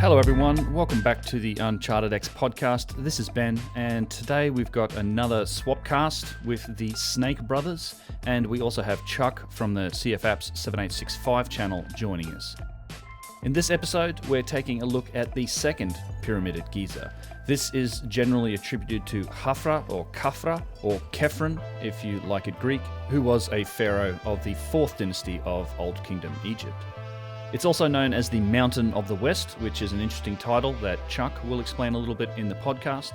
Hello everyone, welcome back to the UnchartedX podcast. This is Ben, and today we've got another swapcast with the Snake Brothers, and we also have Chuck from the Cfapps 7865 channel joining us. In this episode, we're taking a look at the second pyramid at Giza. This is generally attributed to Khafre or Khafre, if you like it Greek, who was a pharaoh of the 4th dynasty of Old Kingdom Egypt. It's also known as the Mountain of the West, which is an interesting title that Chuck will explain a little bit in the podcast.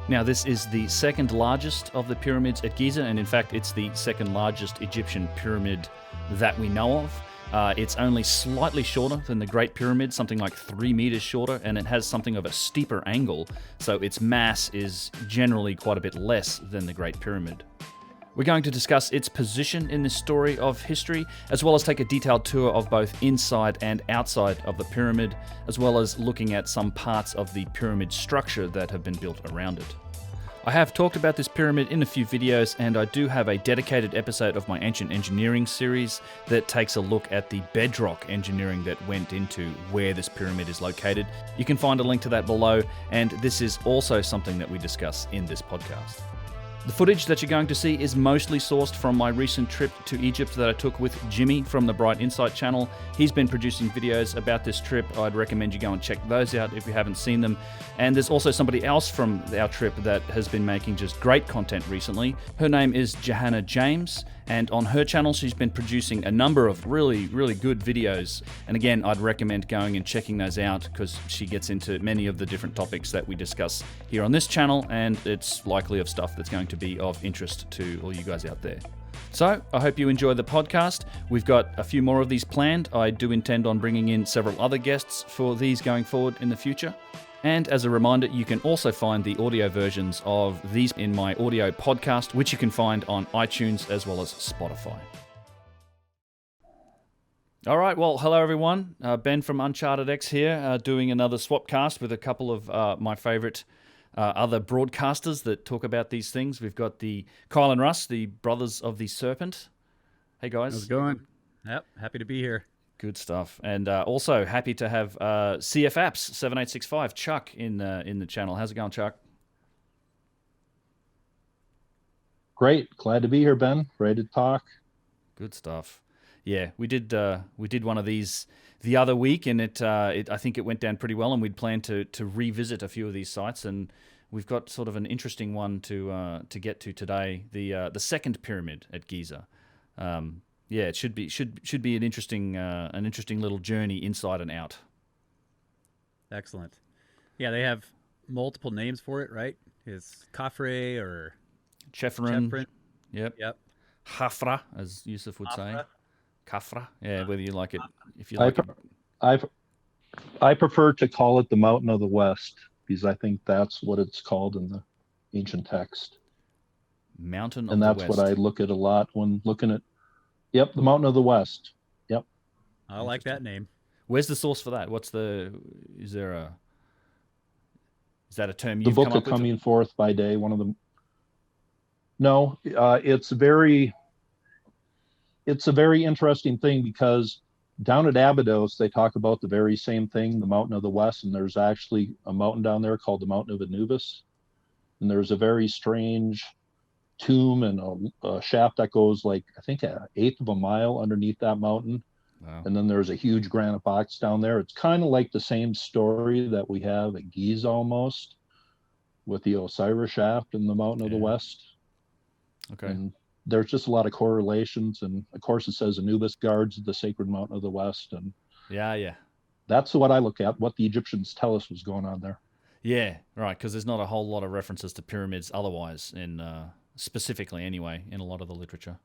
Now, this is the second largest of the pyramids at Giza, and in fact, it's the second largest Egyptian pyramid that we know of. It's only slightly shorter than the Great Pyramid, something like 3 meters shorter, and it has something of a steeper angle, so its mass is generally quite a bit less than the Great Pyramid. We're going to discuss its position in this story of history, as well as take a detailed tour of both inside and outside of the pyramid, as well as looking at some parts of the pyramid structure that have been built around it. I have talked about this pyramid in a few videos, and I do have a dedicated episode of my Ancient Engineering series that takes a look at the bedrock engineering that went into where this pyramid is located. You can find a link to that below, and this is also something that we discuss in this podcast. The footage that you're going to see is mostly sourced from my recent trip to Egypt that I took with Jimmy from the Bright Insight channel. He's been producing videos about this trip. I'd recommend you go and check those out if you haven't seen them. And there's also somebody else from our trip that has been making just great content recently. Her name is Johanna James, and on her channel she's been producing a number of really good videos. And again, I'd recommend going and checking those out because she gets into many of the different topics that we discuss here on this channel, and it's likely of stuff that's going to be of interest to all you guys out there. So, I hope you enjoy the podcast. We've got a few more of these planned. I do intend on bringing in several other guests for these going forward in the future. And as a reminder, you can also find the audio versions of these in my audio podcast, which you can find on iTunes as well as Spotify. All right, well, hello everyone. Ben from UnchartedX here, doing another swapcast with a couple of my favorite other broadcasters that talk about these things. We've got the Kyle and Russ, the brothers of the Serpent. Hey guys. How's it going? Yep, happy to be here. Good stuff. And also happy to have Cfapps 7865 Chuck in the channel. How's it going, Chuck? Great. Glad to be here, Ben. Ready to talk. Good stuff. Yeah, we did one of these the other week, and I think it went down pretty well, and we'd planned to revisit a few of these sites, and we've got sort of an interesting one to get to today, the second pyramid at Giza. Yeah, it should be an interesting little journey inside and out. Excellent. Yeah, they have multiple names for it, right? It's Khafre or Khafre. Yep. Khafre, as Yusuf would say. Khafre. Yeah, whether you like it, if you like it. I prefer to call it the Mountain of the West because I think that's what it's called in the ancient text. Mountain of the West. And that's what I look at a lot when looking at. Yep, the Mountain of the West. Yep. I like that name. Where's the source for that? Is that a term you've the book come up of Coming Forth by Day, one of them. No, it's a very interesting thing because down at Abydos, they talk about the very same thing, the Mountain of the West, and there's actually a mountain down there called the Mountain of Anubis. And there's a very strange tomb and a shaft that goes like, I think, 1/8 of a mile underneath that mountain. Wow. And then there's a huge granite box down there. It's kind of like the same story that we have at Giza almost with the Osiris shaft in the Mountain of the West. Okay. And there's just a lot of correlations. And of course it says Anubis guards the sacred Mountain of the West. And yeah. That's what I look at, what the Egyptians tell us was going on there. Yeah, right, because there's not a whole lot of references to pyramids otherwise in specifically anyway in a lot of the literature.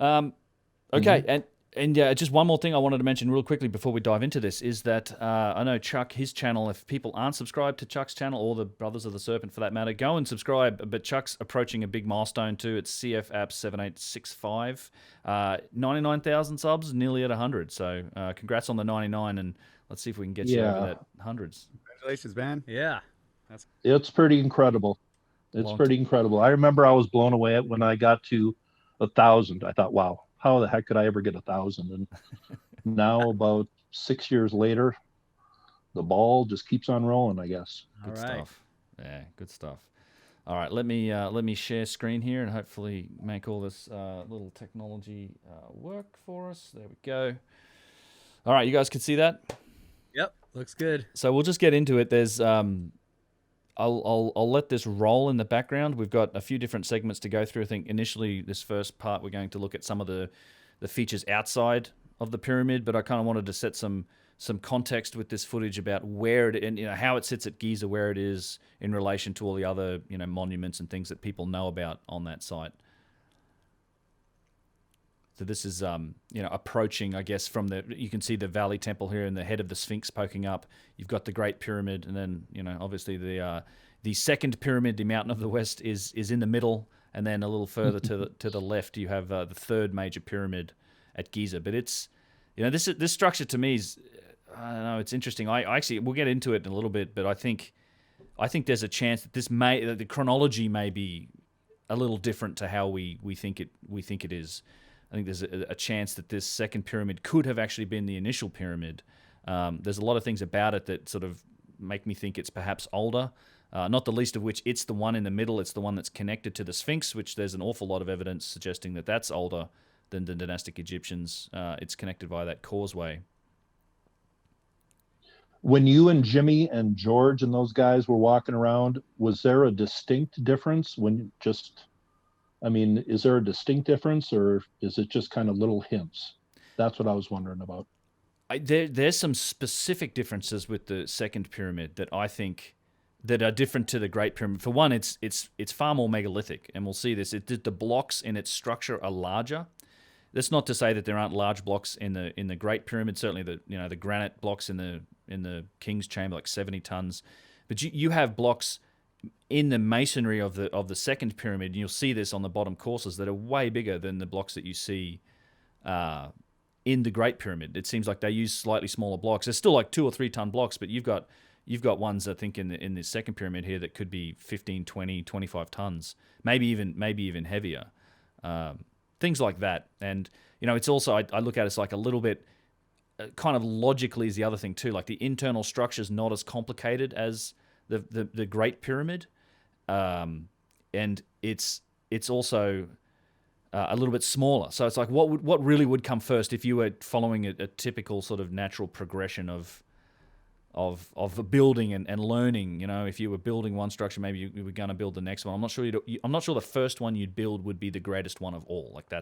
Okay, and just one more thing I wanted to mention real quickly before we dive into this is that I know Chuck, his channel, if people aren't subscribed to Chuck's channel, or the Brothers of the Serpent for that matter, go and subscribe. But Chuck's approaching a big milestone too. It's Cfapps 7865, 99,000 subs, nearly at 100. So congrats on the 99, and let's see if we can get you over that hundreds. Congratulations, man. Yeah. It's pretty incredible. It's pretty incredible. I remember I was blown away when I got to 1,000. I thought, wow, how the heck could I ever get 1,000? And now about 6 years later, the ball just keeps on rolling, I guess. Good All right. stuff. Yeah, good stuff. All right, let me share screen here and hopefully make all this little technology work for us. There we go. All right, you guys can see that. Yep. Looks good. So we'll just get into it. There's I'll let this roll in the background. We've got a few different segments to go through. I think initially this first part we're going to look at some of the features outside of the pyramid, but I kind of wanted to set some context with this footage about where it and how it sits at Giza, where it is in relation to all the other monuments and things that people know about on that site. So this is approaching, I guess, from you can see the Valley Temple here and the head of the Sphinx poking up. You've got the Great Pyramid, and then obviously the second pyramid, the Mountain of the West, is in the middle, and then a little further to the left you have the third major pyramid at Giza. But it's this structure to me is, I don't know, it's interesting. I actually, we'll get into it in a little bit, but I think there's a chance that the chronology may be a little different to how we think it is. I think there's a chance that this second pyramid could have actually been the initial pyramid. There's a lot of things about it that sort of make me think it's perhaps older, not the least of which it's the one in the middle. It's the one that's connected to the Sphinx, which there's an awful lot of evidence suggesting that that's older than the dynastic Egyptians. It's connected via that causeway. When you and Jimmy and George and those guys were walking around, was there a distinct difference is there a distinct difference, or is it just kind of little hints? That's what I was wondering about. There's some specific differences with the second pyramid that I think that are different to the Great Pyramid. For one, it's far more megalithic, and we'll see this. The blocks in its structure are larger. That's not to say that there aren't large blocks in the Great Pyramid. Certainly, the granite blocks in the King's Chamber, like 70 tons. But you have blocks in the masonry of the second pyramid, and you'll see this on the bottom courses, that are way bigger than the blocks that you see in the Great Pyramid. It seems like they use slightly smaller blocks. They're still like 2 or 3 ton blocks, but you've got ones, I think, in the second pyramid here that could be 15, 20, 25 tons, maybe even heavier. Things like that. And it's also, I look at it as like a little bit kind of logically is the other thing too. Like the internal structure is not as complicated as the Great Pyramid, and it's also a little bit smaller. So it's like what really would come first if you were following a typical sort of natural progression of a building and learning. If you were building one structure, maybe you were going to build the next one. I'm not sure the first one you'd build would be the greatest one of all. Like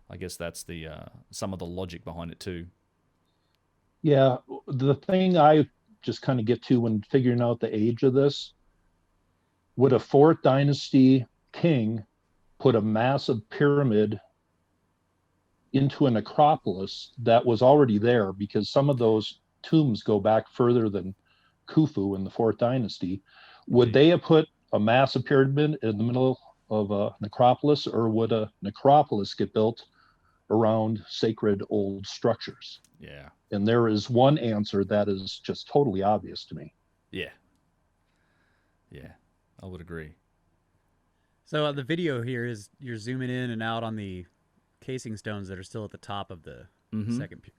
I guess that's the some of the logic behind it too. Yeah, the thing I just kind of get to when figuring out the age of this, would a 4th dynasty king put a massive pyramid into a necropolis that was already there? Because some of those tombs go back further than Khufu in the 4th dynasty. Would they have put a massive pyramid in the middle of a necropolis, or would a necropolis get built around sacred old structures? Yeah. And there is one answer that is just totally obvious to me. Yeah, I would agree. So the video here is you're zooming in and out on the casing stones that are still at the top of the second pyramid.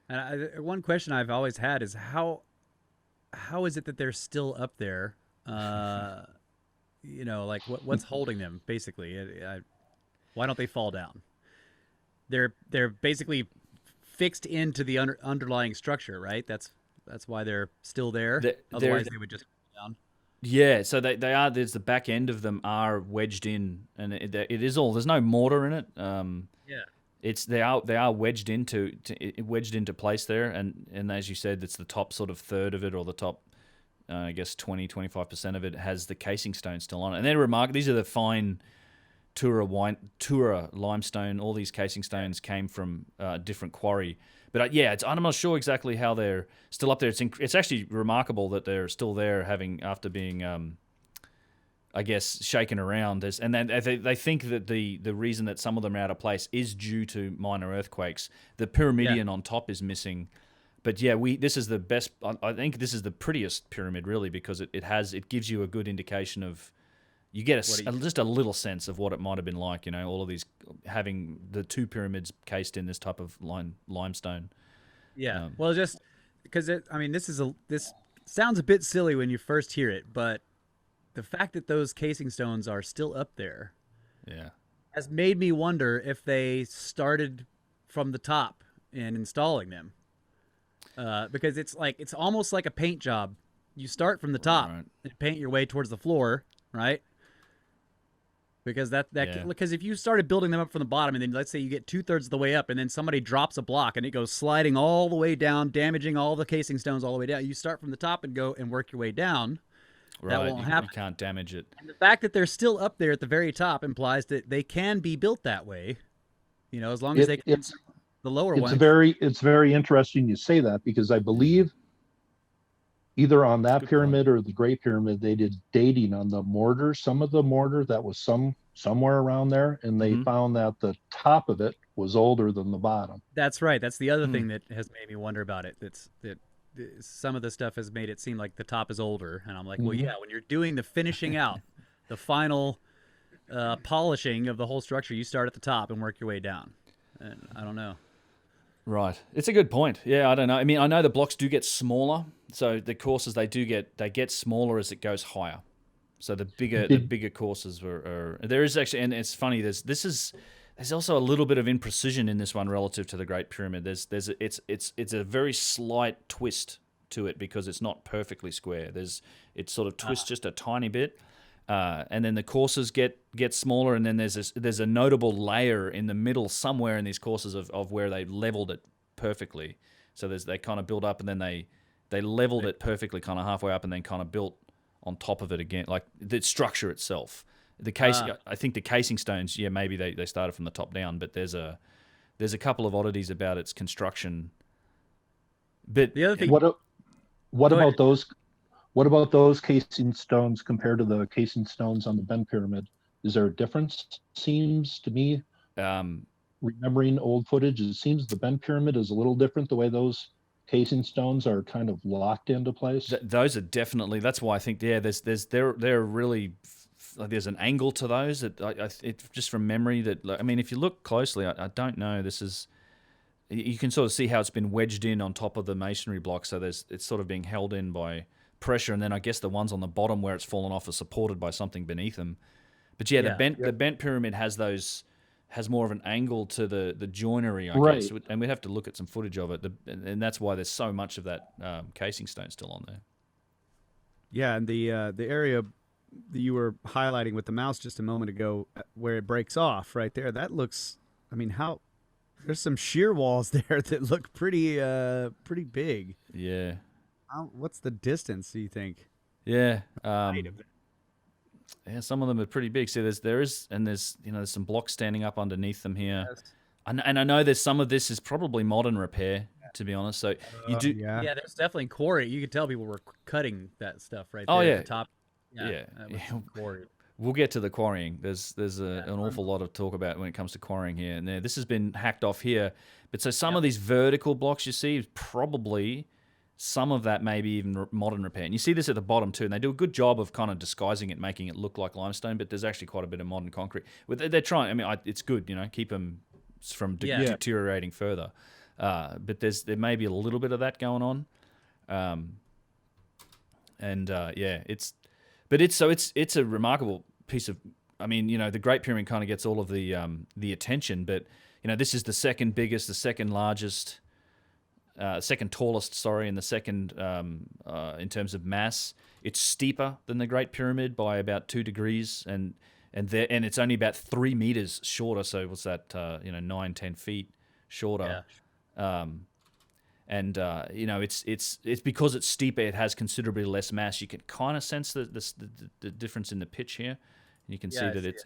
And one question I've always had is how is it that they're still up there? Like what's holding them basically? Why don't they fall down? They're basically fixed into the underlying structure, right? That's why they're still there. Otherwise, they would just fall down. Yeah, so they are. There's the back end of them are wedged in, and it is all. There's no mortar in it. They are wedged into place there, and as you said, it's the top sort of third of it, or the top, I guess 25% of it has the casing stone still on it, and they're remarkable. These are the fine Tura limestone. All these casing stones came from different quarry. But I'm not sure exactly how they're still up there. It's actually remarkable that they're still there, after being, I guess, shaken around. And then they think that the reason that some of them are out of place is due to minor earthquakes. The pyramidion on top is missing. But this is the best. I think this is the prettiest pyramid, really, because it gives you a good indication of. You get just a little sense of what it might have been like, all of these, having the 2 pyramids cased in this type of limestone. Yeah. Well, just because this sounds a bit silly when you first hear it, but the fact that those casing stones are still up there, Yeah. has made me wonder if they started from the top in installing them. Because it's almost like a paint job. You start from the top and paint your way towards the floor, right? Because because if you started building them up from the bottom, and then let's say you get 2/3 of the way up, and then somebody drops a block and it goes sliding all the way down, damaging all the casing stones all the way down. You start from the top and go and work your way down. Right, that won't happen. You can't damage it. And the fact that they're still up there at the very top implies that they can be built that way. As long as they can. The lower one. It's very interesting you say that, because I believe either on that pyramid or the Great Pyramid, they did dating on the mortar, some of the mortar that was somewhere around there, and they found that the top of it was older than the bottom. That's right. That's the other thing that has made me wonder about it. That some of the stuff has made it seem like the top is older, and I'm like, well, yeah, when you're doing the finishing out, the final polishing of the whole structure, you start at the top and work your way down. And I don't know. Right. It's a good point. Yeah, I don't know. I mean, I know the blocks do get smaller, so the courses they get smaller as it goes higher. So the bigger courses are there is actually, and it's funny. There's also a little bit of imprecision in this one relative to the Great Pyramid. It's a very slight twist to it because it's not perfectly square. It sort of twists just a tiny bit. And then the courses get smaller, and then there's a notable layer in the middle somewhere in these courses of where they leveled it perfectly. So they kind of build up, and then they leveled it perfectly, kind of halfway up, and then kind of built on top of it again, like the structure itself. I think the casing stones, maybe they started from the top down, but there's a couple of oddities about its construction. But the other thing, what about those casing stones compared to the casing stones on the Bend Pyramid? Is there a difference? Seems to me, remembering old footage, it seems the Bend Pyramid is a little different, the way those casing stones are kind of locked into place. Those are definitely. That's why I think they're really. There's an angle to those that just from memory that, I mean, if you look closely, I don't know. You can sort of see how it's been wedged in on top of the masonry block, so it's sort of being held in by pressure, and then I guess the ones on the bottom where it's fallen off are supported by something beneath them. But the bent pyramid has more of an angle to the joinery, I guess, and we'd have to look at some footage of it, and that's why there's so much of that casing stone still on there. Yeah, and the area that you were highlighting with the mouse just a moment ago, where it breaks off right there, that looks, I mean, there's some shear walls there that look pretty big. Yeah. What's the distance, do you think? Yeah. Yeah, some of them are pretty big. See, there's some blocks standing up underneath them here. Yes. And I know there's some of this is probably modern repair, to be honest. So you do. Yeah, there's definitely quarry. You could tell people were cutting that stuff right there at the top. Yeah. Quarry. We'll get to the quarrying. There's an awful lot of talk about when it comes to quarrying here. And this has been hacked off here. But so some of these vertical blocks you see, probably some of that maybe even modern repair. And you see this at the bottom too. And they do a good job of kind of disguising it, making it look like limestone. But there's actually quite a bit of modern concrete. They're trying. I mean, it's good, keep them from deteriorating further. But there may be a little bit of that going on. It's a remarkable piece of. I mean, the Great Pyramid kind of gets all of the attention, but this is the second biggest, the second largest, second tallest, and the second in terms of mass. It's steeper than the Great Pyramid by about 2 degrees, and it's only about 3 meters shorter. So what's that? 9-10 feet shorter. Yeah. It's because it's steeper, it has considerably less mass. You can kind of sense the difference in the pitch here. You can see that it's,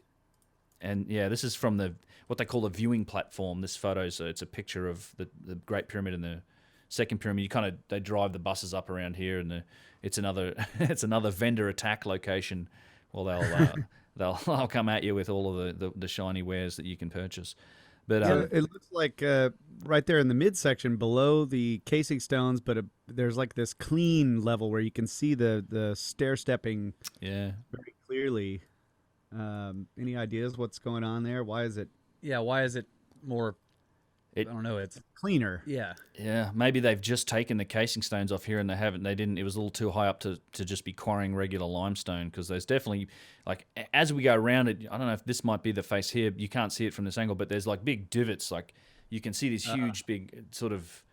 and this is from what they call the viewing platform. This photo, so it's a picture of the Great Pyramid and the Second Pyramid. They drive the buses up around here, and it's another vendor attack location. Well, they'll come at you with all of the shiny wares that you can purchase. But it looks like right there in the midsection below the casing stones, but there's like this clean level where you can see the stair stepping very clearly. Any ideas what's going on there? Why is it? Yeah, why is it more I don't know. It's cleaner. yeah. Yeah, maybe they've just taken the casing stones off here and they didn't. It was a little too high up to just be quarrying regular limestone, because there's definitely, like, as we go around it, I don't know if this might be the face here. You can't see it from this angle, but there's like big divots. Like you can see this huge big sort of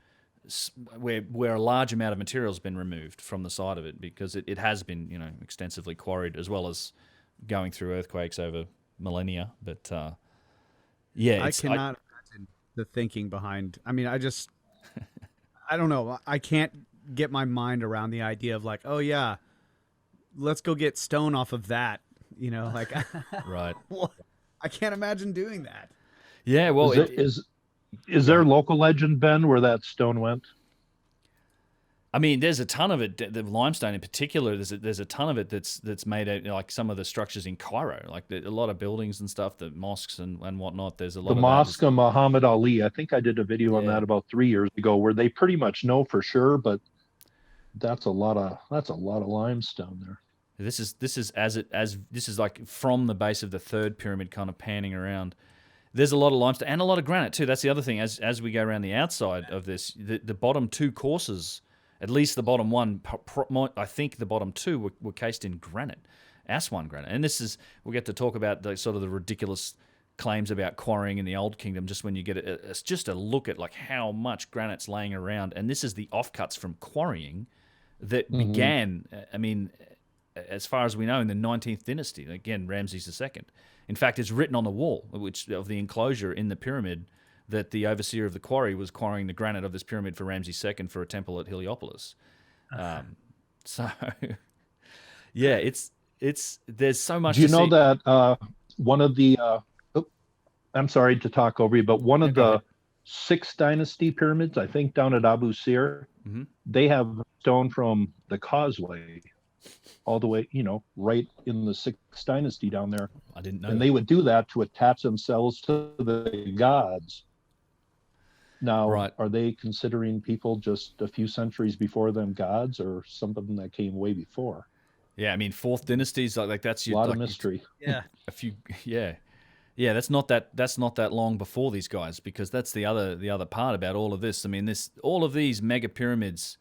where a large amount of material has been removed from the side of it, because it has been, extensively quarried, as well as going through earthquakes over millennia. But yeah, I cannot imagine the thinking behind. I mean, I don't know. I can't get my mind around the idea of like, oh yeah, let's go get stone off of that. Like right. I can't imagine doing that. Yeah, well, is there local legend, Ben, where that stone went? I mean, there's a ton of it. The limestone, in particular, there's a ton of it that's made out, like some of the structures in Cairo, like a lot of buildings and stuff, the mosques and whatnot. There's a lot. The mosque of Muhammad Ali. I think I did a video on that about 3 years ago, where they pretty much know for sure, but that's a lot of limestone there. This is like from the base of the third pyramid, kind of panning around. There's a lot of limestone and a lot of granite too. That's the other thing. As we go around the outside of this, the bottom two courses, at least the bottom one, I think the bottom two were cased in granite, Aswan granite. And we'll get to talk about the sort of the ridiculous claims about quarrying in the Old Kingdom, just when you get it's just a look at like how much granite's laying around. And this is the offcuts from quarrying that began, I mean, as far as we know, in the 19th dynasty. Again, Ramses II. In fact, it's written on the wall of the enclosure in the pyramid that the overseer of the quarry was quarrying the granite of this pyramid for Ramses II for a temple at Heliopolis. So, yeah, there's so much. Do you know that one of the? I'm sorry to talk over you, but one of the 6th dynasty pyramids, I think, down at Abu Sir, they have stone from the causeway all the way, right in the 6th dynasty down there. I didn't know. And they would do that to attach themselves to the gods. Now, are they considering people just a few centuries before them gods, or something that came way before? Yeah, I mean, 4th dynasties, like that's a lot of mystery. Yeah, a few. Yeah. That's not that long before these guys, because that's the other part about all of this. I mean, all of these mega pyramids,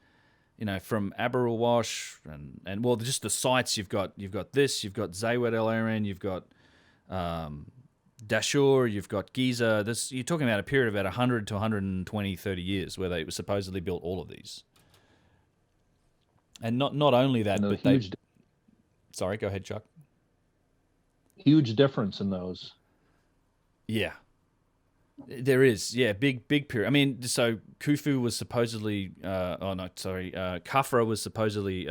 from Abu Rawash and well, just the sites you've got this, you've got Zaywed El Eren, you've got Dashur, you've got Giza. You're talking about a period of about 100 to 120, 30 years where they supposedly built all of these. And not only that, but sorry, go ahead, Chuck. Huge difference in those. Yeah. There is, big period. I mean, so Khufu was supposedly, Khafre was supposedly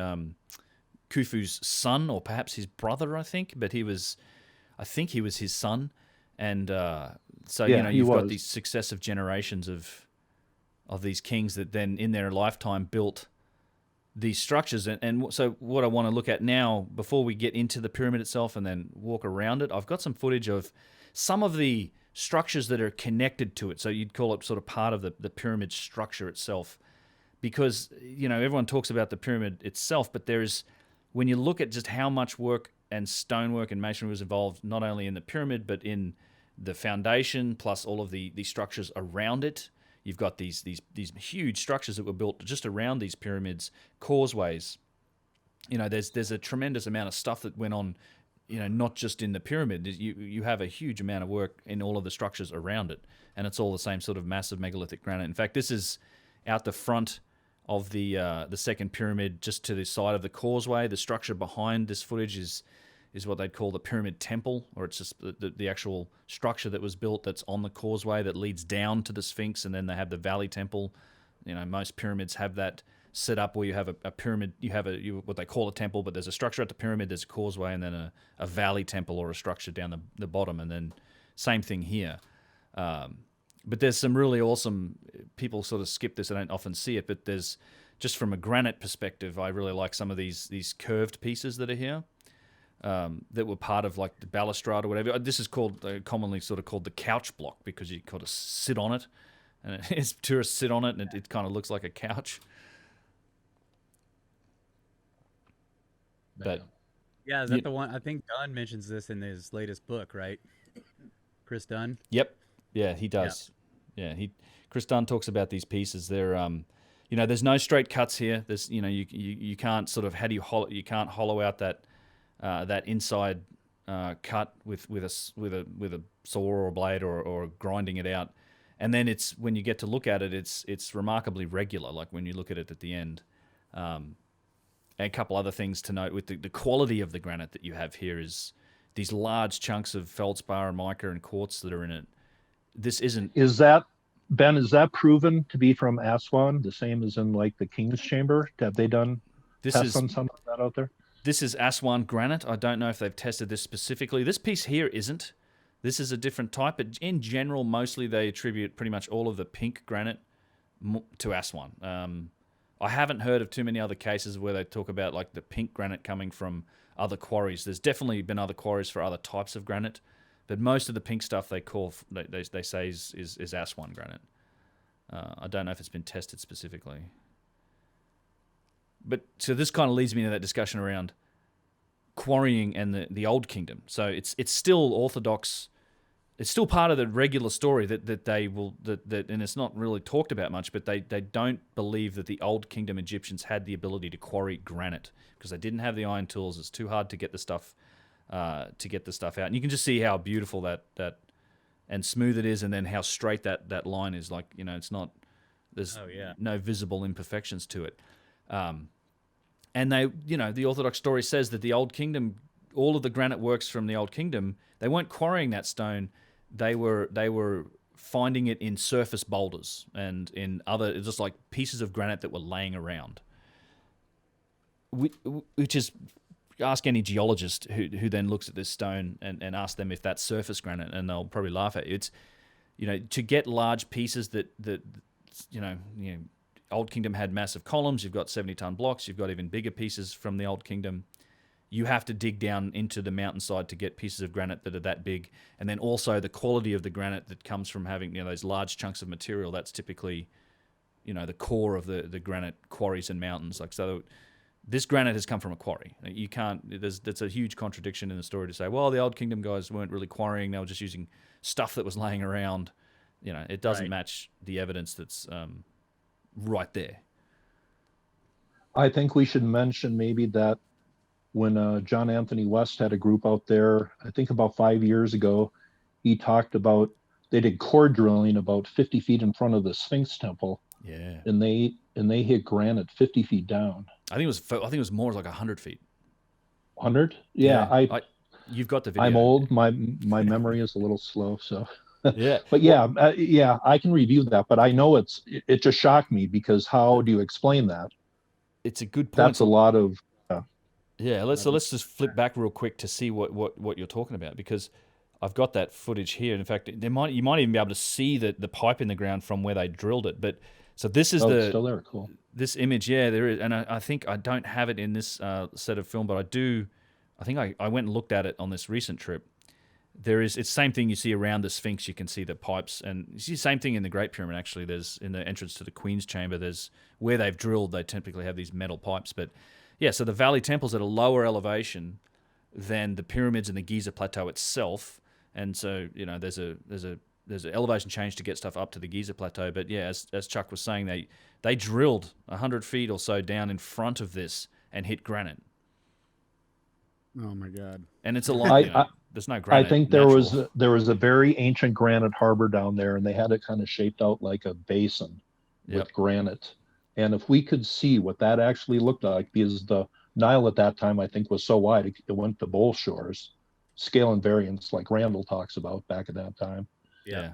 Khufu's son, or perhaps his brother, I think, but I think he was his son, and you've got these successive generations of these kings that then, in their lifetime, built these structures. And so what I want to look at now, before we get into the pyramid itself and then walk around it, I've got some footage of some of the structures that are connected to it. So you'd call it sort of part of the pyramid structure itself, because everyone talks about the pyramid itself, but when you look at just how much work and stonework and masonry was involved, not only in the pyramid but in the foundation, plus all of the structures around it. You've got these huge structures that were built just around these pyramids, causeways. There's a tremendous amount of stuff that went on, not just in the pyramid. You have a huge amount of work in all of the structures around it, and it's all the same sort of massive megalithic granite. In fact, this is out the front of the second pyramid, just to the side of the causeway. The structure behind this footage is what they'd call the pyramid temple, or it's just the actual structure that was built that's on the causeway that leads down to the Sphinx, and then they have the valley temple. Most pyramids have that set up where you have a pyramid, you have what they call a temple, but there's a structure at the pyramid, there's a causeway, and then a valley temple or a structure down the bottom, and then same thing here. But there's some really awesome, people sort of skip this, I don't often see it, but there's, just from a granite perspective, I really like some of these curved pieces that are here, that were part of like the balustrade or whatever. This is called, commonly sort of called the couch block, because you kind of sit on it, and tourists sit on it, and it kind of looks like a couch. But yeah, is that the one? I think Dunn mentions this in his latest book, right? Chris Dunn. Yep. Yeah, he does. Yeah, Chris Dunn talks about these pieces. They're there's no straight cuts here. There's you can't sort of you can't hollow out that inside cut with a saw or a blade or grinding it out. And then it's when you get to look at it, it's remarkably regular. Like when you look at it at the end. And a couple other things to note with the quality of the granite that you have here is these large chunks of feldspar and mica and quartz that are in it. This isn't. Is that, Ben, is that proven to be from Aswan, the same as in like the King's Chamber? Have they done tests on some of that out there? This is Aswan granite. I don't know if they've tested this specifically. This piece here isn't. This is a different type, but in general, mostly they attribute pretty much all of the pink granite to Aswan. I haven't heard of too many other cases where they talk about like the pink granite coming from other quarries. There's definitely been other quarries for other types of granite, but most of the pink stuff they say is Aswan granite. I don't know if it's been tested specifically. But so this kind of leads me to that discussion around quarrying and the Old Kingdom. So it's still orthodox. It's still part of the regular story that they will that and it's not really talked about much. But they don't believe that the Old Kingdom Egyptians had the ability to quarry granite because they didn't have the iron tools. It's too hard to get the stuff out. And you can just see how beautiful that and smooth it is, and then how straight that line is. Like it's not. There's no visible imperfections to it. And they, the Orthodox story says that the Old Kingdom, all of the granite works from the Old Kingdom, they weren't quarrying that stone. They were finding it in surface boulders and in other, just like pieces of granite that were laying around. Which is, ask any geologist who then looks at this stone and ask them if that's surface granite, and they'll probably laugh at you. It's, to get large pieces that Old Kingdom had massive columns. You've got 70-ton blocks. You've got even bigger pieces from the Old Kingdom. You have to dig down into the mountainside to get pieces of granite that are that big. And then also the quality of the granite that comes from having those large chunks of material. That's typically the core of the granite quarries and mountains. Like so, this granite has come from a quarry. You can't. That's a huge contradiction in the story to say, well, the Old Kingdom guys weren't really quarrying. They were just using stuff that was laying around. It doesn't match the evidence that's right there. I think we should mention maybe that when John Anthony West had a group out there, I think about 5 years ago, he talked about they did core drilling about 50 feet in front of the Sphinx Temple. Yeah. And they hit granite 50 feet down. I think it was more like 100 feet. 100? Yeah. You've got the video. I'm old. My memory is a little slow, so. Yeah. But I can review that. But I know it just shocked me because how do you explain that? It's a good point. That's a lot of. Let's just flip back real quick to see what you're talking about, because I've got that footage here. In fact, you might even be able to see the pipe in the ground from where they drilled it. But so this is it's still there. Cool. This image, there is, and I think I don't have it in this set of film, but I do. I think I went and looked at it on this recent trip. It's the same thing you see around the Sphinx. You can see the pipes, and you see the same thing in the Great Pyramid. Actually, there's in the entrance to the Queen's Chamber. There's where they've drilled. They typically have these metal pipes, but so the Valley Temple's at a lower elevation than the pyramids and the Giza Plateau itself, and so there's an elevation change to get stuff up to the Giza Plateau. But as Chuck was saying, they drilled 100 feet or so down in front of this and hit granite. Oh my God! And it's a lot. There's no granite. I think there was a very ancient granite harbor down there, and they had it kind of shaped out like a basin with granite. And if we could see what that actually looked like, because the Nile at that time I think was so wide it went to both shores, scale and variance like Randall talks about back at that time. Yeah.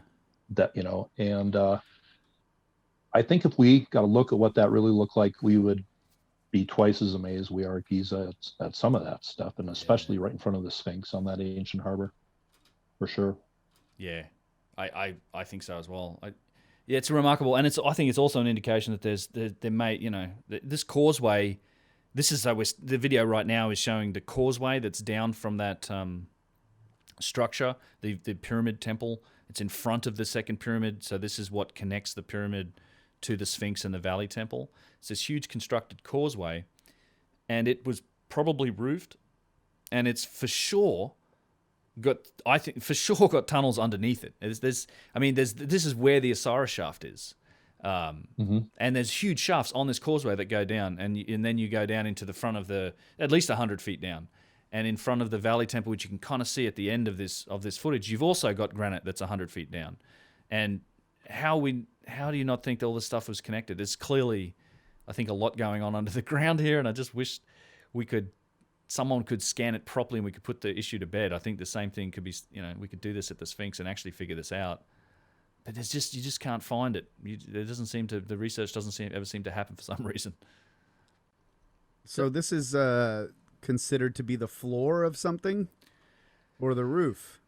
That and I think if we got a look at what that really looked like, we would be twice as amazed we are at Giza at some of that stuff, and especially right in front of the Sphinx on that ancient harbor, for sure. Yeah, I think so as well. It's remarkable, and I think it's also an indication that there may this causeway. This is the video right now is showing the causeway that's down from that structure, the pyramid temple. It's in front of the second pyramid, so this is what connects the pyramid to the Sphinx and the Valley Temple. It's this huge constructed causeway, and it was probably roofed, and it's for sure I think for sure got tunnels underneath it. This is where the Osiris shaft is. And there's huge shafts on this causeway that go down, and then you go down into the front of at least 100 feet down, and in front of the Valley Temple, which you can kind of see at the end of this footage, you've also got granite that's 100 feet down. And how do you not think that all this stuff was connected? There's clearly, I think, a lot going on under the ground here, and I just wish someone could scan it properly and we could put the issue to bed. I think the same thing could be, we could do this at the Sphinx and actually figure this out. But you just can't find it. The research doesn't ever seem to happen for some reason. So this is considered to be the floor of something, or the roof?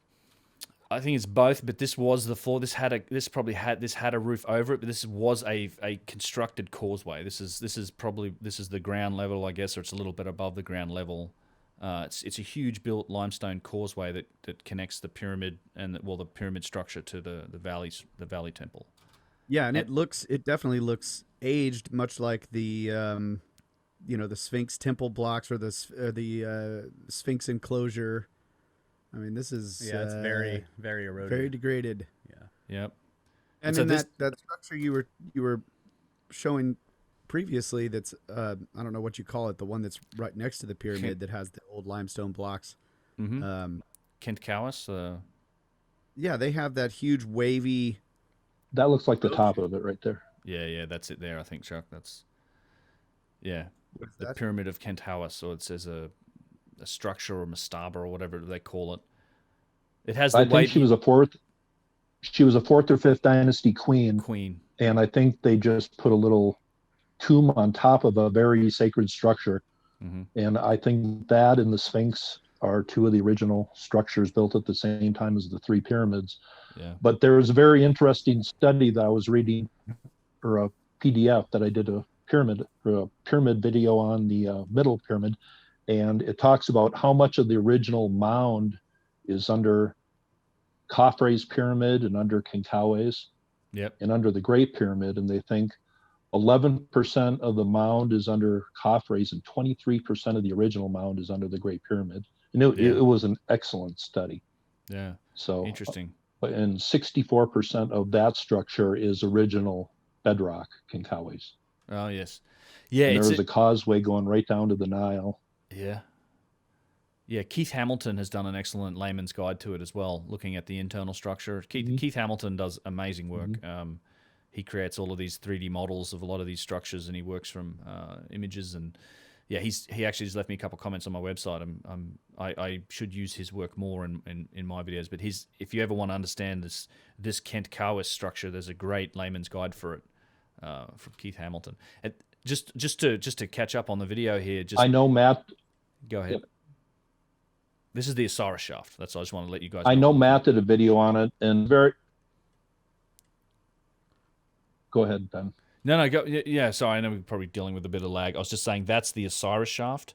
I think it's both, but this was the floor. This had a roof over it, but this was a constructed causeway. This is the ground level, I guess, or it's a little bit above the ground level. It's a huge built limestone causeway that connects the pyramid the pyramid structure to the valley temple. Yeah, and it definitely looks aged, much like the the Sphinx temple blocks or the Sphinx enclosure. I mean, this is it's very, very eroded, very degraded. Yeah. Yep. And then that structure you were showing previously, that's I don't know what you call it, the one that's right next to the pyramid that has the old limestone blocks. Mm-hmm. Khafre. Yeah, they have that huge wavy. That looks like the top of it right there. Yeah, that's it there. I think, Chuck. That's the pyramid of Khafre. So it says a structure or mastaba or whatever they call it. It has. I think she was a fourth or fifth dynasty queen. And I think they just put a little tomb on top of a very sacred structure. Mm-hmm. And I think that and the Sphinx are two of the original structures built at the same time as the three pyramids. Yeah. But there's a very interesting study that I was reading, or a PDF that I did a pyramid video on the middle pyramid. And it talks about how much of the original mound is under Khafre's pyramid and under Khafre's. Yep. And under the Great Pyramid. And they think 11% of the mound is under Khafre's and 23% of the original mound is under the Great Pyramid. And it was an excellent study. Yeah. So interesting. And 64% of that structure is original bedrock Khafre's. Oh yes. Yeah. And there's a causeway going right down to the Nile. Yeah. Yeah, Keith Hamilton has done an excellent layman's guide to it as well, looking at the internal structure. Keith Hamilton does amazing work. Mm-hmm. He creates all of these 3D models of a lot of these structures, and he works from images. And yeah, he actually just left me a couple of comments on my website. I should use his work more in my videos. But if you ever want to understand this Khafre structure, there's a great layman's guide for it from Keith Hamilton. And just to catch up on the video here. I know Matt. Go ahead. Yep. This is the Osiris shaft. That's all I just want to let you guys know. I know Matt did a video on it, and Go ahead, Ben. No, go. Yeah, sorry. I know we're probably dealing with a bit of lag. I was just saying that's the Osiris shaft.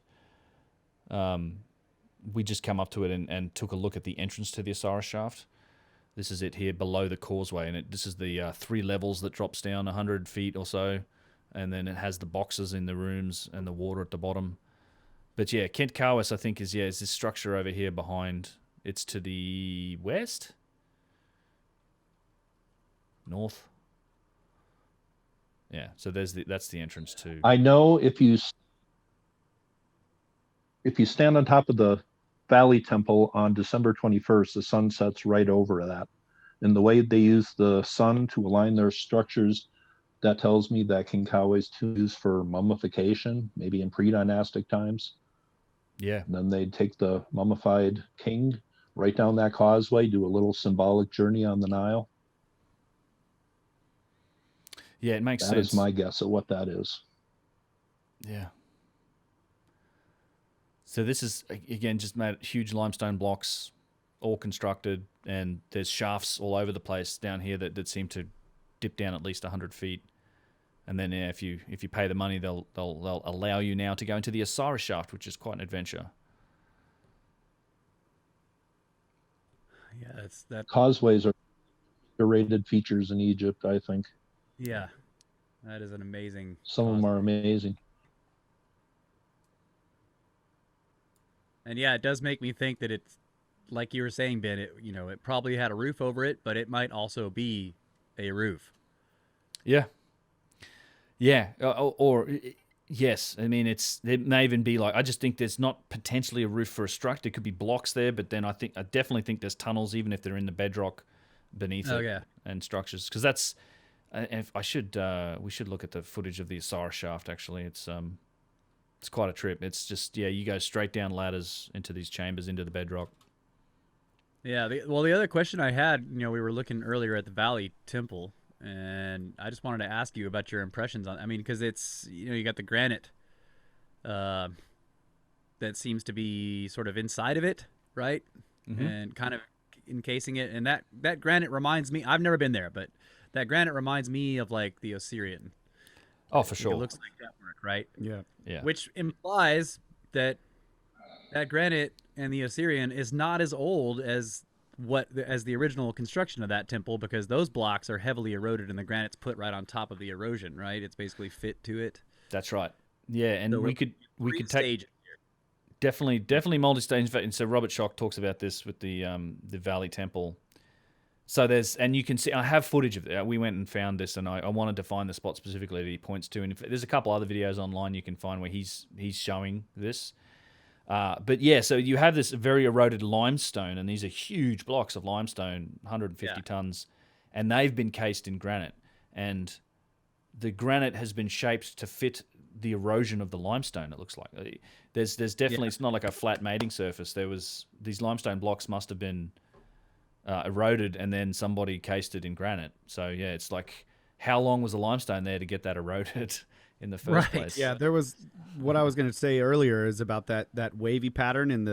We just come up to it and took a look at the entrance to the Osiris shaft. This is it here below the causeway, and this is the 3 levels that drops down 100 feet or so, and then it has the boxes in the rooms and the water at the bottom. But yeah, Khafre, I think, is this structure over here behind. It's to the west? North? Yeah, so that's the entrance to... I know if you stand on top of the Valley Temple on December 21st, the sun sets right over that. And the way they use the sun to align their structures, that tells me that Khafre is used for mummification, maybe in pre-dynastic times. Yeah. And then they'd take the mummified king right down that causeway, do a little symbolic journey on the Nile. Yeah, it makes sense. That is my guess at what that is. Yeah. So this is, again, just made huge limestone blocks, all constructed, and there's shafts all over the place down here that seem to dip down at least 100 feet. And then if you pay the money, they'll allow you now to go into the Osiris shaft, which is quite an adventure. Yeah, it's that. Causeways are underrated features in Egypt, I think. Yeah, that is an amazing. Some of them are amazing. And yeah, it does make me think that it's, like you were saying, Ben, it probably had a roof over it, but it might also be a roof. Yeah. Yeah. Yes. I mean, it may even be like, I just think there's not potentially a roof for a structure. There could be blocks there, but then I definitely think there's tunnels, even if they're in the bedrock beneath it, yeah. and structures. Because that's, we should look at the footage of the Osiris shaft. Actually, it's quite a trip. It's just, you go straight down ladders into these chambers into the bedrock. Yeah. The other question I had, we were looking earlier at the Valley Temple, and I just wanted to ask you about your impressions on. I mean, because it's you got the granite that seems to be sort of inside of it, right, and kind of encasing it. And that granite reminds me. I've never been there, but that granite reminds me of like the Osirian. Oh, for sure. It looks like that work, right? Yeah. Yeah. Which implies that granite and the Osirian is not as old as the original construction of that temple, because those blocks are heavily eroded and the granite's put right on top of the erosion, right? It's basically fit to it. That's right. Yeah, and So we could take definitely multi-stage. And so Robert Schoch talks about this with the Valley Temple. So and you can see, I have footage of it. We went and found this, and I wanted to find the spot specifically that he points to. And there's a couple other videos online you can find where he's showing this. But yeah, so you have this very eroded limestone, and these are huge blocks of limestone, 150 tons, and they've been cased in granite. And the granite has been shaped to fit the erosion of the limestone, it looks like. There's definitely, it's not like a flat mating surface. These limestone blocks must have been eroded, and then somebody cased it in granite. So yeah, it's like, how long was the limestone there to get that eroded in the first place? Yeah, there was, what I was going to say earlier is about that wavy pattern in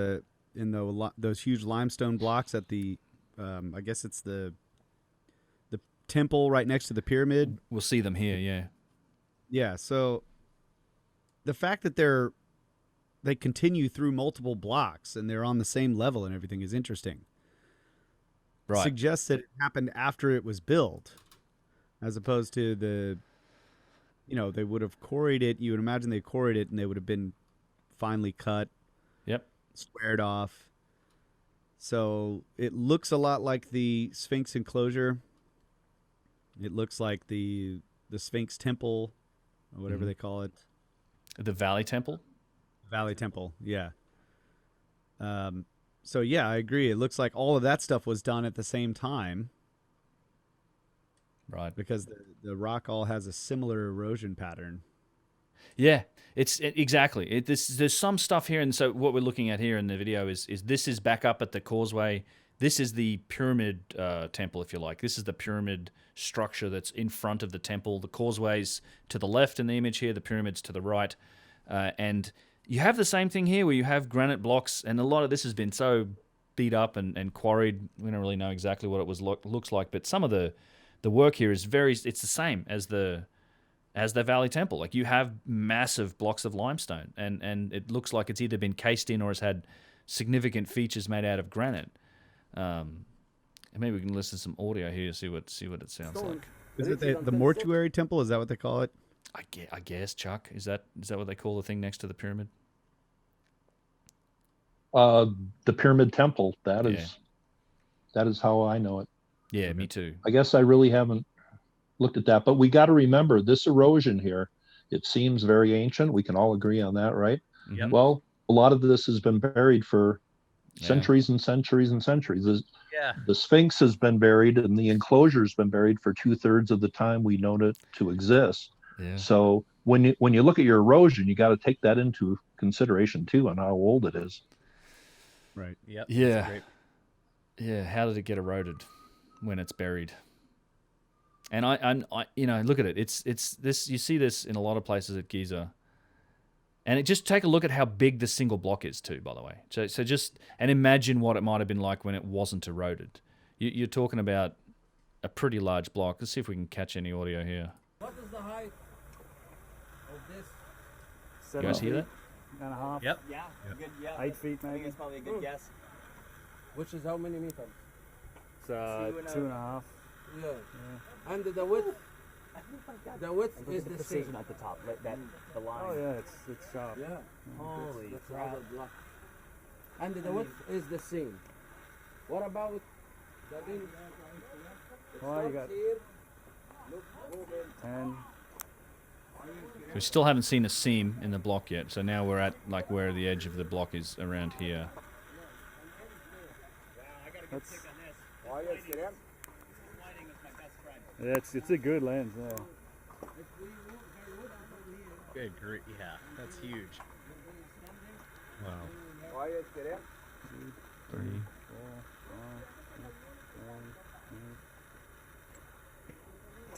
those huge limestone blocks at the I guess it's the temple right next to the pyramid. We'll see them here. Yeah. Yeah. So the fact that they continue through multiple blocks and they're on the same level and everything is interesting. Right. Suggests that it happened after it was built, as opposed to they would have quarried it. You would imagine they quarried it and they would have been finely cut. Yep. Squared off. So it looks a lot like the Sphinx enclosure. It looks like the Sphinx Temple, or whatever they call it. The Valley Temple? Valley Temple, yeah. So yeah, I agree. It looks like all of that stuff was done at the same time. Right. Because the rock all has a similar erosion pattern. Yeah, exactly. There's some stuff here, and so what we're looking at here in the video is this is back up at the causeway. This is the pyramid temple, if you like. This is the pyramid structure that's in front of the temple. The causeway's to the left in the image here, the pyramid's to the right. And you have the same thing here where you have granite blocks, and a lot of this has been so beat up and quarried. We don't really know exactly what it looks like, but some of the work here is it's the same as the Valley Temple. Like, you have massive blocks of limestone, and it looks like it's either been cased in or has had significant features made out of granite. Maybe we can listen to some audio here, see what it sounds like. Is it the mortuary temple? Is that what they call it? I guess, Chuck. Is that what they call the thing next to the pyramid? The pyramid temple. That is how I know it. Yeah, me too. I guess I really haven't looked at that, but we got to remember this erosion here. It seems very ancient. We can all agree on that, right? Yep. Well, a lot of this has been buried for centuries and centuries and centuries. The Sphinx has been buried, and the enclosure has been buried for 2/3 of the time we know it to exist. Yeah. So when you look at your erosion, you got to take that into consideration too, on how old it is. Right. Yep. Yeah. Yeah. How did it get eroded when it's buried? And I look at it. It's this. You see this in a lot of places at Giza. And just take a look at how big the single block is too, by the way. So just, and imagine what it might have been like when it wasn't eroded. You're talking about a pretty large block. Let's see if we can catch any audio here. What is the height of this? You guys hear that? 7.5. Yep. Yeah, good. Yeah, 8 feet I think maybe. it's probably a good guess. Which is how many meters? It's 2.5. Yeah. And the width? The width is the same. At the top, the line. Oh yeah, it's sharp. Yeah. Holy crap. And the width is the same. What about the bin? Well, you got Here. Look, move in. 10. We still haven't seen a seam in the block yet, so now we're at like where the edge of the block is around here. That's, yeah, it's a good lens. Yeah. Good, great. Yeah, that's huge. Wow. 3.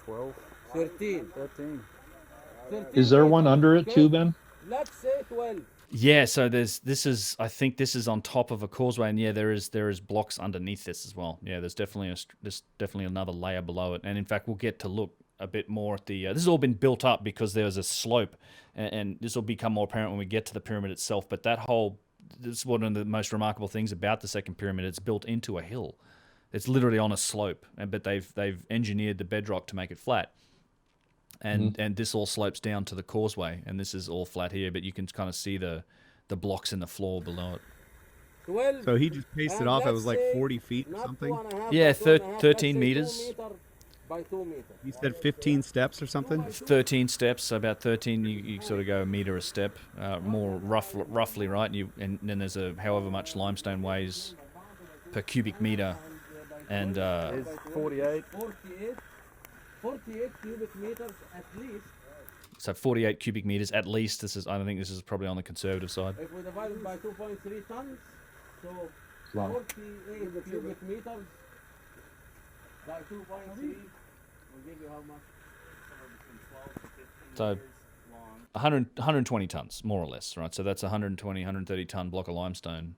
12. 13. 13. 13. Is there one under it too, Ben? Let's say 12. Yeah, so I think this is on top of a causeway, and yeah, there is blocks underneath this as well. Yeah, there's definitely another layer below it, and in fact, we'll get to look a bit more at the. This has all been built up because there was a slope, and this will become more apparent when we get to the pyramid itself. But this is one of the most remarkable things about the second pyramid. It's built into a hill. It's literally on a slope, but they've engineered the bedrock to make it flat. And this all slopes down to the causeway, and this is all flat here, but you can kind of see the blocks in the floor below it. 12. So he just paced it And off. It let's was like say 40 feet or not something. 2.5 Yeah, by 2.5, 13 let's say 2 meters. meter by 2 meters. You said 15 steps or something? 13 steps, so about 13, you sort of go a meter a step, more roughly, right? And then there's however much limestone weighs per cubic meter, and There's 48. 48 cubic meters at least. so 48 cubic meters at least. I think this is probably on the conservative side. If we divide it by 2.3 tons, so Wow. 48 cubic meters by 2.3 will give you how much? So 120 tons, more or less, right? So that's 120, 130 ton block of limestone,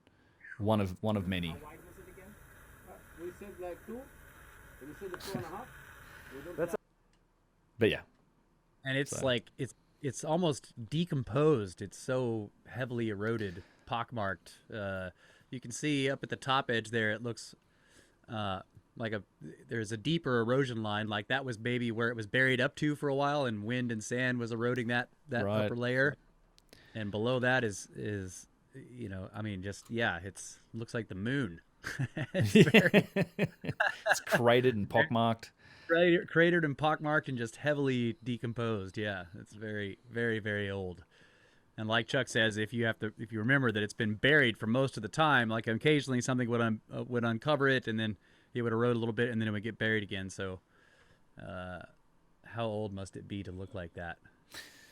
one of many. We said like 2. We said 2.5. But yeah, And it's So- like it's almost decomposed. It's so heavily eroded, pockmarked. You can see up at the top edge there. It looks like there's a deeper erosion line. Like that was maybe where it was buried up to for a while, and wind and sand was eroding that Right. upper layer. And below that is I mean, just it's looks like the moon. It's very it's cratered and pockmarked. cratered and pockmarked and just heavily decomposed. Yeah, it's very, very, very old. And like Chuck says, if you remember that it's been buried for most of the time, like occasionally something would uncover it, and then it would erode a little bit, and then it would get buried again. So, how old must it be to look like that?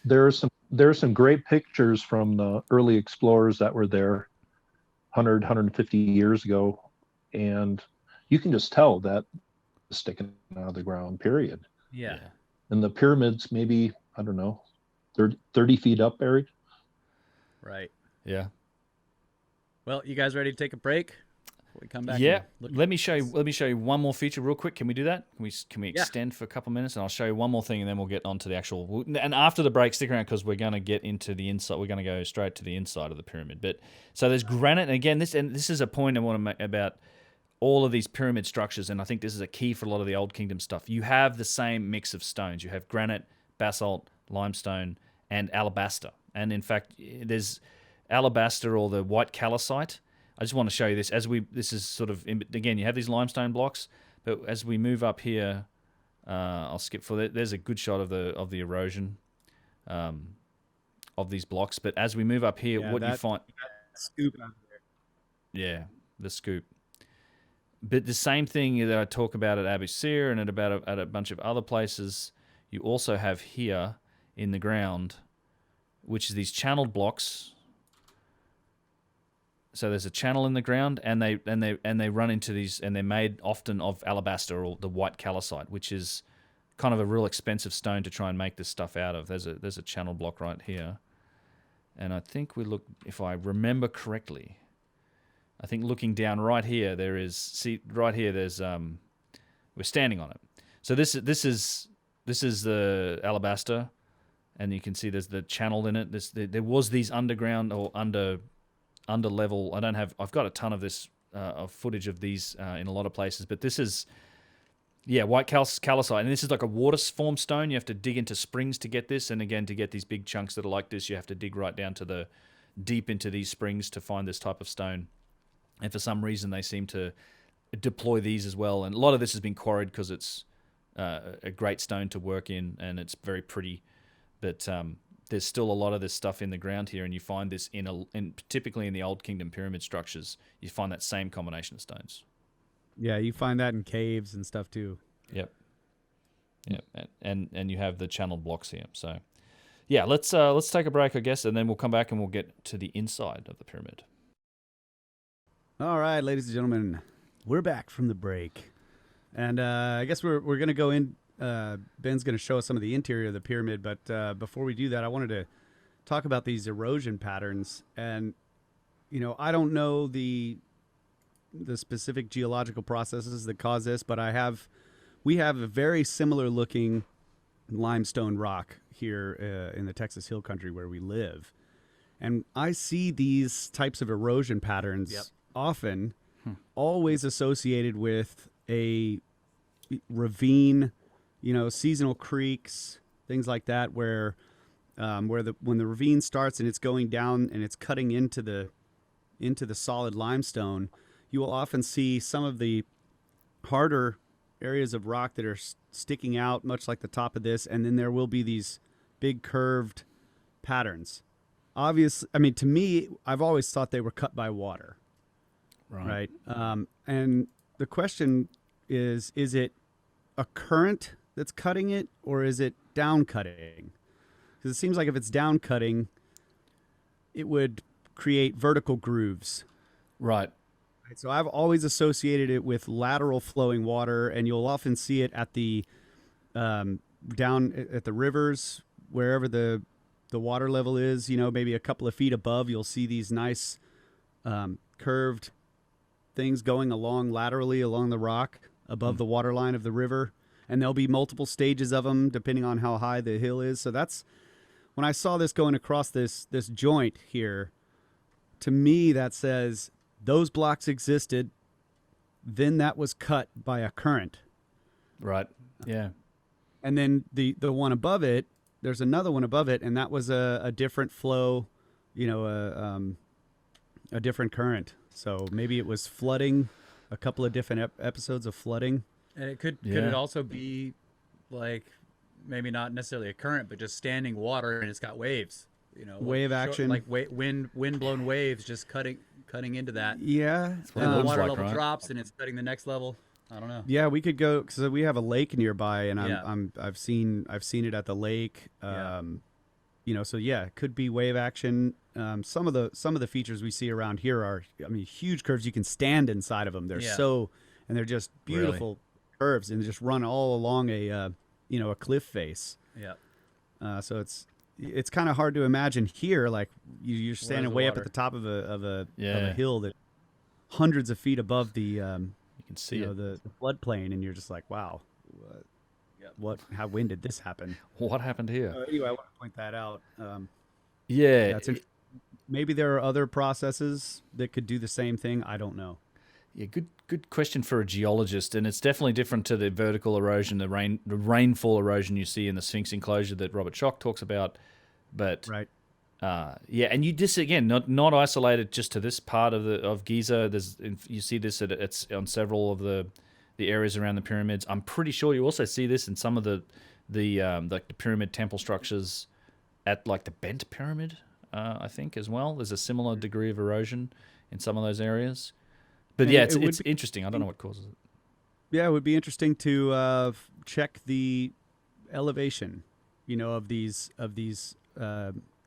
There are some great pictures from the early explorers that were there 150 years ago, and you can just tell that it's sticking out of the ground, period. Yeah. And the pyramids, maybe, I don't know, 30 feet up buried. Right. Yeah. Well, you guys ready to take a break? Before we come back. Yeah. and look Let me show you one more feature real quick. Can we do that? Can we Yeah. extend for a couple minutes, and I'll show you one more thing, and then we'll get onto the actual. And after the break, stick around because we're going to get into the inside. We're going to go straight to the inside of the pyramid. But so there's granite, and again, this is a point I want to make about all of these pyramid structures, and I think this is a key for a lot of the Old Kingdom stuff. You have the same mix of stones. You have granite, basalt, limestone, and alabaster. And in fact, there's alabaster or the white calcite. I just want to show you this. This is sort of, again, you have these limestone blocks, but as we move up here, I'll skip for that. There's a good shot of the erosion of these blocks. But as we move up here, Yeah, what you find... Scoop out there. Yeah, the scoop. But the same thing that I talk about at Abu Sir and at a bunch of other places, you also have here in the ground, which is these channeled blocks. So there's a channel in the ground, and they run into these, and they're made often of alabaster or the white calcite, which is kind of a real expensive stone to try and make this stuff out of. There's a channel block right here, and I think if I remember correctly, I think looking down right here, there's we're standing on it. So this is the alabaster, and you can see there's the channel in it. There was these underground or under level. I've got a ton of this of footage of these in a lot of places, but this is white calcite, and this is like a water form stone. You have to dig into springs to get this, and again, to get these big chunks that are like this, you have to dig right down to deep into these springs to find this type of stone. And for some reason, they seem to deploy these as well. And a lot of this has been quarried because it's a great stone to work in and it's very pretty. But there's still a lot of this stuff in the ground here, and you find this typically in the Old Kingdom pyramid structures. You find that same combination of stones. Yeah, you find that in caves and stuff too. Yep. And you have the channeled blocks here. So, yeah, let's take a break, I guess, and then we'll come back and we'll get to the inside of the pyramid. All right, ladies and gentlemen, we're back from the break, and I guess we're going to go in. Ben's going to show us some of the interior of the pyramid, but before we do that, I wanted to talk about these erosion patterns. And I don't know the specific geological processes that cause this, but we have a very similar looking limestone rock here in the Texas Hill Country where we live, and I see these types of erosion patterns often, always associated with a ravine, seasonal creeks, things like that, where when the ravine starts and it's going down and it's cutting into the solid limestone, you will often see some of the harder areas of rock that are sticking out, much like the top of this, and then there will be these big curved patterns. Obviously, I mean, to me, I've always thought they were cut by water. Right. And the question is it a current that's cutting it, or is it down cutting? Because it seems like if it's down cutting, it would create vertical grooves. Right. So I've always associated it with lateral flowing water, and you'll often see it at the down at the rivers, wherever the water level is, maybe a couple of feet above, you'll see these nice curved things going along laterally along the rock above the water line of the river. And there'll be multiple stages of them depending on how high the hill is. So that's when I saw this going across this joint here, to me that says those blocks existed, then that was cut by a current. Right. Yeah. And then the one above it, there's another one above it, and that was a different flow, a different current. So maybe it was flooding, a couple of different episodes of flooding. And it could it also be like maybe not necessarily a current, but just standing water, and it's got waves, wave action, like wind blown waves just cutting into that. Yeah, and the water level drops, and it's cutting the next level. I don't know. Yeah, we could go because we have a lake nearby, and I've seen it at the lake. So it could be wave action. Some of the features we see around here are, huge curves. You can stand inside of them. They're and they're just beautiful curves, and they just run all along a cliff face. Yeah. So it's kind of hard to imagine here, like you're standing way up at the top of a hill that hundreds of feet above the you can see the floodplain, and you're just like, wow, when did this happen? What happened here? Anyway, I want to point that out. Maybe there are other processes that could do the same thing. I don't know. Yeah, good question for a geologist, and it's definitely different to the vertical erosion, the rainfall erosion you see in the Sphinx enclosure that Robert Schoch talks about. But right, and you just again not isolated just to this part of Giza. You see this it's on several of the areas around the pyramids. I'm pretty sure you also see this in some of the pyramid temple structures at like the Bent Pyramid, I think as well. There's a similar degree of erosion in some of those areas. But it's interesting. I don't know what causes it. Yeah, it would be interesting to check the elevation, of these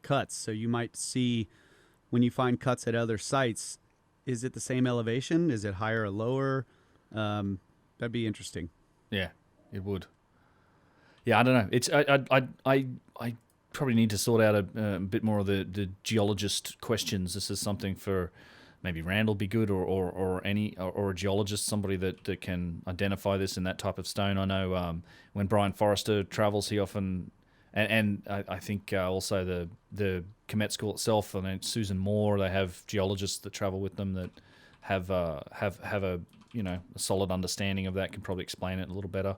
cuts. So you might see when you find cuts at other sites, is it the same elevation? Is it higher or lower? That'd be interesting. Yeah, it would. Yeah, I don't know. It's I probably need to sort out a bit more of the geologist questions. This is something for maybe Randall be good or a geologist, somebody that can identify this in that type of stone. I know when Brian Forrester travels, he often and I think also the Kemet School itself. I mean, Susan Moore, they have geologists that travel with them that have a a solid understanding of that, can probably explain it a little better.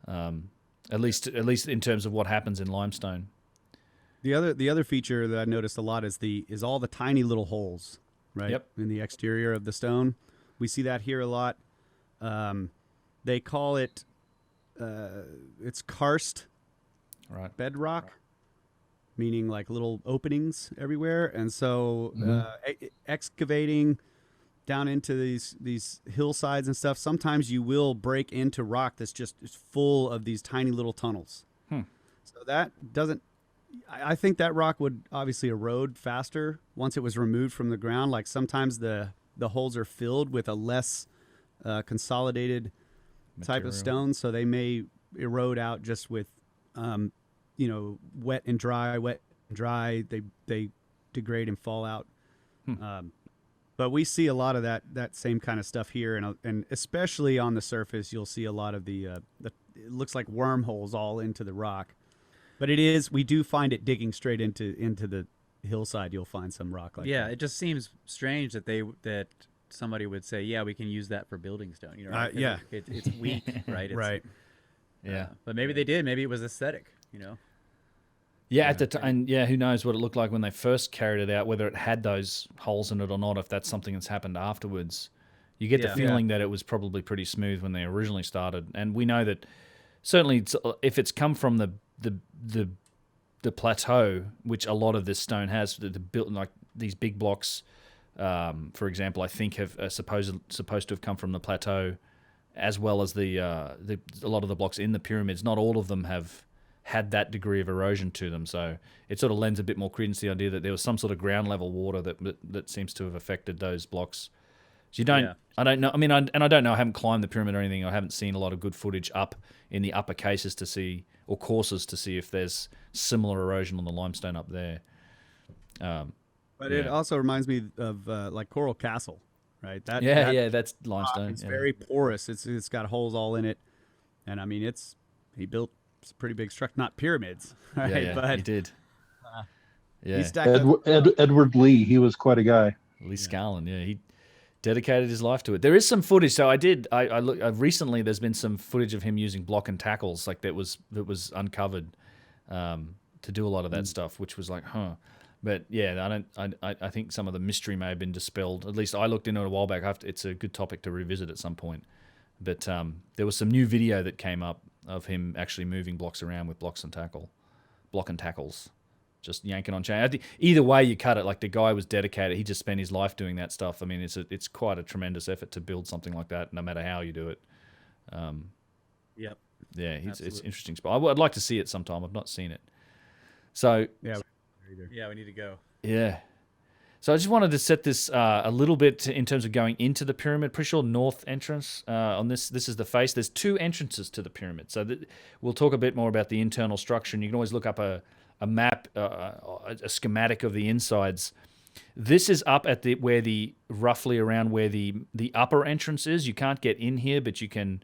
At least in terms of what happens in limestone. The other feature that I noticed a lot is all the tiny little holes, right? Yep. In the exterior of the stone. We see that here a lot. They call it it's karst Right. bedrock, meaning like little openings everywhere. And so excavating down into these hillsides and stuff, sometimes you will break into rock that's just is full of these tiny little tunnels. So that doesn't, I think that rock would obviously erode faster once it was removed from the ground. Like sometimes the holes are filled with a less consolidated type of stone, so they may erode out just with wet and dry. They degrade and fall out. But we see a lot of that same kind of stuff here, and especially on the surface, you'll see a lot of the it looks like wormholes all into the rock. But we do find it digging straight into the hillside. You'll find some rock like that. Yeah, it just seems strange that somebody would say, yeah, we can use that for building stone. You know, right? Yeah, it's weak, right? Right. Yeah, but maybe they did. Maybe it was aesthetic. You know. Yeah, at the time, who knows what it looked like when they first carried it out, whether it had those holes in it or not, if that's something that's happened afterwards. You get the feeling that it was probably pretty smooth when they originally started. And we know that certainly if it's come from the plateau, which a lot of this stone has, built like these big blocks, for example, I think are supposed to have come from the plateau, as well as a lot of the blocks in the pyramids. Not all of them have had that degree of erosion to them, so it sort of lends a bit more credence to the idea that there was some sort of ground level water that seems to have affected those blocks. So I don't know. I mean, I don't know. I haven't climbed the pyramid or anything. I haven't seen a lot of good footage up in the upper cases to see, or courses to see if there's similar erosion on the limestone up there. But it also reminds me of like Coral Castle, right? That's limestone. It's very porous. It's got holes all in it, and I mean he built a pretty big structure, not pyramids, right? Yeah, but he did. he stacked up. Edward Lee, he was quite a guy. Lee Scarlin, he dedicated his life to it. There is some footage. So I look recently. There's been some footage of him using block and tackles, like that was uncovered to do a lot of that stuff, which was like, But yeah, I think some of the mystery may have been dispelled. At least I looked into it a while back. It's a good topic to revisit at some point. But there was some new video that came up of him actually moving blocks around with block and tackles, just yanking on chain. I think either way you cut it, like the guy was dedicated. He just spent his life doing that stuff. I mean, it's quite a tremendous effort to build something like that, no matter how you do it. Yep. Yeah, it's interesting spot. I'd like to see it sometime. I've not seen it. So yeah, we need to go. Yeah. So I just wanted to set this a little bit in terms of going into the pyramid. Pretty sure north entrance on this. This is the face. There's two entrances to the pyramid. So we'll talk a bit more about the internal structure, and you can always look up a map, a schematic of the insides. This is up at roughly around where the upper entrance is. You can't get in here, but you can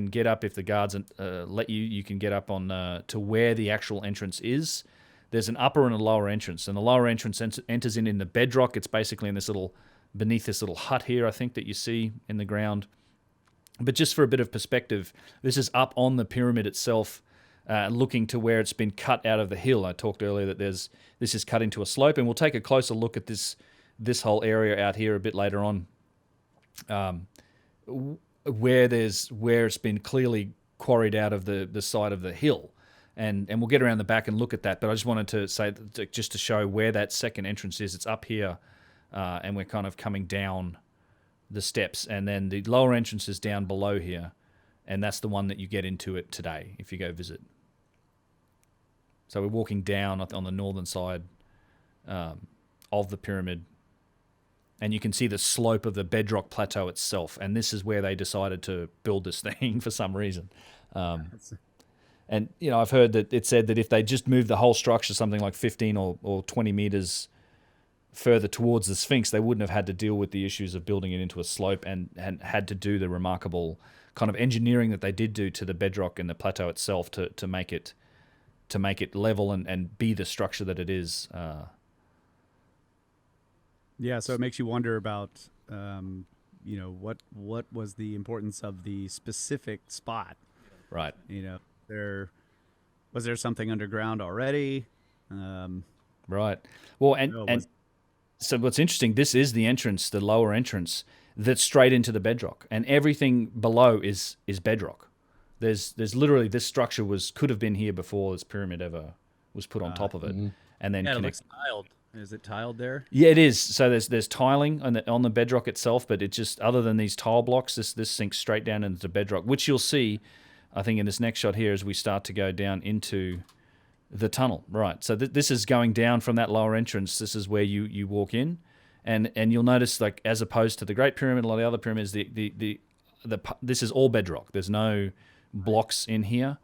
get up if the guards let you. You can get up on to where the actual entrance is. There's an upper and a lower entrance, and the lower entrance enters in the bedrock. It's basically in beneath this little hut here, I think, that you see in the ground. But just for a bit of perspective, this is up on the pyramid itself, looking to where it's been cut out of the hill. I talked earlier that this is cut into a slope, and we'll take a closer look at this whole area out here a bit later on, where it's been clearly quarried out of the side of the hill. And we'll get around the back and look at that. But I just wanted to say, just to show where that second entrance is. It's up here, and we're kind of coming down the steps. And then the lower entrance is down below here, and that's the one that you get into it today if you go visit. So we're walking down on the northern side of the pyramid, and you can see the slope of the bedrock plateau itself. And this is where they decided to build this thing for some reason. And, I've heard that it said that if they just moved the whole structure something like 15 or 20 meters further towards the Sphinx, they wouldn't have had to deal with the issues of building it into a slope and had to do the remarkable kind of engineering that they did do to the bedrock and the plateau itself to make it level and be the structure that it is. Yeah, so it makes you wonder about, what was the importance of the specific spot? Right. Was there something underground already? Right. Well, so what's interesting, this is the entrance, the lower entrance. that's straight into the bedrock, and everything below is bedrock. There's literally, this structure could have been here before this pyramid ever was put on top of it, and then it looks tiled. Is it tiled there? Yeah, it is. So there's tiling on the bedrock itself, but it just, other than these tile blocks, this sinks straight down into the bedrock, which you'll see, I think, in this next shot here as we start to go down into the tunnel. Right. So this is going down from that lower entrance. This is where you walk in, and you'll notice, like, as opposed to the Great Pyramid, a lot of the other pyramids, this is all bedrock. There's no blocks in here.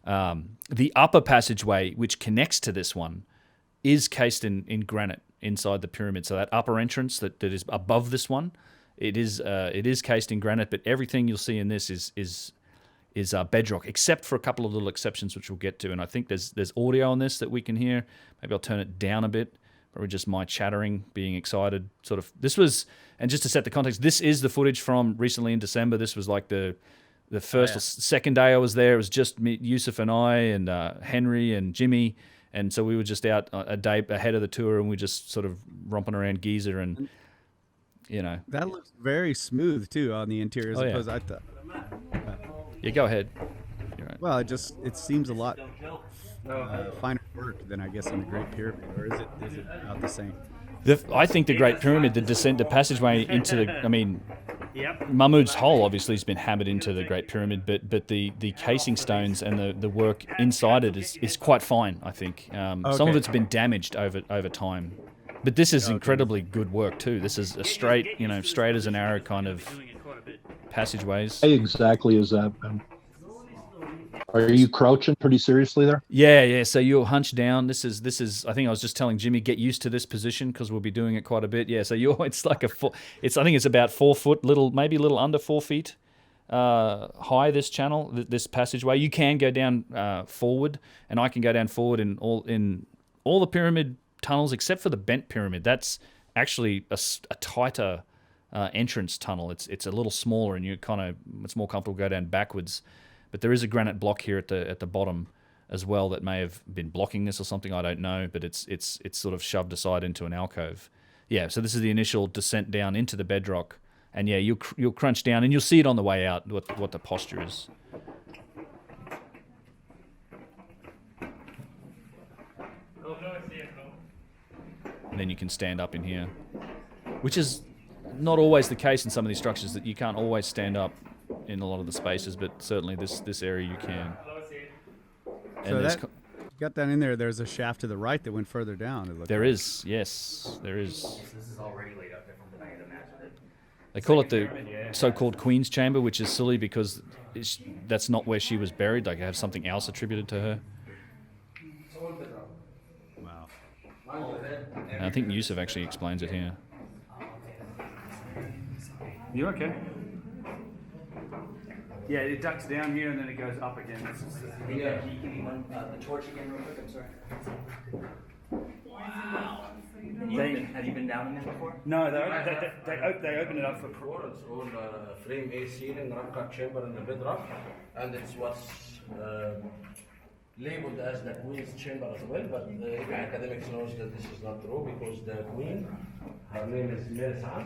The upper passageway, which connects to this one, is cased in granite inside the pyramid. So that upper entrance that is above this one, it is cased in granite. But everything you'll see in this is bedrock, except for a couple of little exceptions, which we'll get to. And I think there's audio on this that we can hear. Maybe I'll turn it down a bit. Probably just my chattering, being excited. Sort of. This was, and just to set the context, this is the footage from recently in December. This was like the first or second day I was there. It was just me, Yusuf and I, and Henry and Jimmy. And so we were just out a day ahead of the tour, and we just sort of romping around Giza, and that looks very smooth too on the interior. As opposed, I thought. Yeah, go ahead. You're right. Well, it seems a lot finer work than I guess in the Great Pyramid, or is it about the same? I think the Great Pyramid, the passageway into the, Mahmud's hole obviously has been hammered into the Great Pyramid, but the casing stones and the work inside it is quite fine, I think. Some of it's been damaged over time. But this is incredibly good work too. This is a straight as an arrow kind of passageways. Exactly as that, Ben. Are you crouching pretty seriously there? Yeah. So you're hunched down. This is. I think I was just telling Jimmy, get used to this position because we'll be doing it quite a bit. Yeah. So it's like I think it's about 4 foot, maybe a little under 4 feet high. This channel, this passageway. You can go down forward, and I can go down forward in all the pyramid tunnels except for the bent pyramid. That's actually a tighter entrance tunnel. It's a little smaller, and it's more comfortable to go down backwards. But there is a granite block here at the bottom as well that may have been blocking this or something. I don't know, but it's sort of shoved aside into an alcove. Yeah, so this is the initial descent down into the bedrock, and yeah, you'll crunch down, and you'll see it on the way out what the posture is. And then you can stand up in here, which is not always the case in some of these structures, that you can't always stand up in a lot of the spaces, but certainly this area you can. And so got that in there. There's a shaft to the right that went further down. There is, yes, there is. This is already laid out different than I had imagined it. They call it the so-called Queen's Chamber, which is silly because that's not where she was buried. Like, they have something else attributed to her. Wow. And I think Yusuf actually explains it here. You okay? Yeah, it ducks down here and then it goes up again. Can you run the torch again real quick? I'm sorry. Wow. Have you been down in there before? No, they open it up for... It's all frame A ceiling, rock cut chamber in the bedrock, and it's what's labeled as the Queen's Chamber as well, but even academics knows that this is not true because the Queen, her name is Merzan,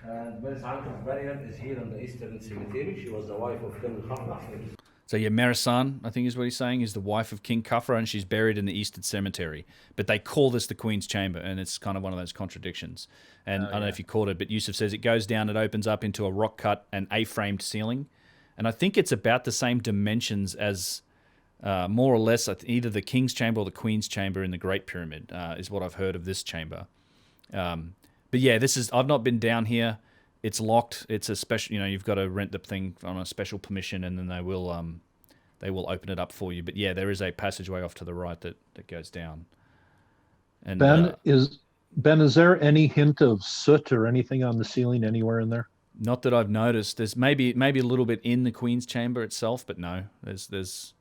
and Merzan's burial is here in the Eastern Cemetery. She was the wife of King Khafre. So yeah, Merzan, I think is what he's saying, is the wife of King Khafre, and she's buried in the Eastern Cemetery. But they call this the Queen's Chamber, and it's kind of one of those contradictions. And I don't know if you caught it, but Yusuf says it goes down, it opens up into a rock-cut and A-framed ceiling. And I think it's about the same dimensions as more or less either the King's Chamber or the Queen's Chamber in the Great Pyramid, is what I've heard of this chamber. But yeah, I've not been down here. It's locked. It's a special, you've got to rent the thing on a special permission, and then they will open it up for you. But yeah, there is a passageway off to the right that goes down. And Ben, is there any hint of soot or anything on the ceiling anywhere in there? Not that I've noticed. There's maybe a little bit in the Queen's Chamber itself, but no. There's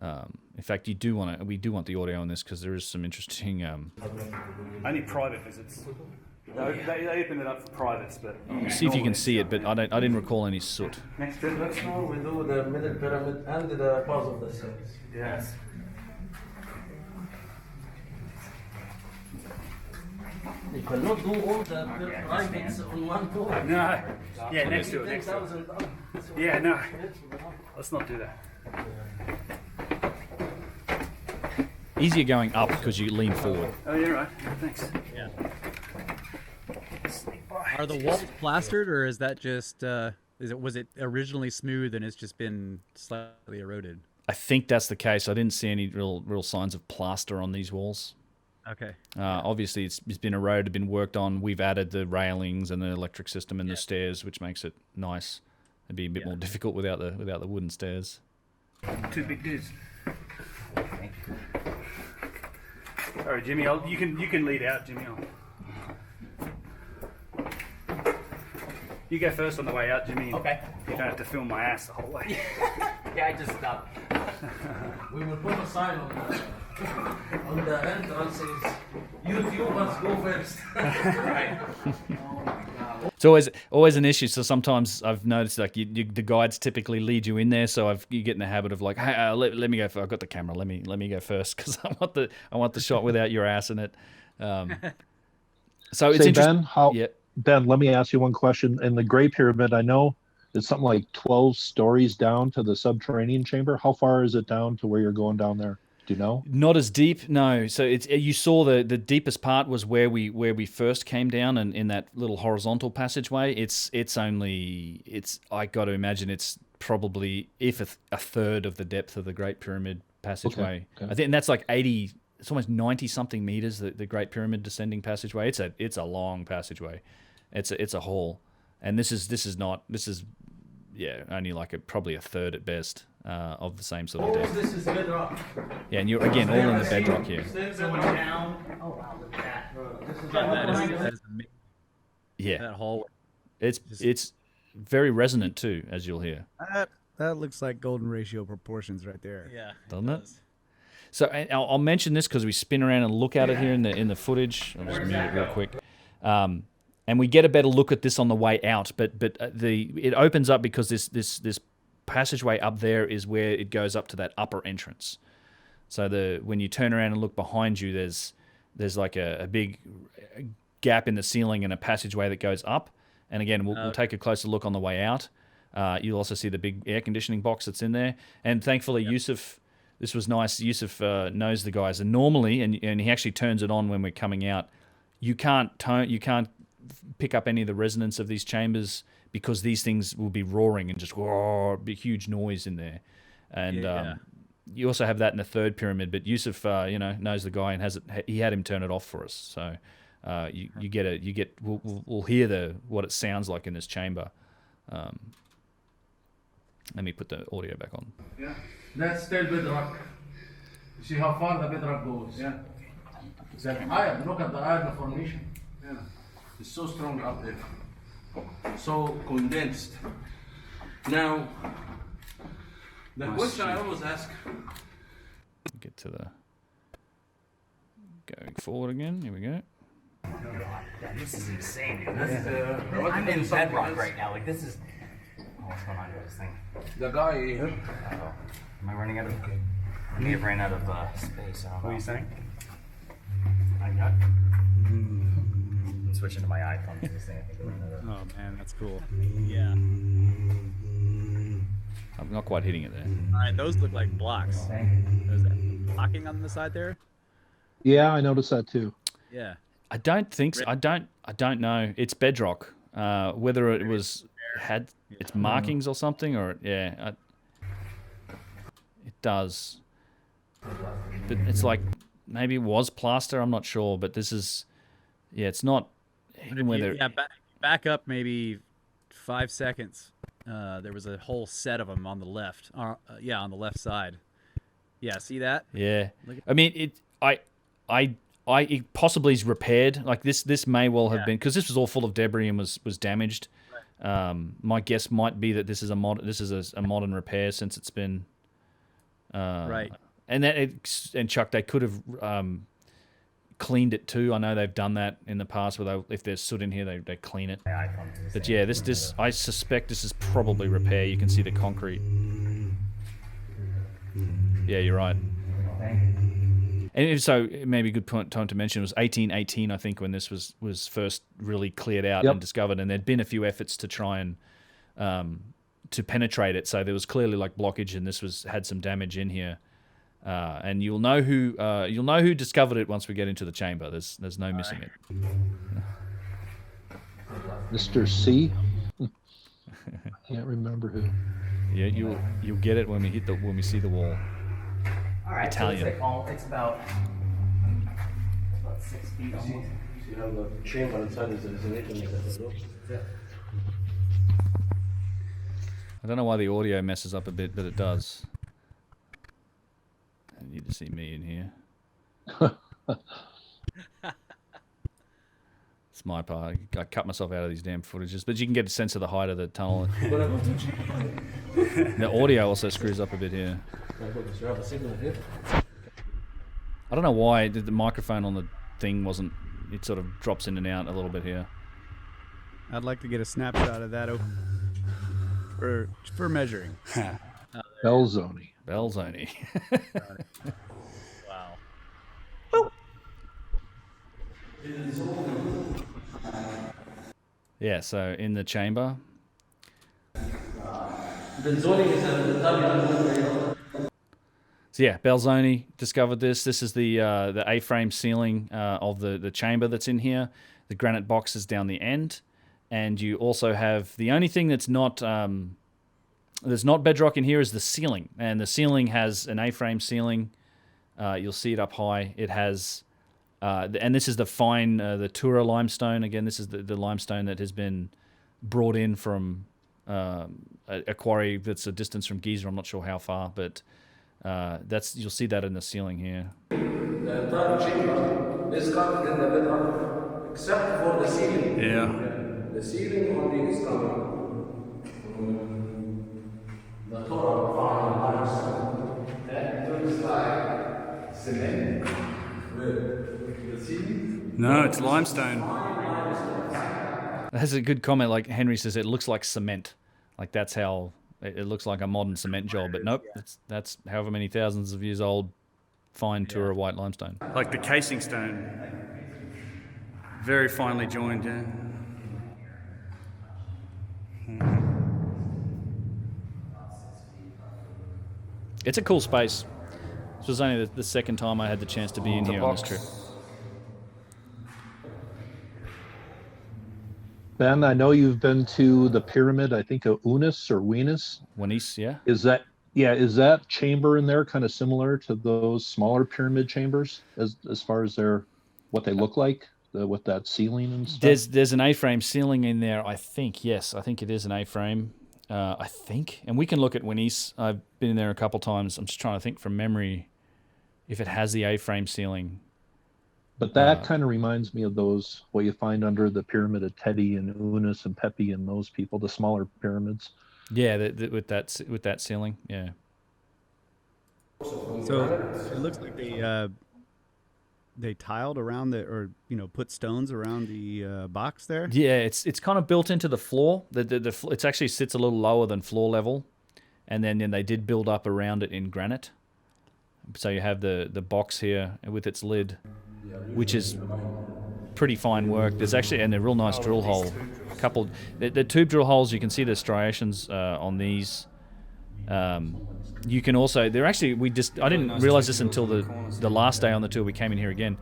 in fact, we do want the audio on this because there is some interesting. Only private visits. They open it up for privates, but see if you can see it. But I didn't recall any soot. Next trip, Next one we do the middle pyramid and the base of the cells. yes. You cannot do all the privates on one go. No. Yeah, next to it. Next to it. $10,000. Yeah, no. Let's not do that. Easier going up because you lean forward. Oh, yeah, right. Thanks. Yeah. Are the walls plastered, or is that just was it originally smooth and it's just been slightly eroded? I think that's the case. I didn't see any real signs of plaster on these walls. Okay. Obviously, it's been eroded, been worked on. We've added the railings and the electric system and the stairs, which makes it nice. It'd be a bit more difficult without the wooden stairs. 2 big dudes. All right, Jimmy. You can lead out, Jimmy. You go first on the way out, Jimmy. Okay. You don't have to film my ass the whole way. Yeah, I just stopped. We will put a sign on the entrances. YouTubers go first. Right. It's always an issue. So sometimes I've noticed like the guides typically lead you in there. So you get in the habit of like, hey, let me go. I've got the camera. Let me go first because I want the shot without your ass in it. So it's interesting. Ben, let me ask you one question. In the Great Pyramid, I know it's something like 12 stories down to the subterranean chamber. How far is it down to where you're going down there? Do you know? Not as deep, no. So you saw the deepest part was where we first came down, and in that little horizontal passageway. I got to imagine it's probably a third of the depth of the Great Pyramid passageway. Okay. I think that's like 80. It's almost 90 something meters. The Great Pyramid descending passageway. It's a long passageway. It's a hall, and this is only like probably a third at best of the same sort of depth. This is bedrock. Yeah, and you're again all in the bedrock here. Going down. Oh wow, look at that. This is That is amazing. Yeah, That hallway. it's very resonant too, as you'll hear. That looks like golden ratio proportions right there. Yeah. Doesn't it? So I'll mention this because we spin around and look at it here in the footage. I'll just mute it real quick. And we get a better look at this on the way out, but it opens up because this passageway up there is where it goes up to that upper entrance. So when you turn around and look behind you, there's like a big gap in the ceiling and a passageway that goes up. And again, we'll take a closer look on the way out. You'll also see the big air conditioning box that's in there. And thankfully, Yusuf, this was nice. Yusuf knows the guys, and normally, and he actually turns it on when we're coming out. You can't pick up any of the resonance of these chambers because these things will be roaring and just be huge noise in there. And you also have that in the third pyramid. But Yusuf, knows the guy and he had him turn it off for us. So we'll hear what it sounds like in this chamber. Let me put the audio back on. Yeah, that's still bedrock. You see how far the bedrock goes? Yeah. That iron, look at the iron formation. Yeah. It's so strong up there. So condensed. Now, the question I always ask. Get to the going forward again. Here we go. This is insane, dude. I'm in bedrock right now. Like this is. What's going on with this thing? The guy here. Am I running out of? I may have ran out of space. I don't know. What are you saying? I got. I'm switching to my iPhone to this thing. I think I ran out of. Oh man, that's cool. Yeah. I'm not quite hitting it there. All right, those look like blocks. Is that blocking on the side there? Yeah, I noticed that too. Yeah. I don't think so. I don't know. It's bedrock. Whether it had its markings or something, or it does. But it's like maybe it was plaster. I'm not sure, but this is. Yeah, it's not. Even whether. Back up maybe 5 seconds. There was a whole set of them on the left. On the left side. Yeah, see that? Yeah. I mean, it possibly is repaired. Like this may well have been because this was all full of debris and was damaged. Right. My guess might be that this is a modern repair since it's been. Right. And Chuck, they could have cleaned it too. I know they've done that in the past where if there's soot in here, they clean it. But yeah, this I suspect this is probably repair. You can see the concrete. Yeah, you're right. And so maybe a good time to mention, it was 1818, I think, when this was first really cleared out and discovered, and there'd been a few efforts to try and to penetrate it. So there was clearly like blockage, and this had some damage in here. And you'll know who discovered it once we get into the chamber. There's no missing it. Mr. C. I can't remember who. Yeah, you'll get it when we see the wall. All right. Italian. So it's about 6 feet almost. You have the chamber inside is resonating with the door. Yeah. I don't know why the audio messes up a bit, but it does. I need to see me in here. It's my part. I cut myself out of these damn footages, but you can get a sense of the height of the tunnel. The audio also screws up a bit here. I don't know why the microphone on the thing wasn't. It sort of drops in and out a little bit here. I'd like to get a snapshot of that for measuring. Belzoni. Belzoni. Wow. Yeah, so in the chamber. So yeah, Belzoni discovered this. This is the A-frame ceiling of the chamber that's in here. The granite box is down the end, and you also have the only thing that's not bedrock in here is the ceiling, and the ceiling has an A-frame ceiling. You'll see it up high. It has, and this is the fine, the Tura limestone. Again, this is the limestone that has been brought in from a quarry that's a distance from Giza. I'm not sure how far, but you'll see that in the ceiling here. The entire chamber is covered in the bedrock, except for the ceiling. Yeah. The ceiling only is covered. The Torah found limestone. That looks like cement. The ceiling? No, it's limestone. That's a good comment. Like Henry says, it looks like cement. Like that's how it looks like a modern cement job. But nope, that's however many thousands of years old, fine Tura white limestone. Like the casing stone. Very finely joined, yeah. It's a cool space. This was only the second time I had the chance to be in here on this trip. Ben, I know you've been to the pyramid, I think of Unis or Venus. Wenis, yeah. Is that chamber in there kind of similar to those smaller pyramid chambers as far as what they look like with that ceiling and stuff? There's an A-frame ceiling in there, I think. Yes, I think it is an A-frame. I think, and we can look at Wenis. I've been in there a couple times. I'm just trying to think from memory if it has the A-frame ceiling. But that kind of reminds me of those what you find under the pyramid of Teti and Unis and Pepi and those people, the smaller pyramids. Yeah, with that ceiling, yeah. So it looks like they tiled around put stones around the box there. Yeah, it's kind of built into the floor. It actually sits a little lower than floor level, and then they did build up around it in granite. So you have the box here with its lid, which is pretty fine work. There's actually a real nice drill hole. The tube drill holes, you can see the striations on these. You can also, I didn't realize this until the last day on the tour. We came in here again.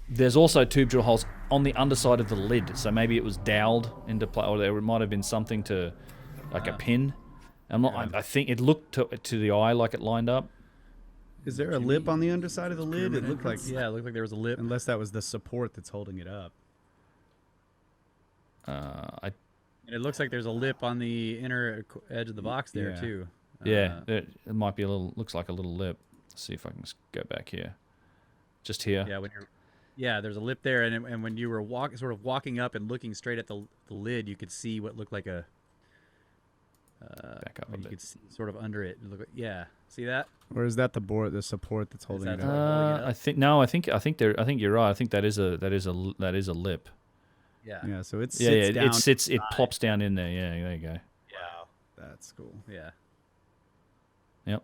There's also tube drill holes on the underside of the lid, so maybe it was doweled into place, or there might have been something to, like a pin. I think it looked to the eye like it lined up. Is there a lip on the underside of the lid? It looked like there was a lip. Unless that was the support that's holding it up. And it looks like there's a lip on the inner edge of the box there too. Yeah, it might be looks like a little lip. Let's see if I can just go back here. Just here. Yeah, there's a lip there, and when you were walking up and looking straight at the lid, you could see what looked like a. Back up a bit. You could see sort of under it. See that? Or is that the support that's holding it up? I think you're right. I think that is a lip. Yeah. Yeah. So it it sits down. It plops down in there. Yeah. There you go. Wow. That's cool. Yeah. Yep.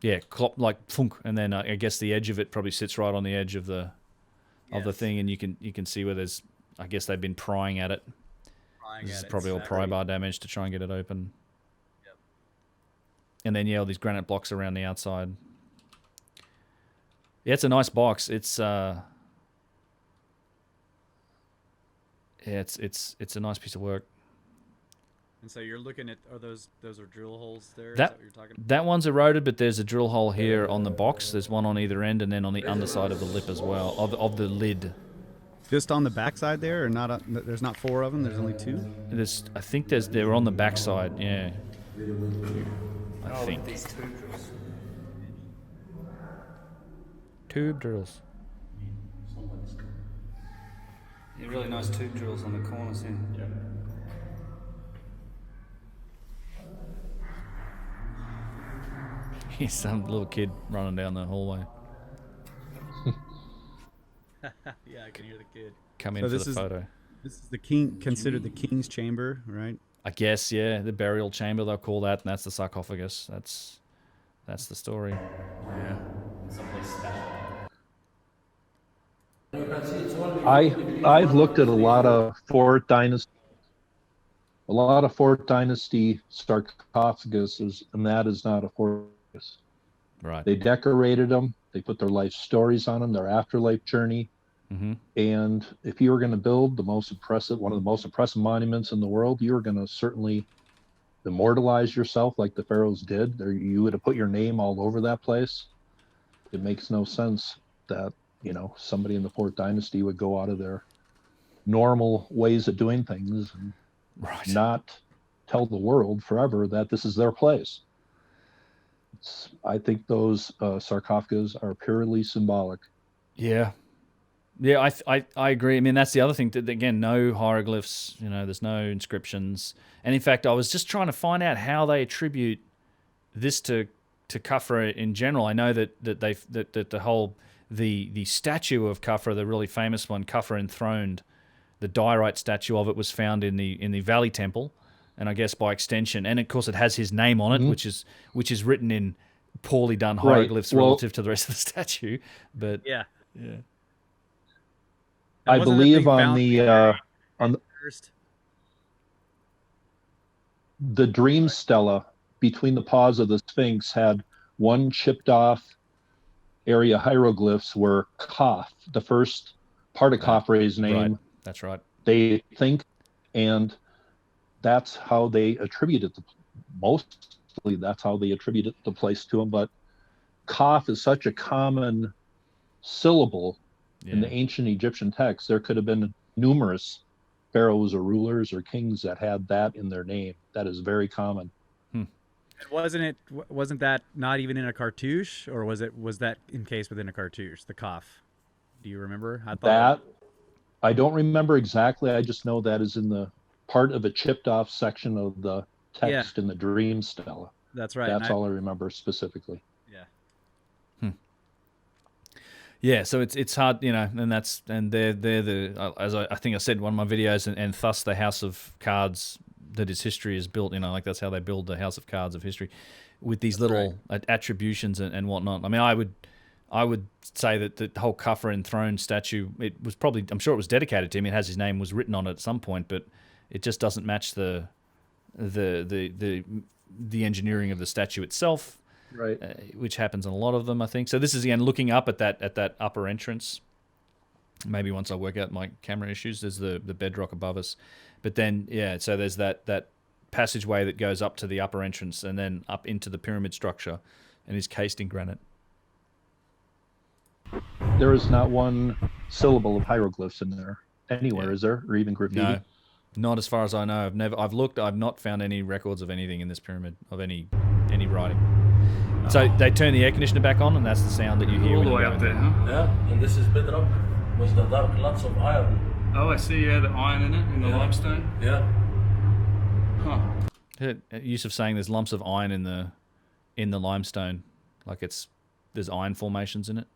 Yeah, clop, like thunk, and then I guess the edge of it probably sits right on the edge of the thing, and you can see where there's. I guess they've been prying at it. This is probably all pry bar damage to try and get it open. Yep. And then all these granite blocks around the outside. Yeah, it's a nice box. It's it's a nice piece of work. And so you're looking at those are drill holes there? Is That what you're talking about? that one's eroded, but there's a drill hole here on the box. There's one on either end, and then on the underside of the lip as well, of the lid. Just on the backside there, or not? There's not 4 of them. There's only 2. I think they're on the backside. Yeah, I think These tube drills. tube drills. Yeah, really nice tube drills on the corners here. Yeah. He's some little kid running down the hallway. Yeah, I can hear the kid. Come in So for this the is- photo. This is the king, considered the king's chamber, right? I guess, yeah, the burial chamber they'll call that, and that's the sarcophagus. That's the story. Yeah. Someplace special. You can see it's only I've looked at a lot of Fourth Dynasty sarcophaguses, and that is not a sarcophagus. Right. They decorated them. They put their life stories on them, their afterlife journey. Mm-hmm. And if you were going to build one of the most impressive monuments in the world, you were going to certainly immortalize yourself like the pharaohs did. You would have put your name all over that place. It makes no sense that, somebody in the Fourth Dynasty would go out of their normal ways of doing things and not tell the world forever that this is their place. I think those sarcophagus are purely symbolic. Yeah. Yeah, I agree. I mean, that's the other thing. That, again, no hieroglyphs. There's no inscriptions. And in fact, I was just trying to find out how they attribute this to Khafre in general. I know that the whole the statue of Khafre, the really famous one, Khafre enthroned, the diorite statue of it was found in the Valley Temple, and I guess by extension, and of course it has his name on it, which is written in poorly done hieroglyphs relative to the rest of the statue. But Yeah. I Wasn't believe that on thing the found first? the dream stela between the paws of the Sphinx had one chipped off area hieroglyphs where Khaf, the first part of Khafre's name, right. That's right. they think, and that's how they attributed that's how they attributed the place to him. But Khaf is such a common syllable in the ancient Egyptian texts. There could have been numerous pharaohs or rulers or kings that had that in their name. That is very common. And wasn't that not even in a cartouche, or was that encased within a cartouche? The Khaf. Do you remember? I don't remember exactly. I just know that is in the part of a chipped off section of the text in the dream stela. That's right. That's all I remember specifically. Yeah. Yeah, so it's hard, and they're the, as I think I said in one of my videos, and thus the house of cards that its history is built, like that's how they build the house of cards of history, with these little attributions and whatnot. I mean, I would say that the whole Khafre enthroned statue, it was probably, I'm sure it was dedicated to him. It has his name was written on it at some point, but it just doesn't match the engineering of the statue itself. Right. Which happens in a lot of them, I think. So this is, again, looking up at that upper entrance. Maybe once I work out my camera issues, there's the bedrock above us. But then, so there's that passageway that goes up to the upper entrance and then up into the pyramid structure and is cased in granite. There is not one syllable of hieroglyphs in there anywhere, is there? Or even graffiti? No, not as far as I know. I've looked. I've not found any records of anything in this pyramid, of any writing. So they turn the air conditioner back on, and that's the sound that you hear. All when the you way go up in there, huh? Yeah, and this is bedrock with the dark lots of iron. Oh, I see, the iron in it, in the limestone. Yeah. Huh. Use of saying there's lumps of iron in the limestone, like there's iron formations in it.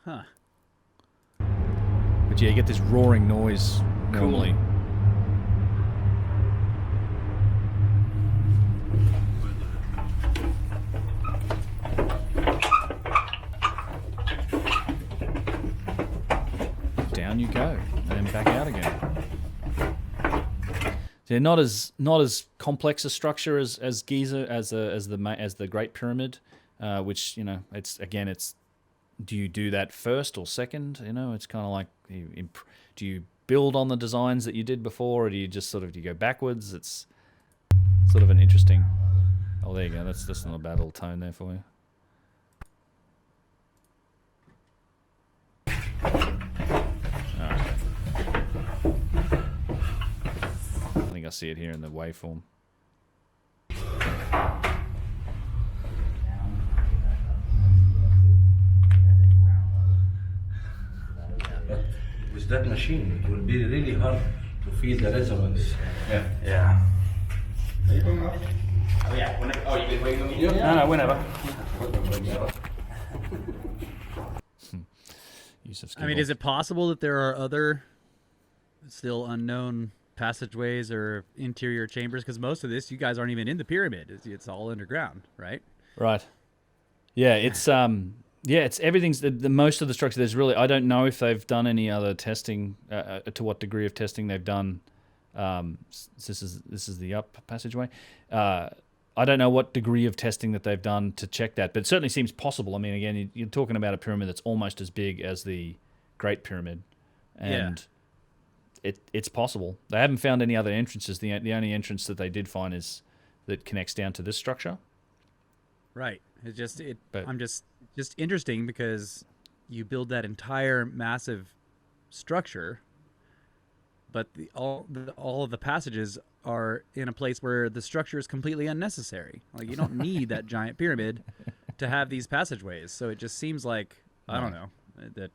Huh. But yeah, you get this roaring noise normally. they're not as complex a structure as Giza as the Great Pyramid, which it's do you do that first or second? It's kind of like do you build on the designs that you did before, or do you just do you go backwards? It's sort of an interesting. Oh, there you go. That's not a bad little tone there for you. I think I see it here in the waveform. With that machine, it will be really hard to feel the resonance. Yeah. Oh yeah. Whenever. Oh, you been waiting on me? No, whenever. I mean, is it possible that there are other still unknown passageways or interior chambers? Because most of this, you guys aren't even in the pyramid. It's all underground, right? Right. Yeah, it's it's everything's the most of the structure. There's really, I don't know if they've done any other testing, to what degree of testing they've done. This is the up passageway. I don't know what degree of testing that they've done to check that, but it certainly seems possible. I mean, again, you're talking about a pyramid that's almost as big as the Great Pyramid, and it's possible. They haven't found any other entrances. The only entrance that they did find is that connects down to this structure. Right. I'm just interesting because you build that entire massive structure, but all of the passages are in a place where the structure is completely unnecessary. Like, you don't need that giant pyramid to have these passageways. So it just seems like, I don't know, that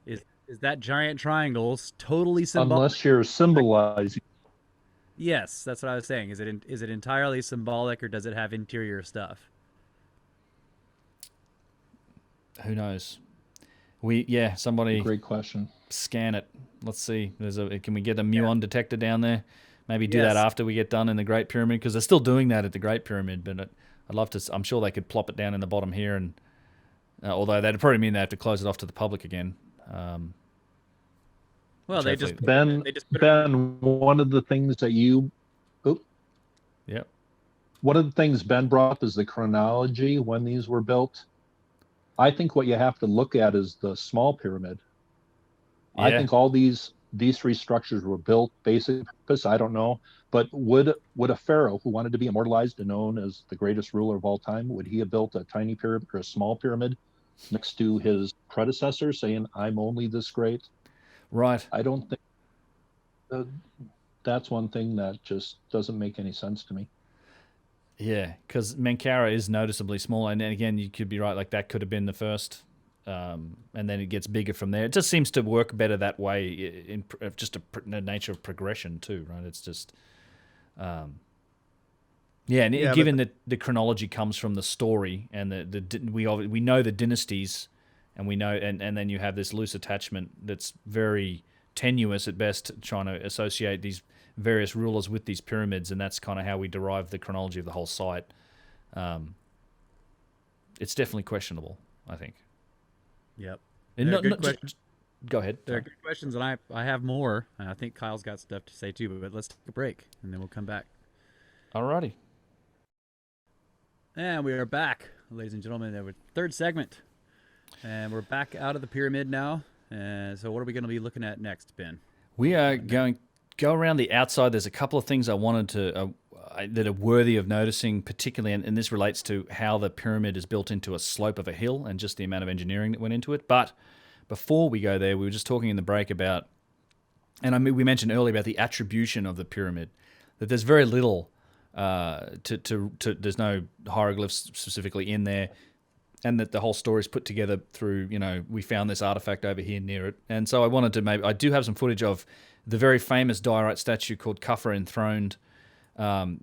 is that giant triangle totally symbolic? Unless you're symbolizing. Yes, that's what I was saying. Is it entirely symbolic, or does it have interior stuff? Who knows? Somebody. Great question. Scan it. Let's see. Can we get a muon detector down there? Maybe do that after we get done in the Great Pyramid, because they're still doing that at the Great Pyramid. But I'd love to. I'm sure they could plop it down in the bottom here, and although that'd probably mean they have to close it off to the public again. Well, they just Ben. One of the things that you. Yep. One of the things Ben brought up is the chronology when these were built. I think what you have to look at is the small pyramid. Yeah. I think all these three structures were built basic purpose. I don't know, but would a pharaoh who wanted to be immortalized and known as the greatest ruler of all time, would he have built a tiny pyramid or a small pyramid next to his predecessor, saying, "I'm only this great"? Right. I don't think that's one thing that just doesn't make any sense to me. Yeah, because Menkaure is noticeably small, and then again, you could be right. Like, that could have been the first, and then it gets bigger from there. It just seems to work better that way, in just the nature of progression too, right? It's just, given that the chronology comes from the story, and we know the dynasties, and we know, and then you have this loose attachment that's very tenuous at best, trying to associate these various rulers with these pyramids, and that's kind of how we derive the chronology of the whole site. It's definitely questionable, I think. Yep. Go ahead. There are good questions, and I have more, and I think Kyle's got stuff to say too, but let's take a break, and then we'll come back. Alrighty. And we are back, ladies and gentlemen, with third segment. And we're back out of the pyramid now. So what are we going to be looking at next, Ben? We are going go around the outside. There's a couple of things I wanted to that are worthy of noticing, particularly, and this relates to how the pyramid is built into a slope of a hill and just the amount of engineering that went into it. But before we go there, we were just talking in the break about, and we mentioned earlier about the attribution of the pyramid, that there's very little there's no hieroglyphs specifically in there, and that the whole story is put together through, we found this artifact over here near it. And so I wanted to I do have some footage of the very famous diorite statue called Khafre enthroned.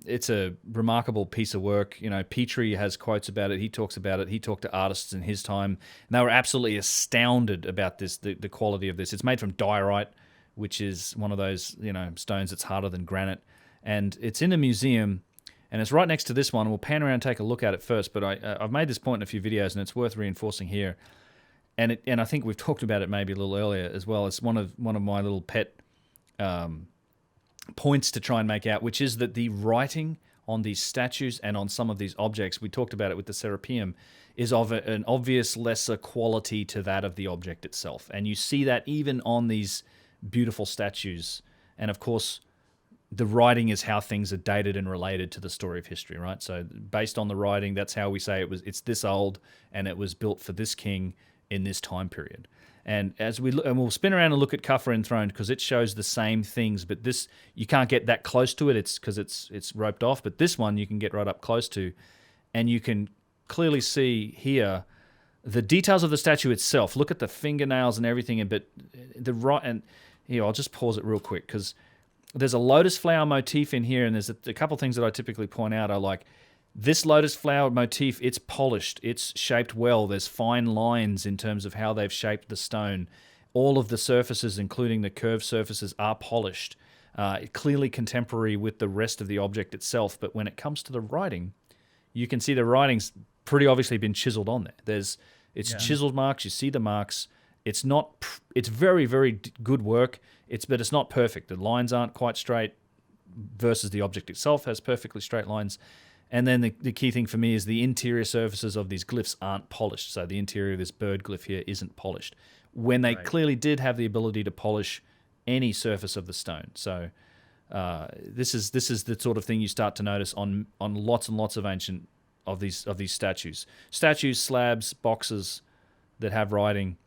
It's a remarkable piece of work. Petrie has quotes about it. He talks about it. He talked to artists in his time, and they were absolutely astounded about this, the quality of this. It's made from diorite, which is one of those, stones that's harder than granite. And it's in a museum, and it's right next to this one. We'll pan around and take a look at it first, but I've made this point in a few videos, and it's worth reinforcing here. And I think we've talked about it maybe a little earlier as well. It's one of my little pet points to try and make out, which is that the writing on these statues and on some of these objects, we talked about it with the Serapeum, is of an obvious lesser quality to that of the object itself. And you see that even on these beautiful statues. And of course, the writing is how things are dated and related to the story of history, right? So based on the writing, that's how we say it's this old and it was built for this king in this time period. And as we look, and we'll spin around and look at Khafre enthroned because it shows the same things, but this you can't get that close to it. It's because it's roped off. But this one you can get right up close to, and you can clearly see here the details of the statue itself. Look at the fingernails and everything. But here I'll just pause it real quick because there's a lotus flower motif in here, and there's a couple things that I typically point out are like, this lotus flower motif, it's polished, it's shaped well, there's fine lines in terms of how they've shaped the stone. All of the surfaces, including the curved surfaces, are polished, clearly contemporary with the rest of the object itself. But when it comes to the writing, you can see the writing's pretty obviously been chiseled on there. It's chiseled marks, you see the marks. It's very, very good work, but it's not perfect. The lines aren't quite straight versus the object itself has perfectly straight lines. And then the key thing for me is the interior surfaces of these glyphs aren't polished. So the interior of this bird glyph here isn't polished, when they clearly did have the ability to polish any surface of the stone. So this is the sort of thing you start to notice on lots and lots of ancient of these statues, slabs, boxes that have writing.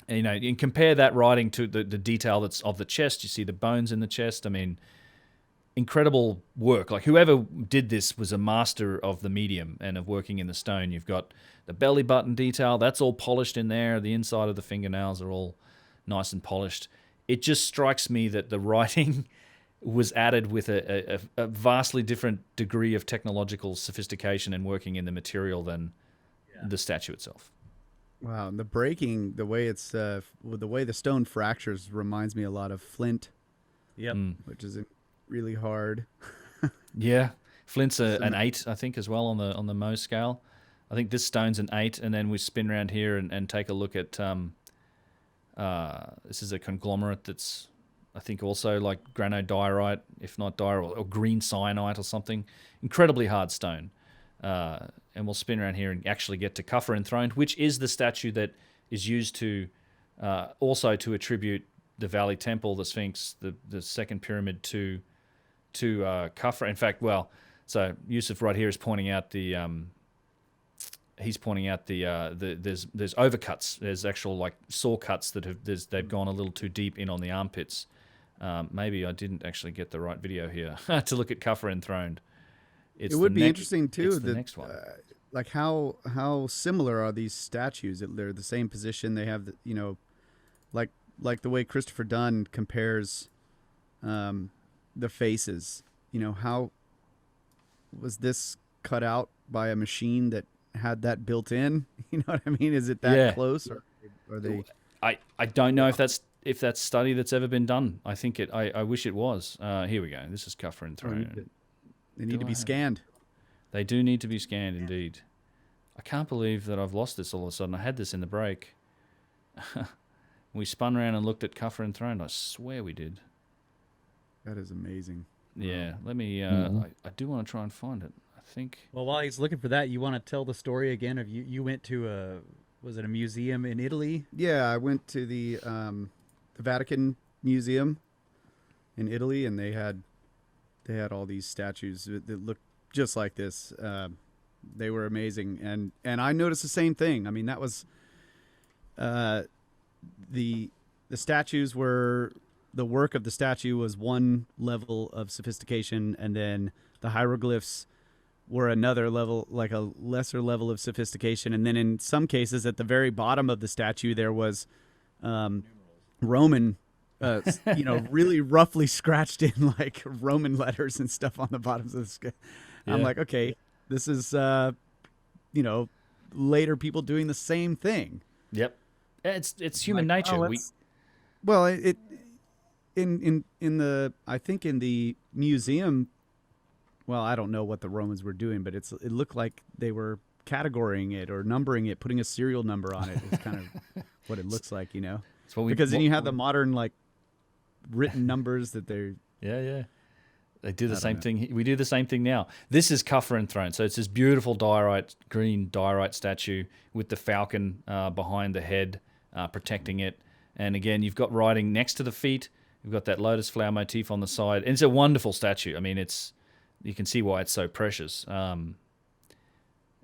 And, and compare that writing to the detail that's of the chest. You see the bones in the chest. I mean, incredible work. Like whoever did this was a master of the medium and of working in the stone. You've got the belly button detail. That's all polished in there. The inside of the fingernails are all nice and polished. It just strikes me that the writing was added with a vastly different degree of technological sophistication and working in the material than the statue itself. Wow, and the breaking, the way it's the way the stone fractures reminds me a lot of flint. Yep. Which is really hard. Yeah, flint's an 8, I think, as well on the Mohs scale. I think this stone's an 8, and then we spin around here and take a look at this is a conglomerate that's, I think, also like granodiorite, if not diorite, or green syenite or something. Incredibly hard stone. And we'll spin around here and actually get to Khafre enthroned, which is the statue that is used to also to attribute the Valley Temple, the Sphinx, the second pyramid to Khafre. In fact, so Yusuf right here is pointing out there's overcuts. There's actual like saw cuts that they've gone a little too deep in on the armpits. Maybe I didn't actually get the right video here to look at Khafre enthroned. It would be interesting too. It's the next one. Like how similar are these statues? They're the same position. They have like the way Christopher Dunn compares the faces. How was this cut out by a machine that had that built in? You know what I mean? Is it that close, or are they? I don't know if that's study that's ever been done. I think it. I wish it was. Here we go. This is Khafre enthroned. They need to be scanned. They do need to be scanned, indeed. I can't believe that I've lost this all of a sudden. I had this in the break. We spun around and looked at Khafre enthroned. I swear we did. That is amazing. Yeah, let me. I do want to try and find it. I think. Well, while he's looking for that, you want to tell the story again of you went to was it a museum in Italy? Yeah, I went to the Vatican Museum in Italy, and they had all these statues that looked just like this. They were amazing, and I noticed the same thing. I mean, that was the statues were, the work of the statue was one level of sophistication, and then the hieroglyphs were another level, like a lesser level of sophistication. And then in some cases, at the very bottom of the statue, there was Roman, really roughly scratched in like Roman letters and stuff on the bottoms of the sky. Yeah. I'm like, okay, this is, later people doing the same thing. Yep. It's human nature. I think in the museum, well, I don't know what the Romans were doing, but it looked like they were categorizing it or numbering it, putting a serial number on it. Is kind of what it looks like, Because then you have the modern like written numbers that Yeah. They do the same thing. We do the same thing now. This is Khafre enthroned. So it's this beautiful green diorite statue with the falcon behind the head protecting it. And again, you've got writing next to the feet. You've got that lotus flower motif on the side. And it's a wonderful statue. I mean, you can see why it's so precious.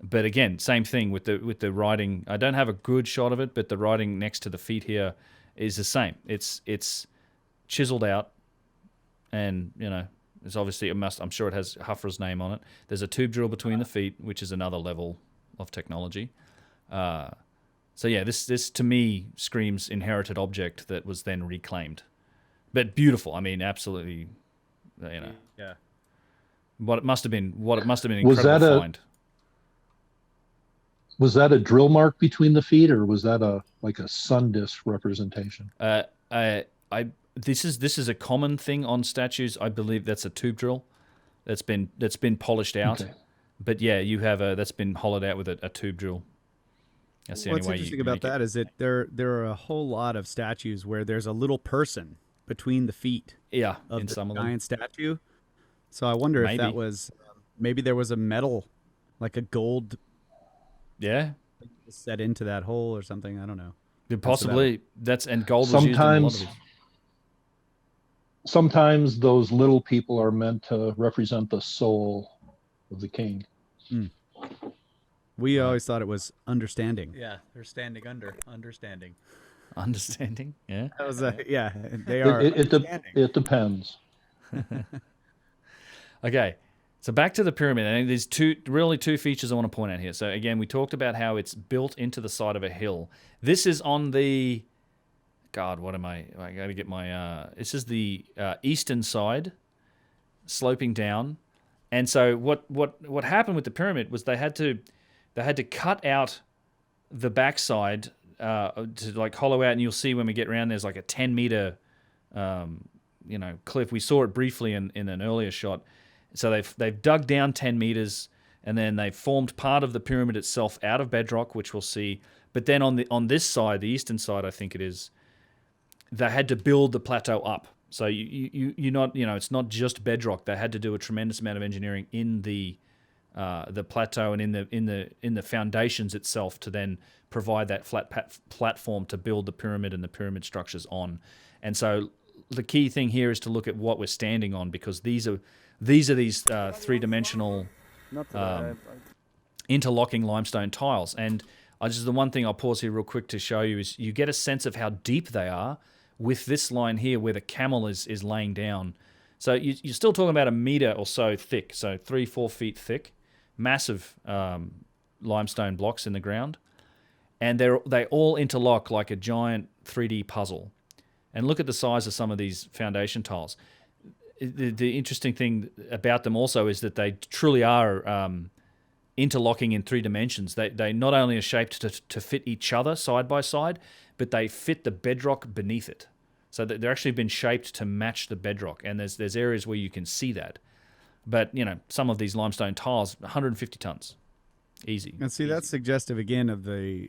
But again, same thing with the writing. I don't have a good shot of it, but the writing next to the feet here is the same. It's chiseled out, and it's obviously I'm sure it has Khafre's name on it. There's a tube drill between the feet, which is another level of technology. So yeah, this to me screams inherited object that was then reclaimed, but beautiful. I mean, absolutely, Yeah. What it must have been incredible find. Was that a drill mark between the feet, or was that a sun disk representation? This is a common thing on statues. I believe that's a tube drill that's been polished out. Okay. But yeah, you have that's been hollowed out with a tube drill. That's the only way. What's interesting about that is that there are a whole lot of statues where there's a little person between the feet. Yeah, of in the some of giant them. statue. So I wonder if that was maybe there was a metal, like a gold. Yeah. Set into that hole or something. I don't know. Possibly and gold was used in a lot of these. Sometimes those little people are meant to represent the soul of the king. Mm. We always thought it was understanding. Yeah, they're standing under understanding. Understanding, yeah. That was yeah. They are. It depends. Okay, so back to the pyramid. And there's two features I want to point out here. So again, we talked about how it's built into the side of a hill. This is on the. God, what am I got to get my. This is the eastern side, sloping down, and so what happened with the pyramid was they had to cut out the backside to like hollow out, and you'll see when we get around there's like a 10-meter cliff. We saw it briefly in an earlier shot. So they've dug down 10 meters, and then they've formed part of the pyramid itself out of bedrock, which we'll see. But then on this side, the eastern side, I think it is, they had to build the plateau up. So it's not just bedrock. They had to do a tremendous amount of engineering in the plateau and in the foundations itself to then provide that flat platform to build the pyramid and the pyramid structures on. And so the key thing here is to look at what we're standing on, because these three-dimensional interlocking limestone tiles. And just the one thing I'll pause here real quick to show you is you get a sense of how deep they are with this line here where the camel is laying down. So you're still talking about a meter or so thick, so 3-4 feet thick, massive limestone blocks in the ground. And they all interlock like a giant 3D puzzle. And look at the size of some of these foundation tiles. The interesting thing about them also is that they truly are interlocking in 3 dimensions. They not only are shaped to fit each other side by side, but they fit the bedrock beneath it. So they're actually been shaped to match the bedrock, and there's areas where you can see that. But some of these limestone tiles, 150 tons, easy. And see, that's suggestive again of the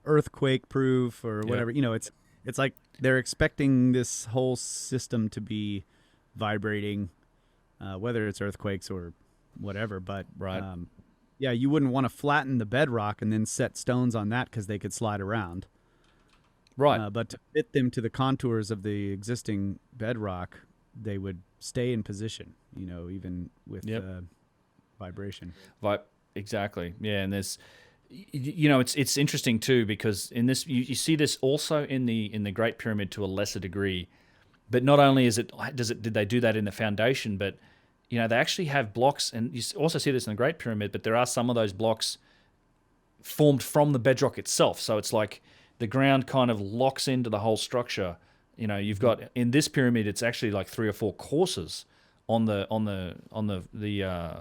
earthquake proof or whatever. Yep. It's like they're expecting this whole system to be vibrating, whether it's earthquakes or whatever. But right. You wouldn't want to flatten the bedrock and then set stones on that because they could slide around. Right. But to fit them to the contours of the existing bedrock, they would stay in position, even with vibration. Exactly. Yeah, and there's, it's interesting too, because in this you see this also in the Great Pyramid to a lesser degree. But not only did they do that in the foundation, but they actually have blocks, and you also see this in the Great Pyramid, but there are some of those blocks formed from the bedrock itself. So it's like the ground kind of locks into the whole structure. You've got in this pyramid, it's actually like 3 or 4 courses on the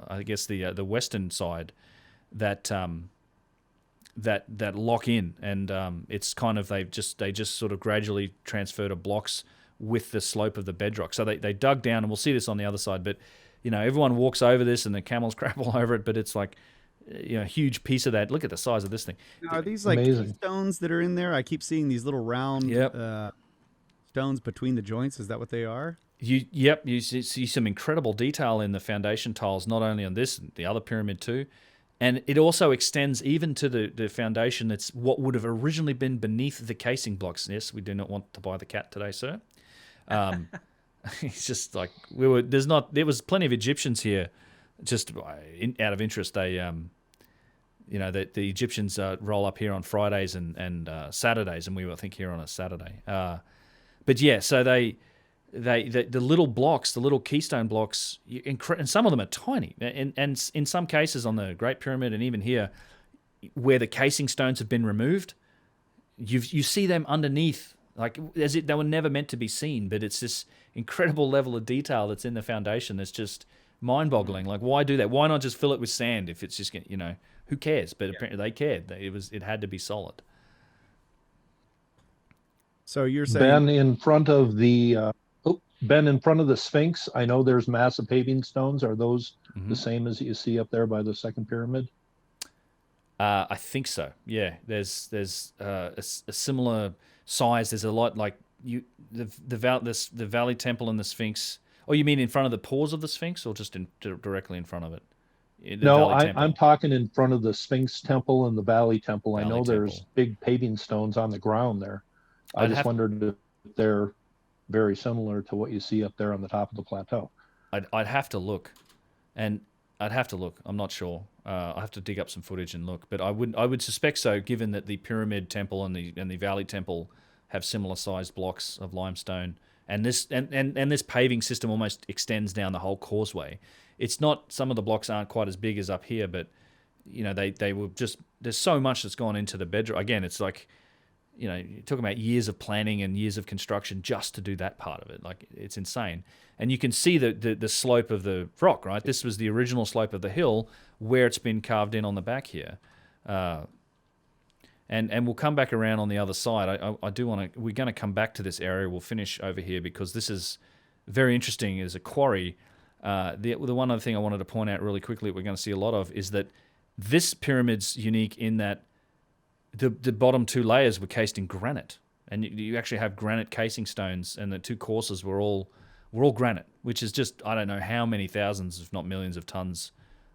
I guess the western side that lock in, and it's kind of they just sort of gradually transfer to blocks with the slope of the bedrock. So they dug down, and we'll see this on the other side, but everyone walks over this and the camels crap all over it, but it's like a huge piece of that. Look at the size of this thing. Are these like stones that are in there? I keep seeing these little round stones between the joints. Is that what they are? You see some incredible detail in the foundation tiles, not only on this, the other pyramid too, and it also extends even to the foundation that's what would have originally been beneath the casing blocks. Yes, we do not want to buy the cat today, sir. It's just like there was plenty of Egyptians here, just out of interest. They, the Egyptians roll up here on Fridays and Saturdays, and we were, I think, here on a Saturday. But yeah, so the little blocks, the little keystone blocks, and some of them are tiny. And in some cases on the Great Pyramid and even here, where the casing stones have been removed, you see them underneath, like as if they were never meant to be seen. But it's this incredible level of detail that's in the foundation that's just mind-boggling. Like, why do that? Why not just fill it with sand if it's just, who cares? But apparently they cared. It had to be solid. So you're saying Ben, in front of the Sphinx, I know there's massive paving stones. Are those the same as you see up there by the second pyramid? I think so. Yeah, there's a similar size. There's a lot like the Valley Temple and the Sphinx. Oh, you mean in front of the paws of the Sphinx, or just directly in front of it? No, I'm talking in front of the Sphinx Temple and the Valley Temple. I know there's big paving stones on the ground there. I just wondered if they're very similar to what you see up there on the top of the plateau. I'd have to look, and I'd have to look. I'm not sure. I have to dig up some footage and look, but I would suspect so, given that the Pyramid Temple and the Valley Temple have similar sized blocks of limestone, and this paving system almost extends down the whole causeway. It's not, some of the blocks aren't quite as big as up here, but they were just, there's so much that's gone into the bedroom. Again, it's like, you're talking about years of planning and years of construction just to do that part of it. Like, it's insane. And you can see the slope of the rock, right? This was the original slope of the hill where it's been carved in on the back here. And we'll come back around on the other side. I do want to, we're going to come back to this area. We'll finish over here because this is very interesting as a quarry. The one other thing I wanted to point out really quickly, we're going to see a lot of, is that this pyramid's unique in that the bottom two layers were cased in granite, and you actually have granite casing stones, and the two courses were all granite, which is just, I don't know how many thousands, if not millions of tons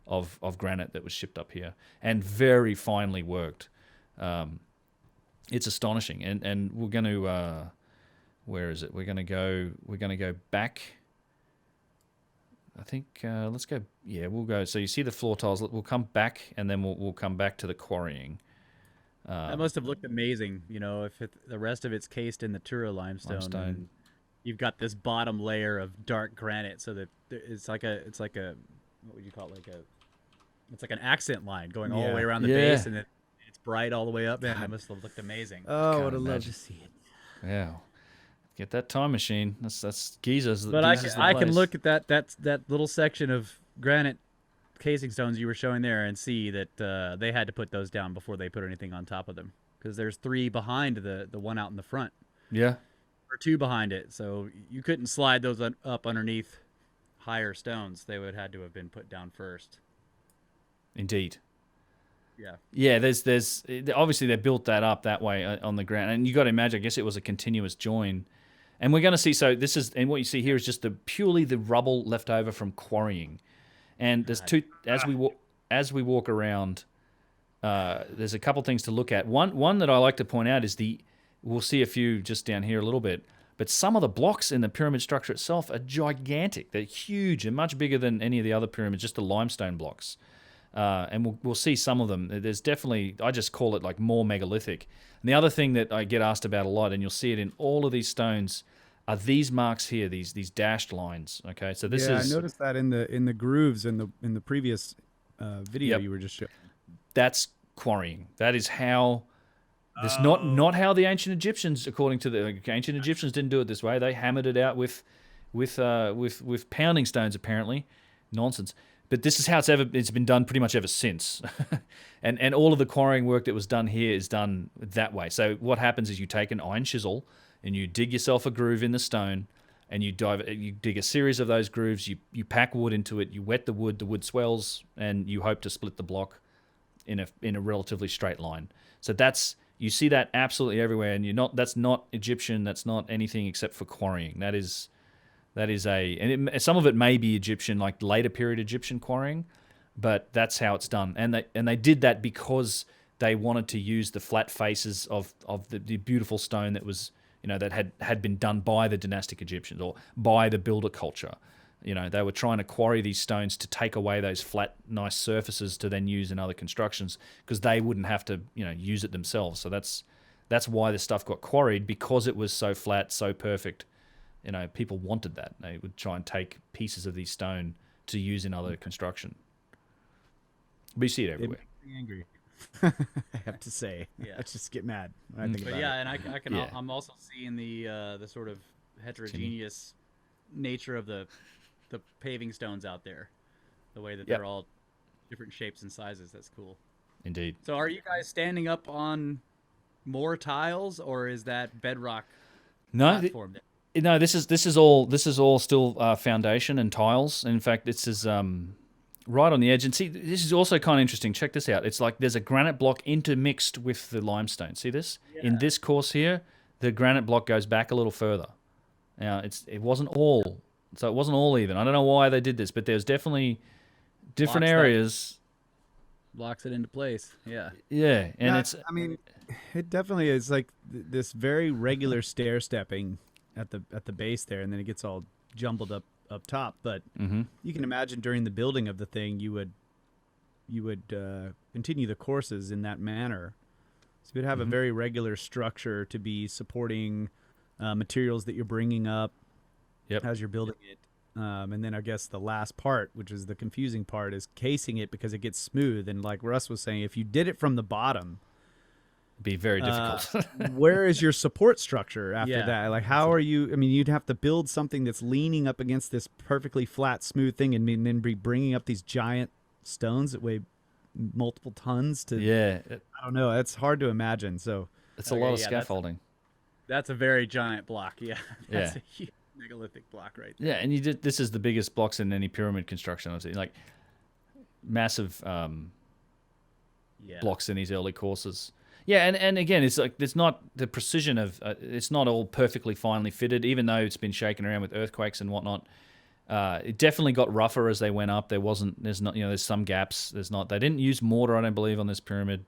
of granite that was shipped up here, and very finely worked. It's astonishing, and we're going to where is it? We're going to go back. I think let's go. Yeah, we'll go. So you see the floor tiles. We'll come back, and then we'll come back to the quarrying. That must have looked amazing, if the rest of it's cased in the Tura limestone. And you've got this bottom layer of dark granite, so that it's like a what would you call it? It's like an accent line going all the way around the base, and it's bright all the way up. Man, that must have looked amazing. Oh, I would have loved to see it. Yeah, get that time machine. That's Giza's. But I can look at that little section of granite casing stones you were showing there and see that they had to put those down before they put anything on top of them, because there's 3 behind the one out in the front. Yeah, or 2 behind it, so you couldn't slide those up underneath higher stones. They would had to have been put down first. Indeed. Yeah. There's obviously they built that up that way on the ground, and you got to imagine, I guess it was a continuous join. And we're going to see, so this is, and what you see here is just purely the rubble left over from quarrying. And there's two, as we walk around, there's a couple things to look at. One that I like to point out is we'll see a few just down here a little bit, but some of the blocks in the pyramid structure itself are gigantic. They're huge and much bigger than any of the other pyramids, just the limestone blocks. And we'll see some of them. There's definitely, I just call it like more megalithic. And the other thing that I get asked about a lot, and you'll see it in all of these stones, are these marks here, these dashed lines. Okay, so this is. I noticed that in the grooves in the previous video you were just showing. That's quarrying. That is how. This not how the ancient Egyptians, according to the ancient Egyptians, didn't do it this way. They hammered it out with pounding stones, apparently. Nonsense. But this is how it's been done pretty much ever since. and all of the quarrying work that was done here is done that way. So what happens is you take an iron chisel and you dig yourself a groove in the stone, and you dig a series of those grooves, you pack wood into it, you wet the wood swells, and you hope to split the block in a relatively straight line. So you see that absolutely everywhere, and that's not Egyptian, that's not anything except for quarrying. That is some of it may be Egyptian, like later period Egyptian quarrying, but that's how it's done. And they did that because they wanted to use the flat faces of the beautiful stone that was, that had been done by the dynastic Egyptians or by the builder culture. They were trying to quarry these stones to take away those flat, nice surfaces to then use in other constructions because they wouldn't have to, use it themselves. So that's why this stuff got quarried, because it was so flat, so perfect. People wanted that. They would try and take pieces of these stone to use in other construction. But you see it everywhere. It makes me angry. I have to say. Yeah. I just get mad when I think about it. And I can. Yeah. I'm also seeing the sort of heterogeneous nature of the paving stones out there. The way that they're all different shapes and sizes. That's cool. Indeed. So, are you guys standing up on more tiles, or is that bedrock platform there? No, this is all still foundation and tiles. In fact, this is right on the edge. And see, this is also kind of interesting. Check this out. It's like there's a granite block intermixed with the limestone. See this? Yeah. In this course here, the granite block goes back a little further. Now, it wasn't all even. I don't know why they did this, but there's definitely different areas. Blocks it into place. Yeah. Yeah, and it definitely is like this very regular stair stepping at the base there, and then it gets all jumbled up top. But you can imagine during the building of the thing, you would continue the courses in that manner. So you'd have a very regular structure to be supporting materials that you're bringing up as you're building it. And then I guess the last part, which is the confusing part, is casing it because it gets smooth. And like Russ was saying, if you did it from the bottom, be very difficult. Where is your support structure after that? Like, how are you? I mean, you'd have to build something that's leaning up against this perfectly flat, smooth thing, and then be bringing up these giant stones that weigh multiple tons to. Yeah, I don't know. It's hard to imagine. So it's a lot of scaffolding. That's a very giant block. Yeah, that's a huge megalithic block right there. Yeah, and this is the biggest blocks in any pyramid construction I've seen. Like massive blocks in these early courses. Yeah, and again, it's like it's not the precision of it's not all perfectly finely fitted, even though it's been shaken around with earthquakes and whatnot. It definitely got rougher as they went up. There's some gaps. They didn't use mortar, I don't believe, on this pyramid.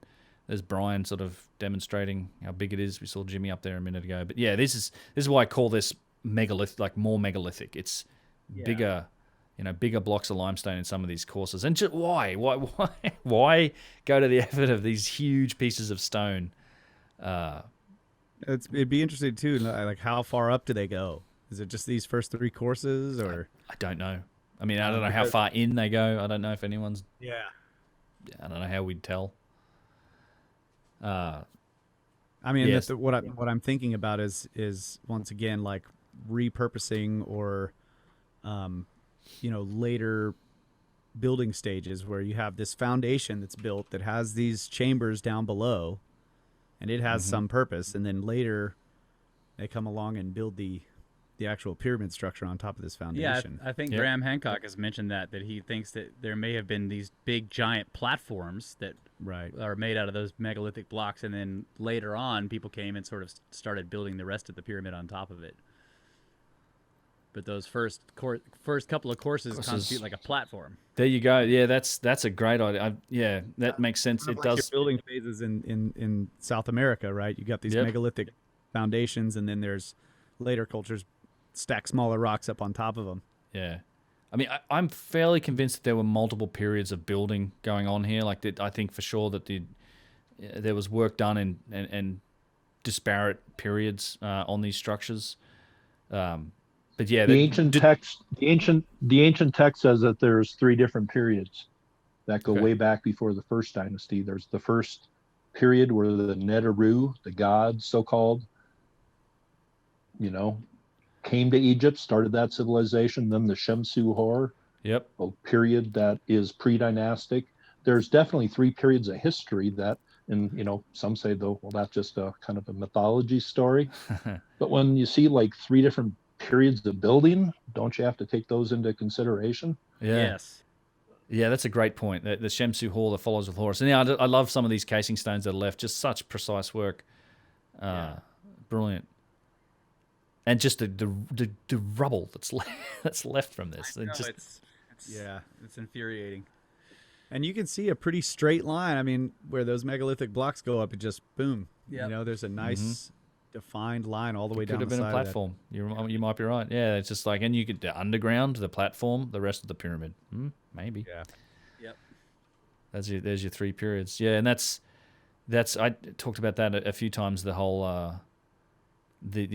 There's Brian sort of demonstrating how big it is. We saw Jimmy up there a minute ago. But yeah, this is why I call this megalithic, like more megalithic. It's bigger. Bigger blocks of limestone in some of these courses. And just why go to the effort of these huge pieces of stone? It'd be interesting too. Like, how far up do they go? Is it just these first 3 courses, or I don't know. I mean, I don't know how far in they go. I don't know if anyone's. Yeah. I don't know how we'd tell. I mean, yes. What I'm thinking about is once again like repurposing or. Later building stages where you have this foundation that's built that has these chambers down below, and it has some purpose, and then later they come along and build the actual pyramid structure on top of this foundation. Yeah, I think Graham Hancock has mentioned that he thinks that there may have been these big giant platforms that are made out of those megalithic blocks, and then later on people came and sort of started building the rest of the pyramid on top of it. But those first couple of courses constitute like a platform. There you go. Yeah, that's a great idea. That makes sense. It does. Your building phases in South America, right? You got these megalithic foundations, and then there's later cultures stack smaller rocks up on top of them. Yeah, I mean, I'm fairly convinced that there were multiple periods of building going on here. Like, I think for sure that there was work done in disparate periods on these structures. But yeah, the ancient text says that there's 3 different periods that go way back before the first dynasty. There's the first period where the Neteru, the gods, so-called, came to Egypt, started that civilization. Then the Shemsu Hor, a period that is pre-dynastic. There's definitely 3 periods of history that, and some say though, well, that's just a kind of a mythology story. But when you see like 3 different periods of building, don't you have to take those into consideration? Yes. Yeah, that's a great point. The Shemsu Hall that follows with Horus. And I love some of these casing stones that are left. Just such precise work. Brilliant. and just the rubble that's left from this. I know, Just, it's Yeah. it's infuriating. And you can see a pretty straight line. I mean, where those megalithic blocks go up, it just boom. Yep. You know, there's a nice defined line all the way down could have the been a side of that. platform. You might be right. Yeah, it's just like, and you could the underground, the platform, the rest of the pyramid. Maybe. Yeah. Yep. There's your three periods. Yeah, and that's I talked about that a few times. The whole the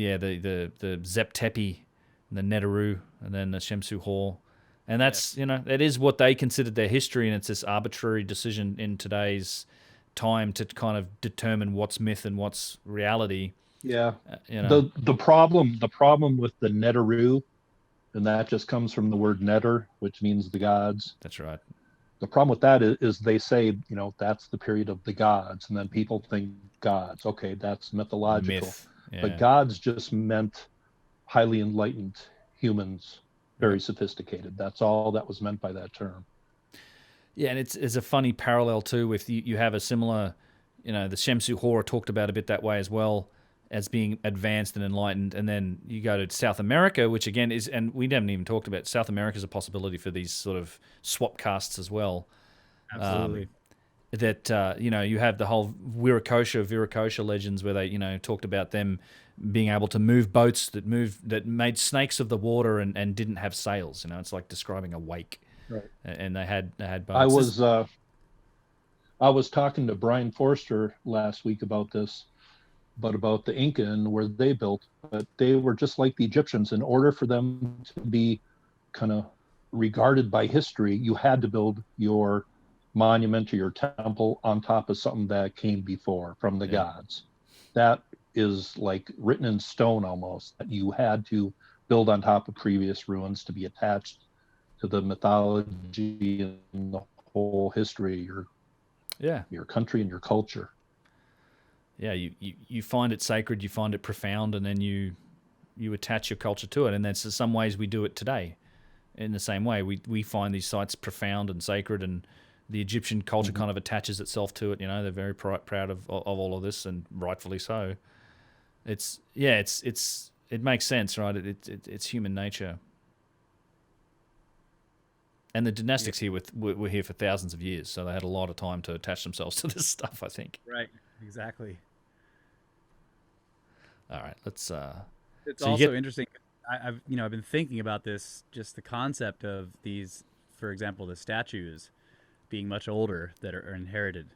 Zep Tepi, the Neteru, and then the Shemsu Hor. And that's, it is what they considered their history, and it's this arbitrary decision in today's time to kind of determine what's myth and what's reality. Yeah. The problem with the Neteru, and that just comes from the word netter, which means the gods. That's right. The problem with that is they say, that's the period of the gods, and then people think gods. Okay, that's mythological. Myth. Yeah. But gods just meant highly enlightened humans, very sophisticated. That's all that was meant by that term. Yeah, and it's a funny parallel too with you have a similar, the Shemsu Hor talked about a bit that way as well, as being advanced and enlightened, and then you go to South America, which again is, and we haven't even talked about, South America is a possibility for these sort of swap casts as well. Absolutely. You have the whole Viracocha legends where they talked about them being able to move boats that made snakes of the water and didn't have sails. It's like describing a wake. Right. And they had boats. I was talking to Brian Forster last week about this, but about the Inca and where they built, but they were just like the Egyptians. In order for them to be kind of regarded by history, you had to build your monument or your temple on top of something that came before from the gods. That is like written in stone almost, that you had to build on top of previous ruins to be attached to the mythology and the whole history of your country and your culture. Yeah, you find it sacred, you find it profound, and then you attach your culture to it. And that's in some ways we do it today. In the same way, we find these sites profound and sacred, and the Egyptian culture kind of attaches itself to it. They're very proud of all of this, and rightfully so. It makes sense, right? It's human nature. And the dynastics here were here for thousands of years, so they had a lot of time to attach themselves to this stuff, I think. Right. Exactly. All right, let's. It's also interesting. I've been thinking about this, just the concept of these, for example, the statues being much older that are inherited,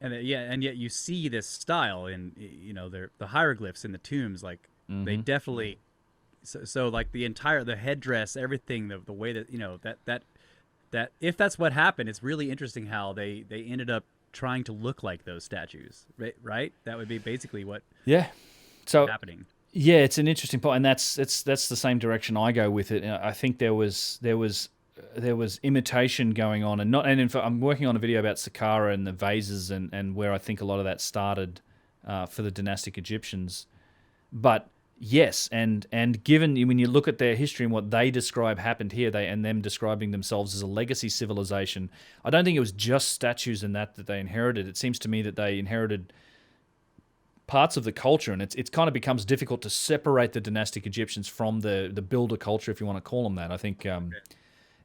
and yet you see this style in the hieroglyphs in the tombs, like they definitely. So like the headdress, everything, the way that that if that's what happened, it's really interesting how they ended up trying to look like those statues, right? That would be basically what happening. Yeah, it's an interesting point, and that's the same direction I go with it. I think there was imitation going on, and in fact, I'm working on a video about Saqqara and the vases and where I think a lot of that started for the dynastic Egyptians. But yes, and given when you look at their history and what they describe happened here, and them describing themselves as a legacy civilization, I don't think it was just statues and that they inherited. It seems to me that they inherited parts of the culture, and it's kind of becomes difficult to separate the dynastic Egyptians from the builder culture, if you want to call them that. I think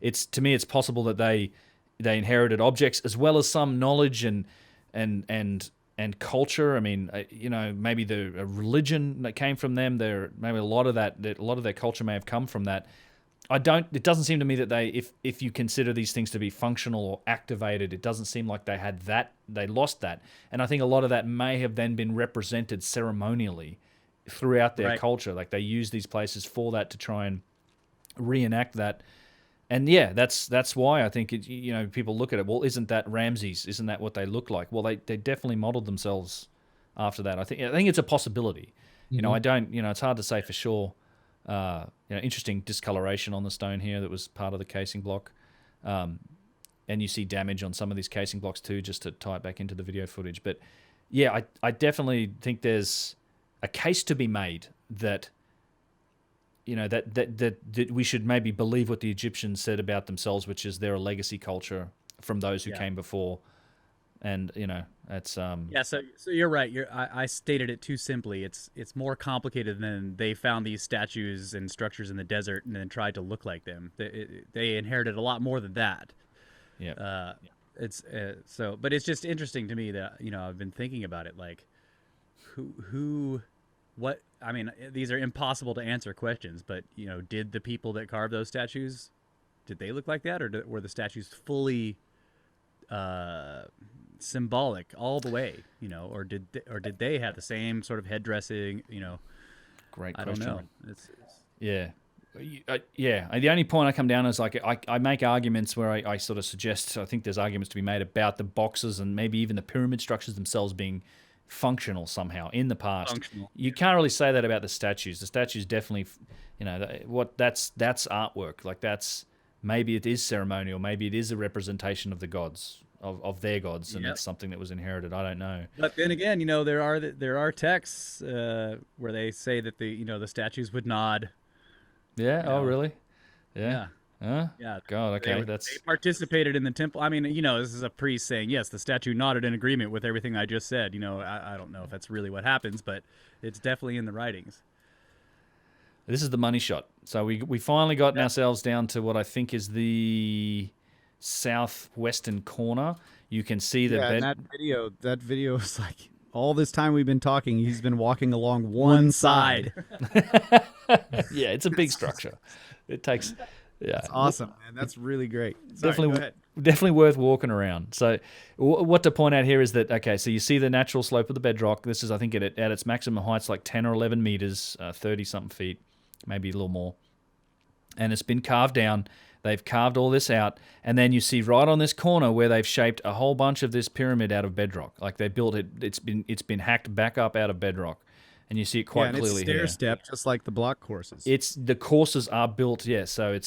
it's possible that they inherited objects as well as some knowledge and culture. I mean, maybe the religion that came from them. Maybe a lot of their culture may have come from that. It doesn't seem to me that if you consider these things to be functional or activated, it doesn't seem like they had that. They lost that, and I think a lot of that may have then been represented ceremonially throughout their culture. Like they use these places for that to try and reenact that. And yeah, that's why I think people look at it. Well, isn't that Ramses? Isn't that what they look like? Well, they definitely modeled themselves after that. I think it's a possibility. I don't. It's hard to say for sure. Interesting discoloration on the stone here that was part of the casing block, and you see damage on some of these casing blocks too, just to tie it back into the video footage. But yeah, I definitely think there's a case to be made that. That we should maybe believe what the Egyptians said about themselves, which is they're a legacy culture from those who came before, and That's Yeah, so you're right. I stated it too simply. It's more complicated than they found these statues and structures in the desert and then tried to look like them. They inherited a lot more than that. yeah. It's but it's just interesting to me that I've been thinking about it, like what I mean. These are impossible to answer questions, but did the people that carved those statues, did they look like that, or were the statues fully symbolic all the way, or did they have the same sort of head dressing? Great question. I don't know. Yeah. The only point I come down is like I make arguments where I sort of suggest, I think there's arguments to be made about the boxes and maybe even the pyramid structures themselves being functional somehow in the past. You can't really say that about the statues. The statues definitely, that's artwork. Like maybe it is ceremonial, maybe it is a representation of the gods, of their gods, and it's something that was inherited. I don't know. But then again, there are texts where they say that the statues would nod. Yeah. Oh, really? Yeah. Huh? Yeah. God. Okay. They participated in the temple. I mean, this is a priest saying, yes, the statue nodded in agreement with everything I just said. I don't know if that's really what happens, but it's definitely in the writings. This is the money shot. So we finally got ourselves down to what I think is the southwestern corner. You can see the bed. And that video is like, all this time we've been talking, he's been walking along one side. Yeah, it's a big structure. It takes. Yeah, that's awesome, man. That's really great. Sorry, definitely worth walking around. So, what to point out here is that so you see the natural slope of the bedrock. This is, I think, at its maximum heights, like 10 or 11 meters, 30 something feet, maybe a little more, and it's been carved down. They've carved all this out, and then you see right on this corner where they've shaped a whole bunch of this pyramid out of bedrock. Like they built it. It's been hacked back up out of bedrock. And you see it quite clearly here. It's stair step, just like the block courses. The courses are built, so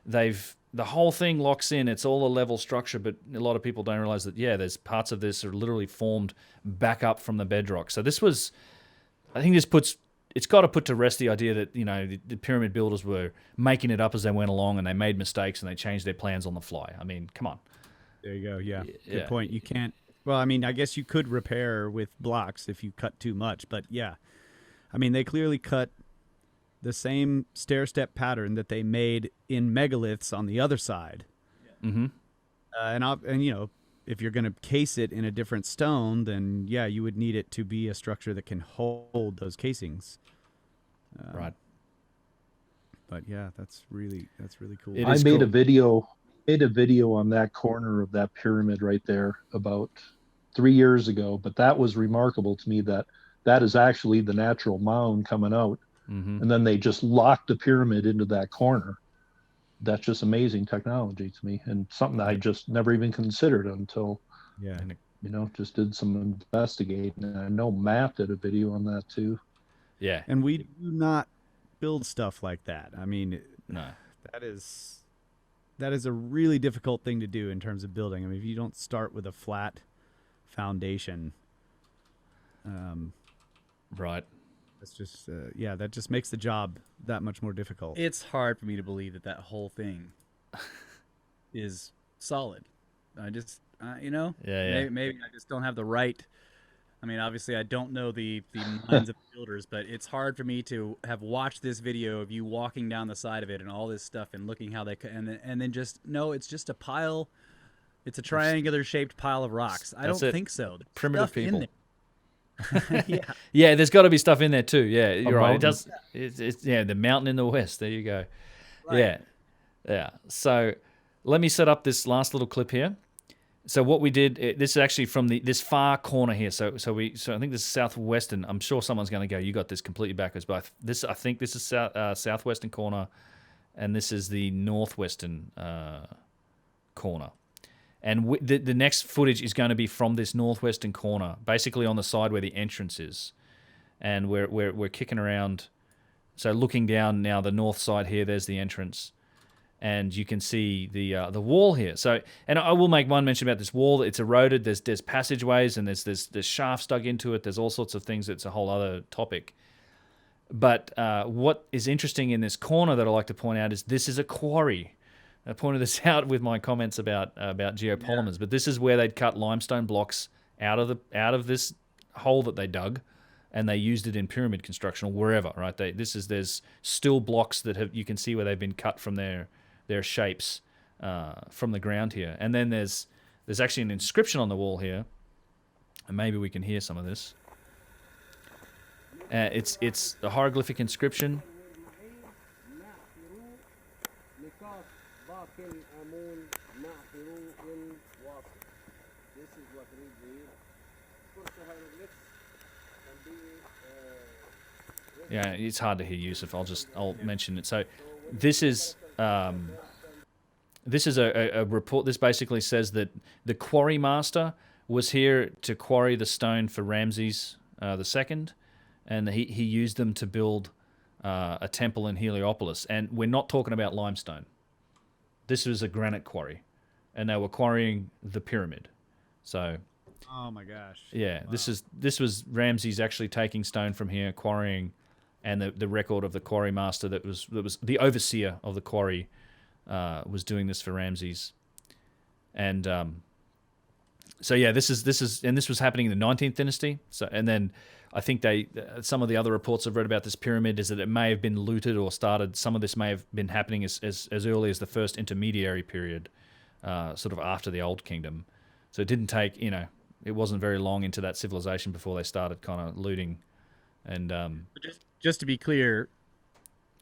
the whole thing locks in. It's all a level structure, but a lot of people don't realize that, there's parts of this are literally formed back up from the bedrock. So I think it's got to put to rest the idea that, the pyramid builders were making it up as they went along and they made mistakes and they changed their plans on the fly. I mean, come on. There you go, yeah. Good point. You can't, well, I mean, I guess you could repair with blocks if you cut too much, but yeah. I mean, they clearly cut the same stair-step pattern that they made in megaliths on the other side. Mm-hmm. And if you're going to case it in a different stone, then you would need it to be a structure that can hold those casings. Right. But yeah, that's really cool. I made a video on that corner of that pyramid right there about 3 years ago, but that was remarkable to me that is actually the natural mound coming out. Mm-hmm. And then they just locked the pyramid into that corner. That's just amazing technology to me, and something that I just never even considered until just did some investigating. And I know Matt did a video on that too. Yeah. And we do not build stuff like that. I mean, no. That is a really difficult thing to do in terms of building. I mean, if you don't start with a flat foundation, right. That's just that just makes the job that much more difficult. It's hard for me to believe that whole thing is solid. I just maybe I just don't have the right. I mean, obviously I don't know the minds of the builders, but it's hard for me to have watched this video of you walking down the side of it and all this stuff and looking how they and then just it's just a pile. It's a triangular shaped pile of rocks. I don't think so. There's primitive people. Yeah, there's got to be stuff in there too. Yeah, you're right. Mountain. It does. It's the mountain in the west. There you go. Right. Yeah. So let me set up this last little clip here. So what we did, this is actually from this far corner here. So I think this is southwestern. I'm sure someone's going to go, you got this completely backwards, but I think this is southwestern corner, and this is the northwestern corner. And the next footage is going to be from this northwestern corner, basically on the side where the entrance is. And we're kicking around. So looking down now, the north side here, there's the entrance. And you can see the wall here. So, and I will make one mention about this wall. It's eroded. There's passageways and there's shafts dug into it. There's all sorts of things. It's a whole other topic. But what is interesting in this corner that I like to point out is this is a quarry. I pointed this out with my comments about geopolymers, but this is where they'd cut limestone blocks out of this hole that they dug, and they used it in pyramid construction or wherever, right? There's still blocks that you can see where they've been cut from their shapes from the ground here, and then there's actually an inscription on the wall here, and maybe we can hear some of this. It's a hieroglyphic inscription. Yeah, it's hard to hear, Yusuf. I'll mention it. So this is a report. This basically says that the quarry master was here to quarry the stone for Ramses II, and he used them to build a temple in Heliopolis. And we're not talking about limestone. This was a granite quarry, and they were quarrying the pyramid. So, oh my gosh, yeah, wow. this was Ramses actually taking stone from here, quarrying, and the record of the quarry master that was the overseer of the quarry was doing this for Ramses, and so yeah, this was happening in the 19th dynasty. So, and then I think some of the other reports I've read about this pyramid is that it may have been looted or started. Some of this may have been happening as early as the first intermediary period, sort of after the Old Kingdom. So it didn't take, it wasn't very long into that civilization before they started kind of looting. And just to be clear,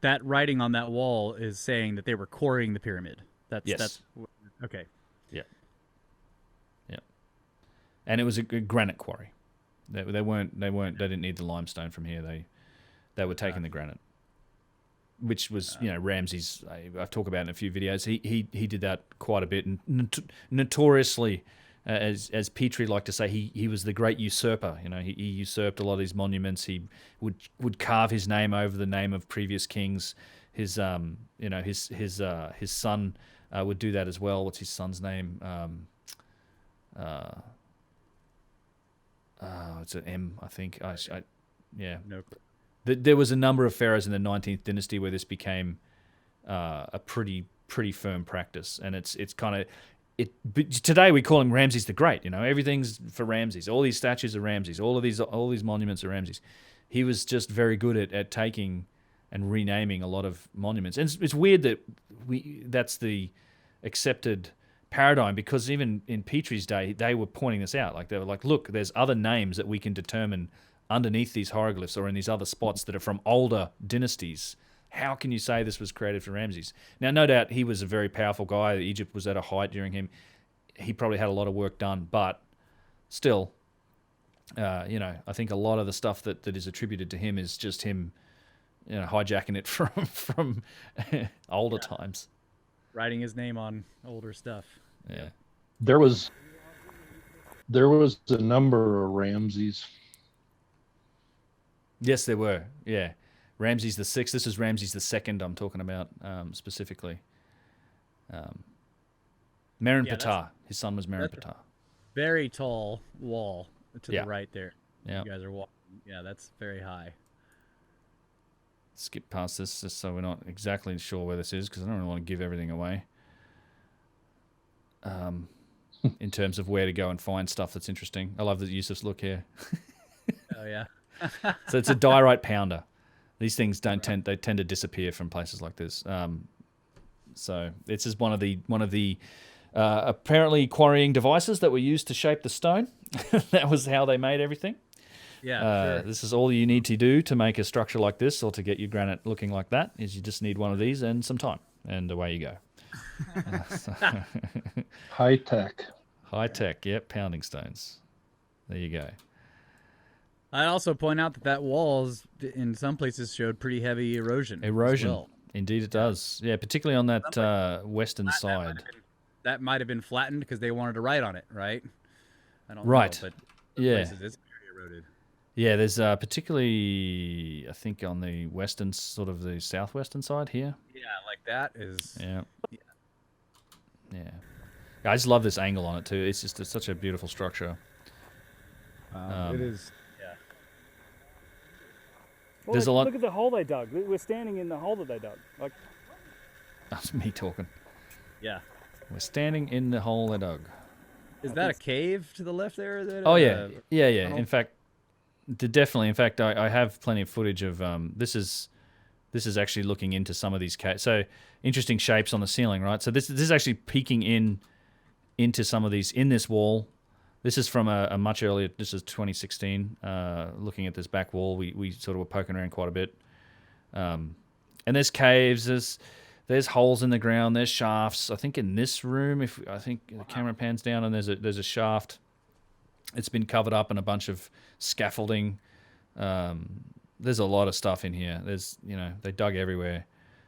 that writing on that wall is saying that they were quarrying the pyramid. That's okay. Yeah. And it was a granite quarry. They didn't need the limestone from here. They were taking the granite, which was Ramses. I've talked about in a few videos. He did that quite a bit, and notoriously, as Petrie liked to say, he was the great usurper. He usurped a lot of these monuments. He would carve his name over the name of previous kings. His son would do that as well. What's his son's name? It's an M, I think. Yeah. Nope. There was a number of pharaohs in the 19th dynasty where this became a pretty firm practice, and it's kind of but today we call him Ramses the Great. Everything's for Ramses. All these statues are Ramses. All these monuments are Ramses. He was just very good at taking and renaming a lot of monuments, and it's weird that that's the accepted paradigm, because even in Petrie's day, they were pointing this out. Like, they were like, look, there's other names that we can determine underneath these hieroglyphs or in these other spots that are from older dynasties. How can you say this was created for Ramses? Now, no doubt he was a very powerful guy. Egypt was at a height during him. He probably had a lot of work done, but still, I think a lot of the stuff that is attributed to him is just him, hijacking it from older times. Writing his name on older stuff. Yeah. There was a number of Ramses. Yes, there were. Yeah. Ramses the Sixth. This is Ramses the Second I'm talking about specifically. Merenptah. His son was Merenptah. Very tall wall to the right there. Yeah. You guys are walking. Yeah, that's very high. Skip past this just so we're not exactly sure where this is, because I don't really want to give everything away. In terms of where to go and find stuff that's interesting. I love the Yusuf's look here. Oh yeah. So it's a diorite pounder. These things tend to disappear from places like this. So this is one of the apparently quarrying devices that were used to shape the stone. That was how they made everything. Yeah, sure. This is all you need to do to make a structure like this, or to get your granite looking like that, is you just need one of these and some time, and away you go. High tech. High tech, yep, pounding stones. There you go. I'd also point out that walls in some places showed pretty heavy erosion. Erosion, as well. Indeed it does. Yeah, particularly on that western side. That might have been flattened because they wanted to write on it, right? I don't know, but yeah, places it's very eroded. Yeah, there's particularly, I think, on the western, sort of the southwestern side here. Yeah, like that is. Yeah. I just love this angle on it too. It's just such a beautiful structure. It is. Yeah. Well, there's a lot. Look at the hole they dug. We're standing in the hole that they dug. Like. That's me talking. Yeah. We're standing in the hole they dug. Is that a cave to the left there? That, Oh yeah, yeah. tunnel? In fact, definitely. In fact, I have plenty of footage of this is actually looking into some of these caves. So interesting shapes on the ceiling, right? So this is actually peeking into some of these in this wall. This is from a much earlier. This is 2016. Looking at this back wall, we sort of were poking around quite a bit. And there's caves. There's holes in the ground. There's shafts. I think in this room, I think the camera pans down and there's a shaft. It's been covered up in a bunch of scaffolding. There's a lot of stuff in here. They dug everywhere.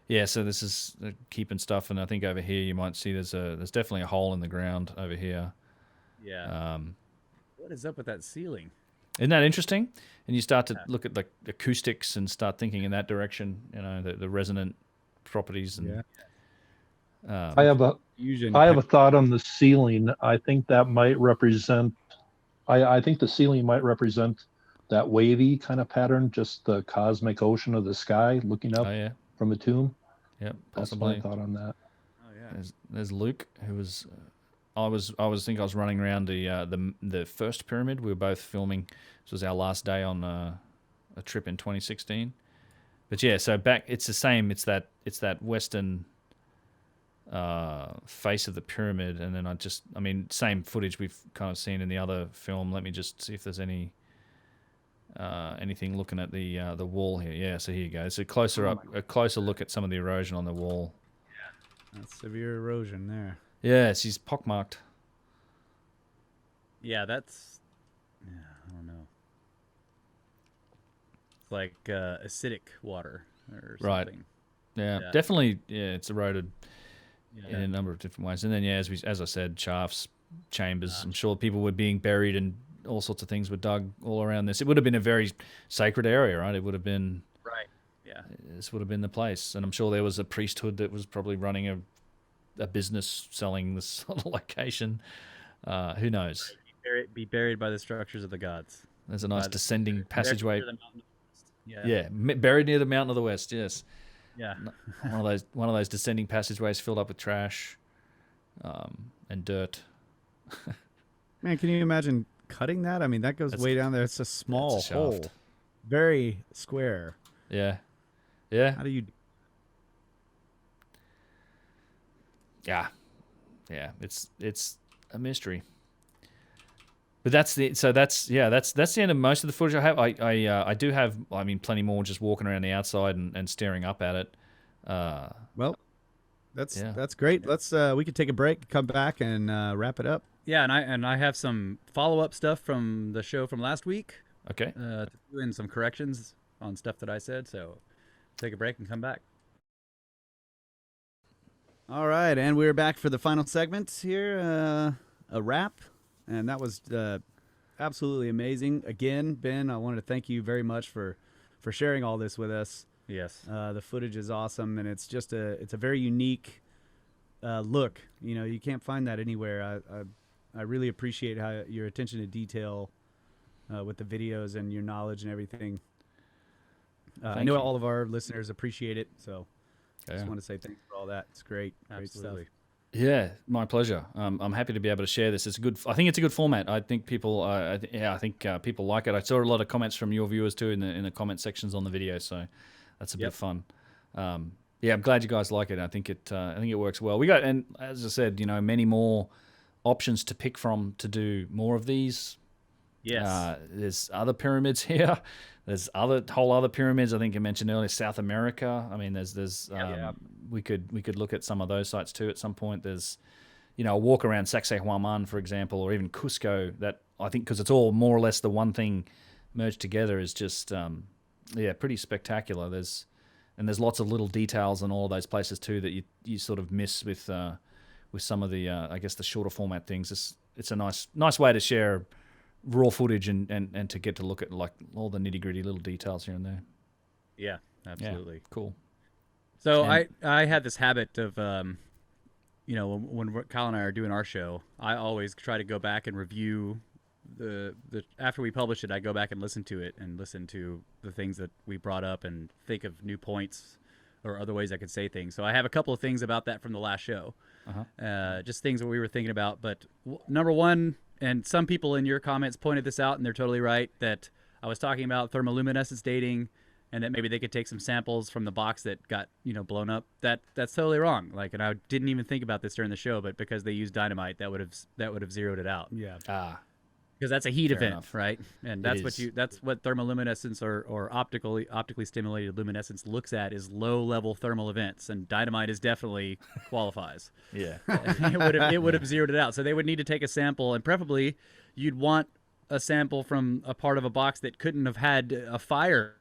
Yeah, so this is keeping stuff, and I think over here you might see there's definitely a hole in the ground over here. Yeah. What is up with that ceiling? Isn't that interesting? And you start to look at the acoustics and start thinking in that direction. The resonant properties and. Yeah. I have a thought on the ceiling. I think that might represent. I think the ceiling might represent that wavy kind of pattern, just the cosmic ocean of the sky looking up from a tomb. Yep, That's possibly. my thought on that. Oh yeah. There's Luke, who was. I was running around the first pyramid. We were both filming. This was our last day on a trip in 2016. But yeah, so back it's the same. It's that western face of the pyramid, and then same footage we've kind of seen in the other film. Let me just see if there's anything looking at the wall here. Yeah, so here you go. It's a closer look at some of the erosion on the wall. Yeah, that's severe erosion there. Yeah, she's pockmarked. Yeah, that's. Yeah, I don't know. It's like acidic water or something. Right. Yeah, definitely. Yeah, it's eroded in a number of different ways. And then as I said, shafts, chambers. I'm sure people were being buried and all sorts of things were dug all around this. It would have been a very sacred area, right? It would have been. Right. Yeah. This would have been the place, and I'm sure there was a priesthood that was probably running a business selling this sort of location. Who knows? Be buried by the structures of the gods. There's a nice descending passageway. Yeah. Buried near the mountain of the west. Yes. Yeah. one of those descending passageways filled up with trash, and dirt. Man, can you imagine cutting that? I mean, that goes way down there. It's a small hole, very square. Yeah. Yeah. How do you? Yeah, it's a mystery. But that's the end of most of the footage I have. I do have plenty more just walking around the outside and staring up at it. Well, that's great. Let's we could take a break, come back, and wrap it up. Yeah, and I have some follow-up stuff from the show from last week. Okay. And some corrections on stuff that I said. So take a break and come back. All right, and we're back for the final segment here, a wrap, and that was absolutely amazing. Again, Ben, I wanted to thank you very much for sharing all this with us. Yes. The footage is awesome, and it's a very unique look. You can't find that anywhere. I really appreciate your attention to detail with the videos and your knowledge and everything. I know all of our listeners appreciate it, so. I just want to say thanks for all that. It's great. Absolutely. Great stuff. Yeah, my pleasure. I'm happy to be able to share this. I think it's a good format. I think people, people like it. I saw a lot of comments from your viewers too in the comment sections on the video, so that's a bit of fun. I'm glad you guys like it. I think it works well. We got, and as I said, many more options to pick from to do more of these. Yes. There's other pyramids here. There's whole other pyramids. I think I mentioned earlier, South America. I mean, there's we could look at some of those sites too at some point. There's, a walk around Sacsayhuaman, for example, or even Cusco. That I think because it's all more or less the one thing merged together is just pretty spectacular. There's lots of little details in all of those places too that you sort of miss with some of the I guess the shorter format things. It's a nice way to share raw footage and to get to look at like all the nitty-gritty little details here and there. Yeah, absolutely. Yeah, cool. So I had this habit of when Kyle and I are doing our show, I always try to go back and review the after we publish it. I go back and listen to it and listen to the things that we brought up and think of new points or other ways I could say things. So I have a couple of things about that from the last show. Just things that we were thinking about. But number one, and some people in your comments pointed this out, and they're totally right, that I was talking about thermoluminescence dating, and that maybe they could take some samples from the box that got blown up. That's totally wrong. Like, and I didn't even think about this during the show, but because they used dynamite, that would have zeroed it out. Yeah. Because that's a heat Fair event, enough. right? And that's what thermoluminescence or optically stimulated luminescence looks at, is low level thermal events, and dynamite is definitely qualifies. Yeah. it would have zeroed it out. So they would need to take a sample, and preferably you'd want a sample from a part of a box that couldn't have had a fire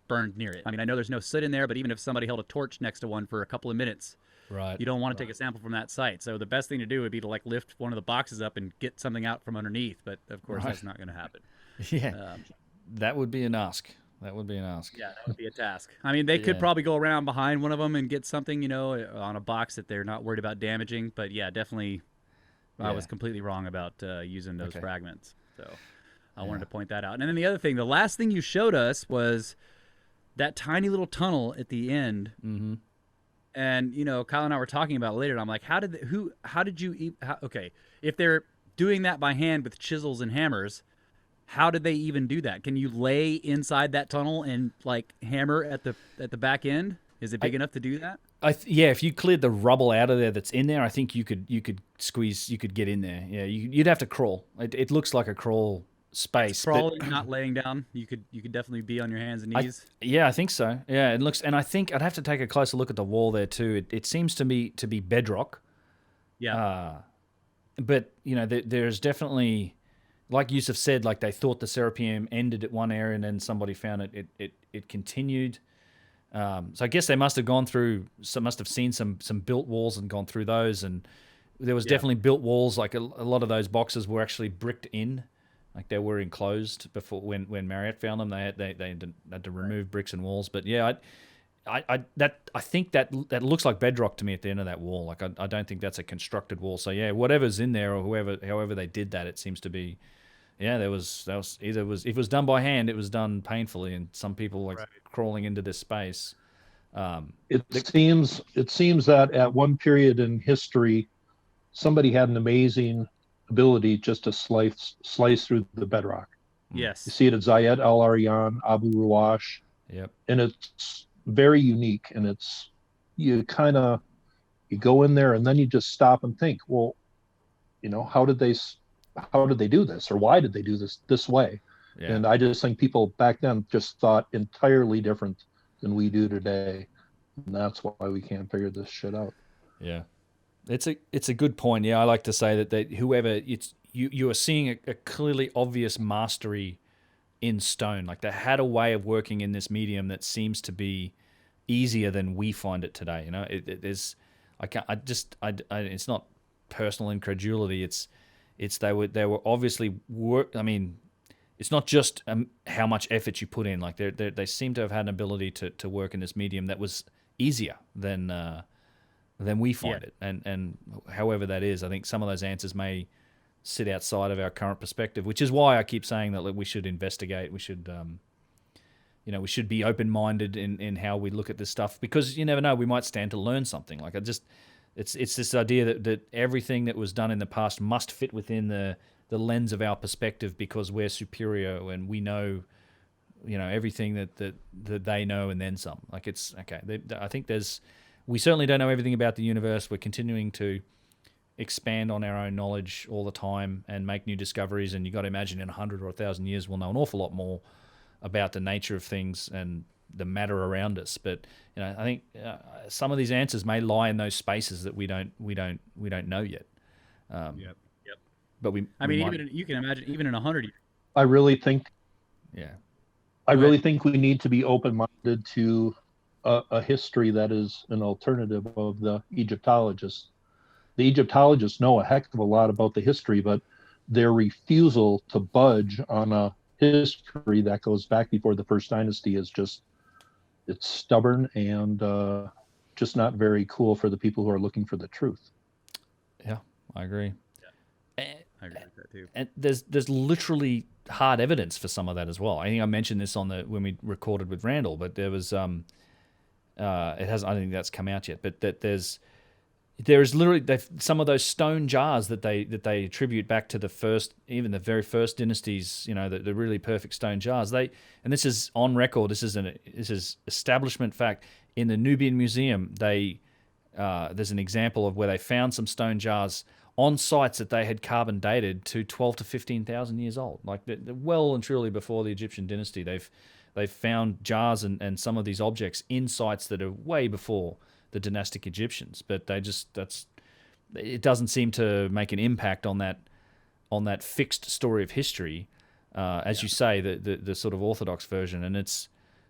burned near it. I mean, I know there's no soot in there, but even if somebody held a torch next to one for a couple of minutes, Right. you don't want to take a sample from that site. So the best thing to do would be to lift one of the boxes up and get something out from underneath. But of course, that's not going to happen. Yeah. That would be an ask. Yeah, that would be a task. I mean, they could probably go around behind one of them and get something, on a box that they're not worried about damaging. But yeah, definitely, I was completely wrong about using those fragments. So I wanted to point that out. And then the other thing, the last thing you showed us was that tiny little tunnel at the end. Mm-hmm. And Kyle and I were talking about it later, and I'm like, okay, if they're doing that by hand with chisels and hammers, how did they even do that? Can you lay inside that tunnel and hammer at the back end? Is it big enough to do that? If you cleared the rubble out of there that's in there, I think you could get in there. Yeah, you'd have to crawl. It looks like a crawl space. Crawling, not laying down. You could definitely be on your hands and knees. I think so. Yeah, it looks, and I think I'd have to take a closer look at the wall there too. It seems to me to be bedrock. Yeah. But there's definitely, like Yusuf said, like they thought the Serapeum ended at one area and then somebody found it continued. So I guess they must have seen some built walls and gone through those, and there was definitely built walls. Like a lot of those boxes were actually bricked in. Like they were enclosed before when Marriott found them. They had to remove bricks and walls. But yeah, I think that looks like bedrock to me at the end of that wall. Like I don't think that's a constructed wall. So yeah, whatever's in there or however they did that, it seems to be. Yeah, that was if it was done by hand, it was done painfully, and some people crawling into this space. It seems that at one period in history, somebody had an amazing ability just to slice through the bedrock. Yes. You see it at Zayed Al Aryan, Abu Ruwash. Yep. And it's very unique, and you go in there and then you just stop and think, well, how did they do this, or why did they do this way? Yeah. And I just think people back then just thought entirely different than we do today, and that's why we can't figure this shit out. Yeah. It's a good point. Yeah, I like to say that whoever you are seeing a clearly obvious mastery in stone. Like they had a way of working in this medium that seems to be easier than we find it today. It's not personal incredulity. It's they were obviously work. I mean, it's not just how much effort you put in. Like they seem to have had an ability to work in this medium that was easier than we find it. And however that is, I think some of those answers may sit outside of our current perspective, which is why I keep saying that we should investigate. We should, we should be open-minded in how we look at this stuff, because you never know, we might stand to learn something. Like it's this idea that everything that was done in the past must fit within the lens of our perspective because we're superior and we know, everything that they know and then some. Like it's okay. I think we certainly don't know everything about the universe. We're continuing to expand on our own knowledge all the time and make new discoveries. And you got to imagine in 100 or 1,000 years, we'll know an awful lot more about the nature of things and the matter around us. But I think some of these answers may lie in those spaces that we don't know yet. Yep. But even you can imagine even in 100 years. I really think. Yeah. I really think we need to be open-minded to a history that is an alternative of the Egyptologists. The Egyptologists know a heck of a lot about the history, but their refusal to budge on a history that goes back before the First Dynasty is it's stubborn and just not very cool for the people who are looking for the truth. Yeah, I agree. Yeah. I agree with that too. And there's literally hard evidence for some of that as well. I think I mentioned this when we recorded with Randall, but there was I don't think that's come out yet, but that there's there is literally some of those stone jars that they attribute back to even the very first dynasties. The really perfect stone jars. And this is on record. This is establishment fact in the Nubian Museum. There's an example of where they found some stone jars on sites that they had carbon dated to 12 to 15,000 years old, like well and truly before the Egyptian dynasty. They've found jars and some of these objects in sites that are way before the dynastic Egyptians, but it doesn't seem to make an impact on that fixed story of history, as you say, the sort of orthodox version. And it's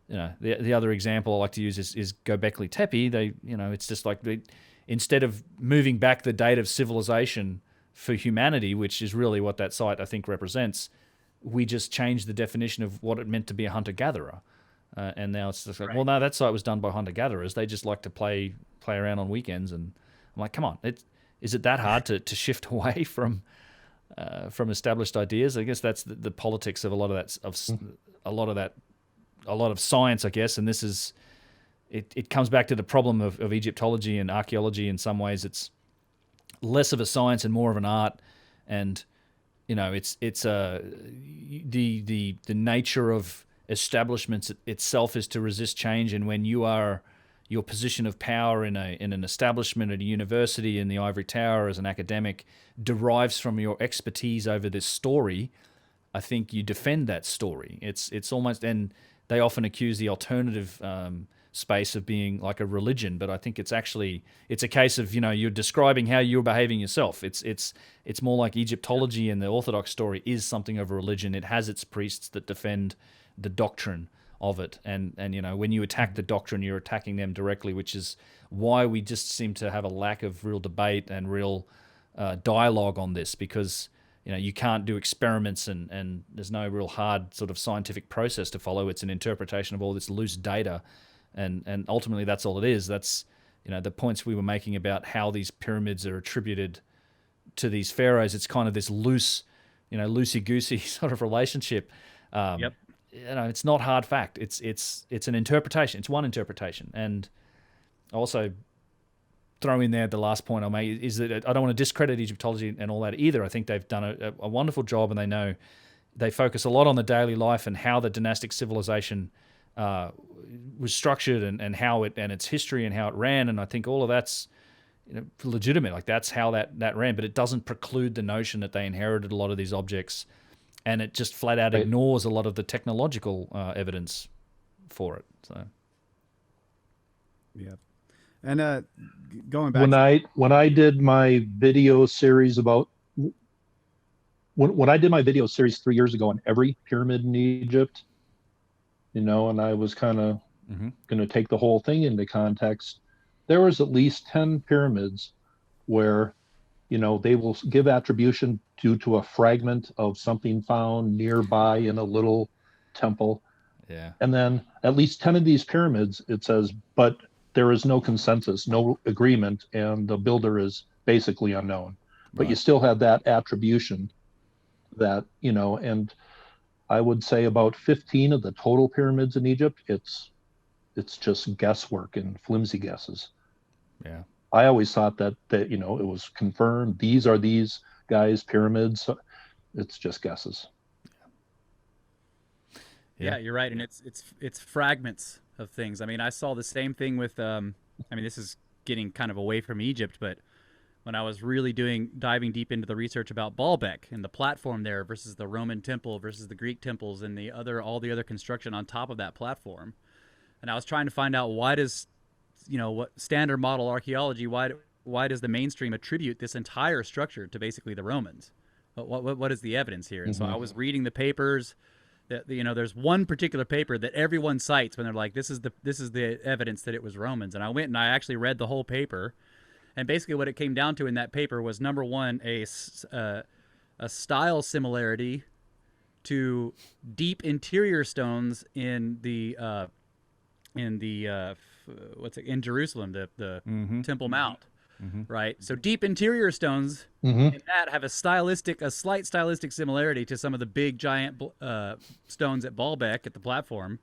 the other example I like to use is Göbekli Tepe. It's just like instead of moving back the date of civilization for humanity, which is really what that site I think represents, we just changed the definition of what it meant to be a hunter-gatherer. And now it's just like, well, no, that site was done by hunter-gatherers. They just like to play around on weekends. And I'm like, come on, is it that hard to shift away from established ideas? I guess that's the politics of a lot of science, I guess. And this is, it comes back to the problem of Egyptology and archaeology. In some ways, it's less of a science and more of an art. And it's the nature of establishments itself is to resist change. And when your position of power in an establishment at a university, in the ivory tower as an academic, derives from your expertise over this story, I think you defend that story. It's almost, and they often accuse the alternative space of being like a religion, but I think it's a case of you're describing how you're behaving yourself. It's more like Egyptology, and the Orthodox story is something of a religion. It has its priests that defend the doctrine of it, and when you attack the doctrine, you're attacking them directly, which is why we just seem to have a lack of real debate and real dialogue on this, because you can't do experiments and there's no real hard sort of scientific process to follow. It's an interpretation of all this loose data. And ultimately, that's all it is. That's the points we were making about how these pyramids are attributed to these pharaohs. It's kind of this loose, loosey-goosey sort of relationship. Yep. It's not hard fact. It's an interpretation. It's one interpretation. And also throw in there the last point I'll make is that I don't want to discredit Egyptology and all that either. I think they've done a wonderful job, and they focus a lot on the daily life and how the dynastic civilization was structured and how and its history and how it ran. And I think all of that's legitimate. Like that's how that ran, but it doesn't preclude the notion that they inherited a lot of these objects, and it just flat out ignores a lot of the technological evidence for it. So, yeah. And going back when I did my video series about when I did my video series 3 years ago on every pyramid in Egypt, and I was kind of going to take the whole thing into context, there was at least 10 pyramids where, they will give attribution due to a fragment of something found nearby in a little temple. Yeah. And then at least 10 of these pyramids, it says, but there is no consensus, no agreement, and the builder is basically unknown. But you still have that attribution that, and I would say about 15 of the total pyramids in Egypt, it's just guesswork and flimsy guesses. Yeah. I always thought that it was confirmed. These are these guys' pyramids. It's just guesses. Yeah, you're right, and it's fragments of things. I mean, I saw the same thing with. This is getting kind of away from Egypt, but when I was really diving deep into the research about Baalbek and the platform there versus the Roman temple versus the Greek temples and all the other construction on top of that platform, and I was trying to find out why does, what standard model archaeology, why does the mainstream attribute this entire structure to basically the Romans? What is the evidence here? And so I was reading the papers. There's one particular paper that everyone cites when they're like, this is the evidence that it was Romans. And I went and I actually read the whole paper. And basically what it came down to in that paper was, number one, a style similarity to deep interior stones in Jerusalem, the Temple Mount. Right, so deep interior stones in that have a slight stylistic similarity to some of the big giant stones at Baalbek at the platform,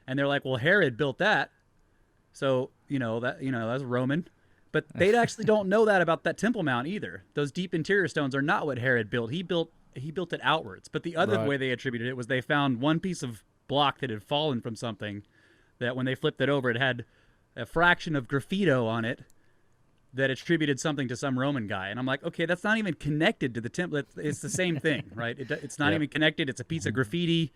and they're like, well, Herod built that, so that's Roman. But they actually don't know that about that Temple Mount either. Those deep interior stones are not what Herod built. He built it outwards. But the other way they attributed it was they found one piece of block that had fallen from something that when they flipped it over, it had a fraction of graffito on it that attributed something to some Roman guy. And I'm like, okay, that's not even connected to the temple. It's the same thing, right? It's not even connected. It's a piece of graffiti.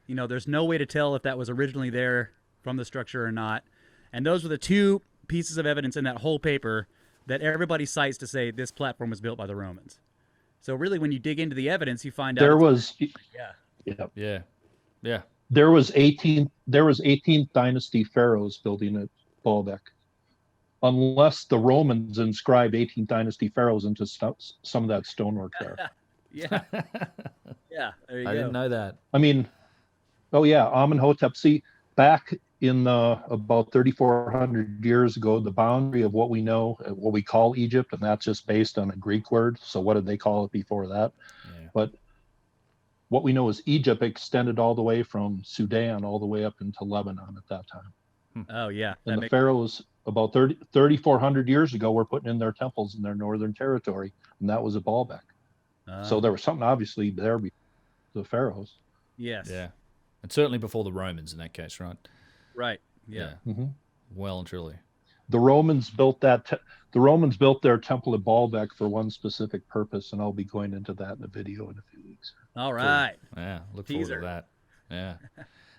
You know, there's no way to tell if that was originally there from the structure or not. And those were the two pieces of evidence in that whole paper that everybody cites to say this platform was built by the Romans. So really, when you dig into the evidence, you find out There was There was 18th dynasty pharaohs building at Baalbek. Unless the Romans inscribed 18th dynasty pharaohs into some of that stonework there. Yeah. There you go. I didn't know that. I mean, oh yeah, Amenhotep. See, back in about 3,400 years ago, the boundary of what we know, what we call Egypt, and that's just based on a Greek word. So what did they call it before that? Yeah. But what we know is Egypt extended all the way from Sudan all the way up into Lebanon at that time. Oh yeah. And the pharaohs about 3,400 years ago were putting in their temples in their northern territory, and that was at Baalbek. So there was something obviously there before the pharaohs. Yes. Yeah. And certainly before the Romans in that case, right? Right. Yeah. Mm-hmm. Well and truly. The Romans built their temple at Baalbek for one specific purpose, and I'll be going into that in a video in a few weeks. All right. Cool. Yeah, look forward to that. Yeah.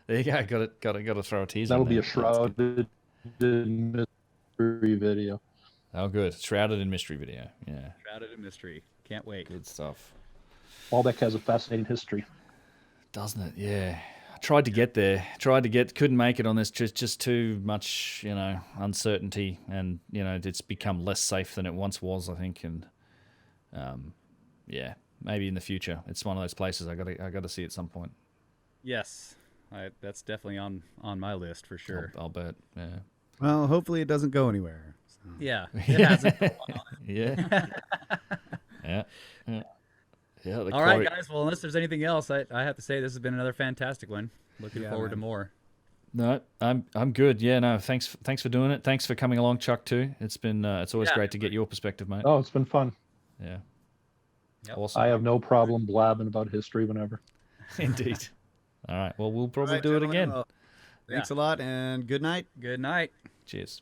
There you go. Got to throw a teaser. That'll be a shrouded in mystery video. Oh, good. Shrouded in mystery video. Yeah. Shrouded in mystery. Can't wait. Good stuff. Baalbek has a fascinating history. Doesn't it? Yeah. Tried to get there. Couldn't make it on this. Just too much, uncertainty, and it's become less safe than it once was, I think. And maybe in the future, it's one of those places I got to see at some point. Yes, that's definitely on my list for sure. I'll bet. Yeah. Well, hopefully it doesn't go anywhere. So. Yeah. It hasn't. Yeah. Yeah. All right, guys. Well, unless there's anything else, I have to say this has been another fantastic one. Looking forward to more. No, I'm good. Yeah, no, thanks for doing it. Thanks for coming along, Chuck, too. It's been it's always great to get your perspective, mate. Oh, it's been fun. Yeah. Yep. Awesome. I have no problem blabbing about history whenever. Indeed. All right. Well, we'll probably do it again. Well, thanks a lot, and good night. Good night. Cheers.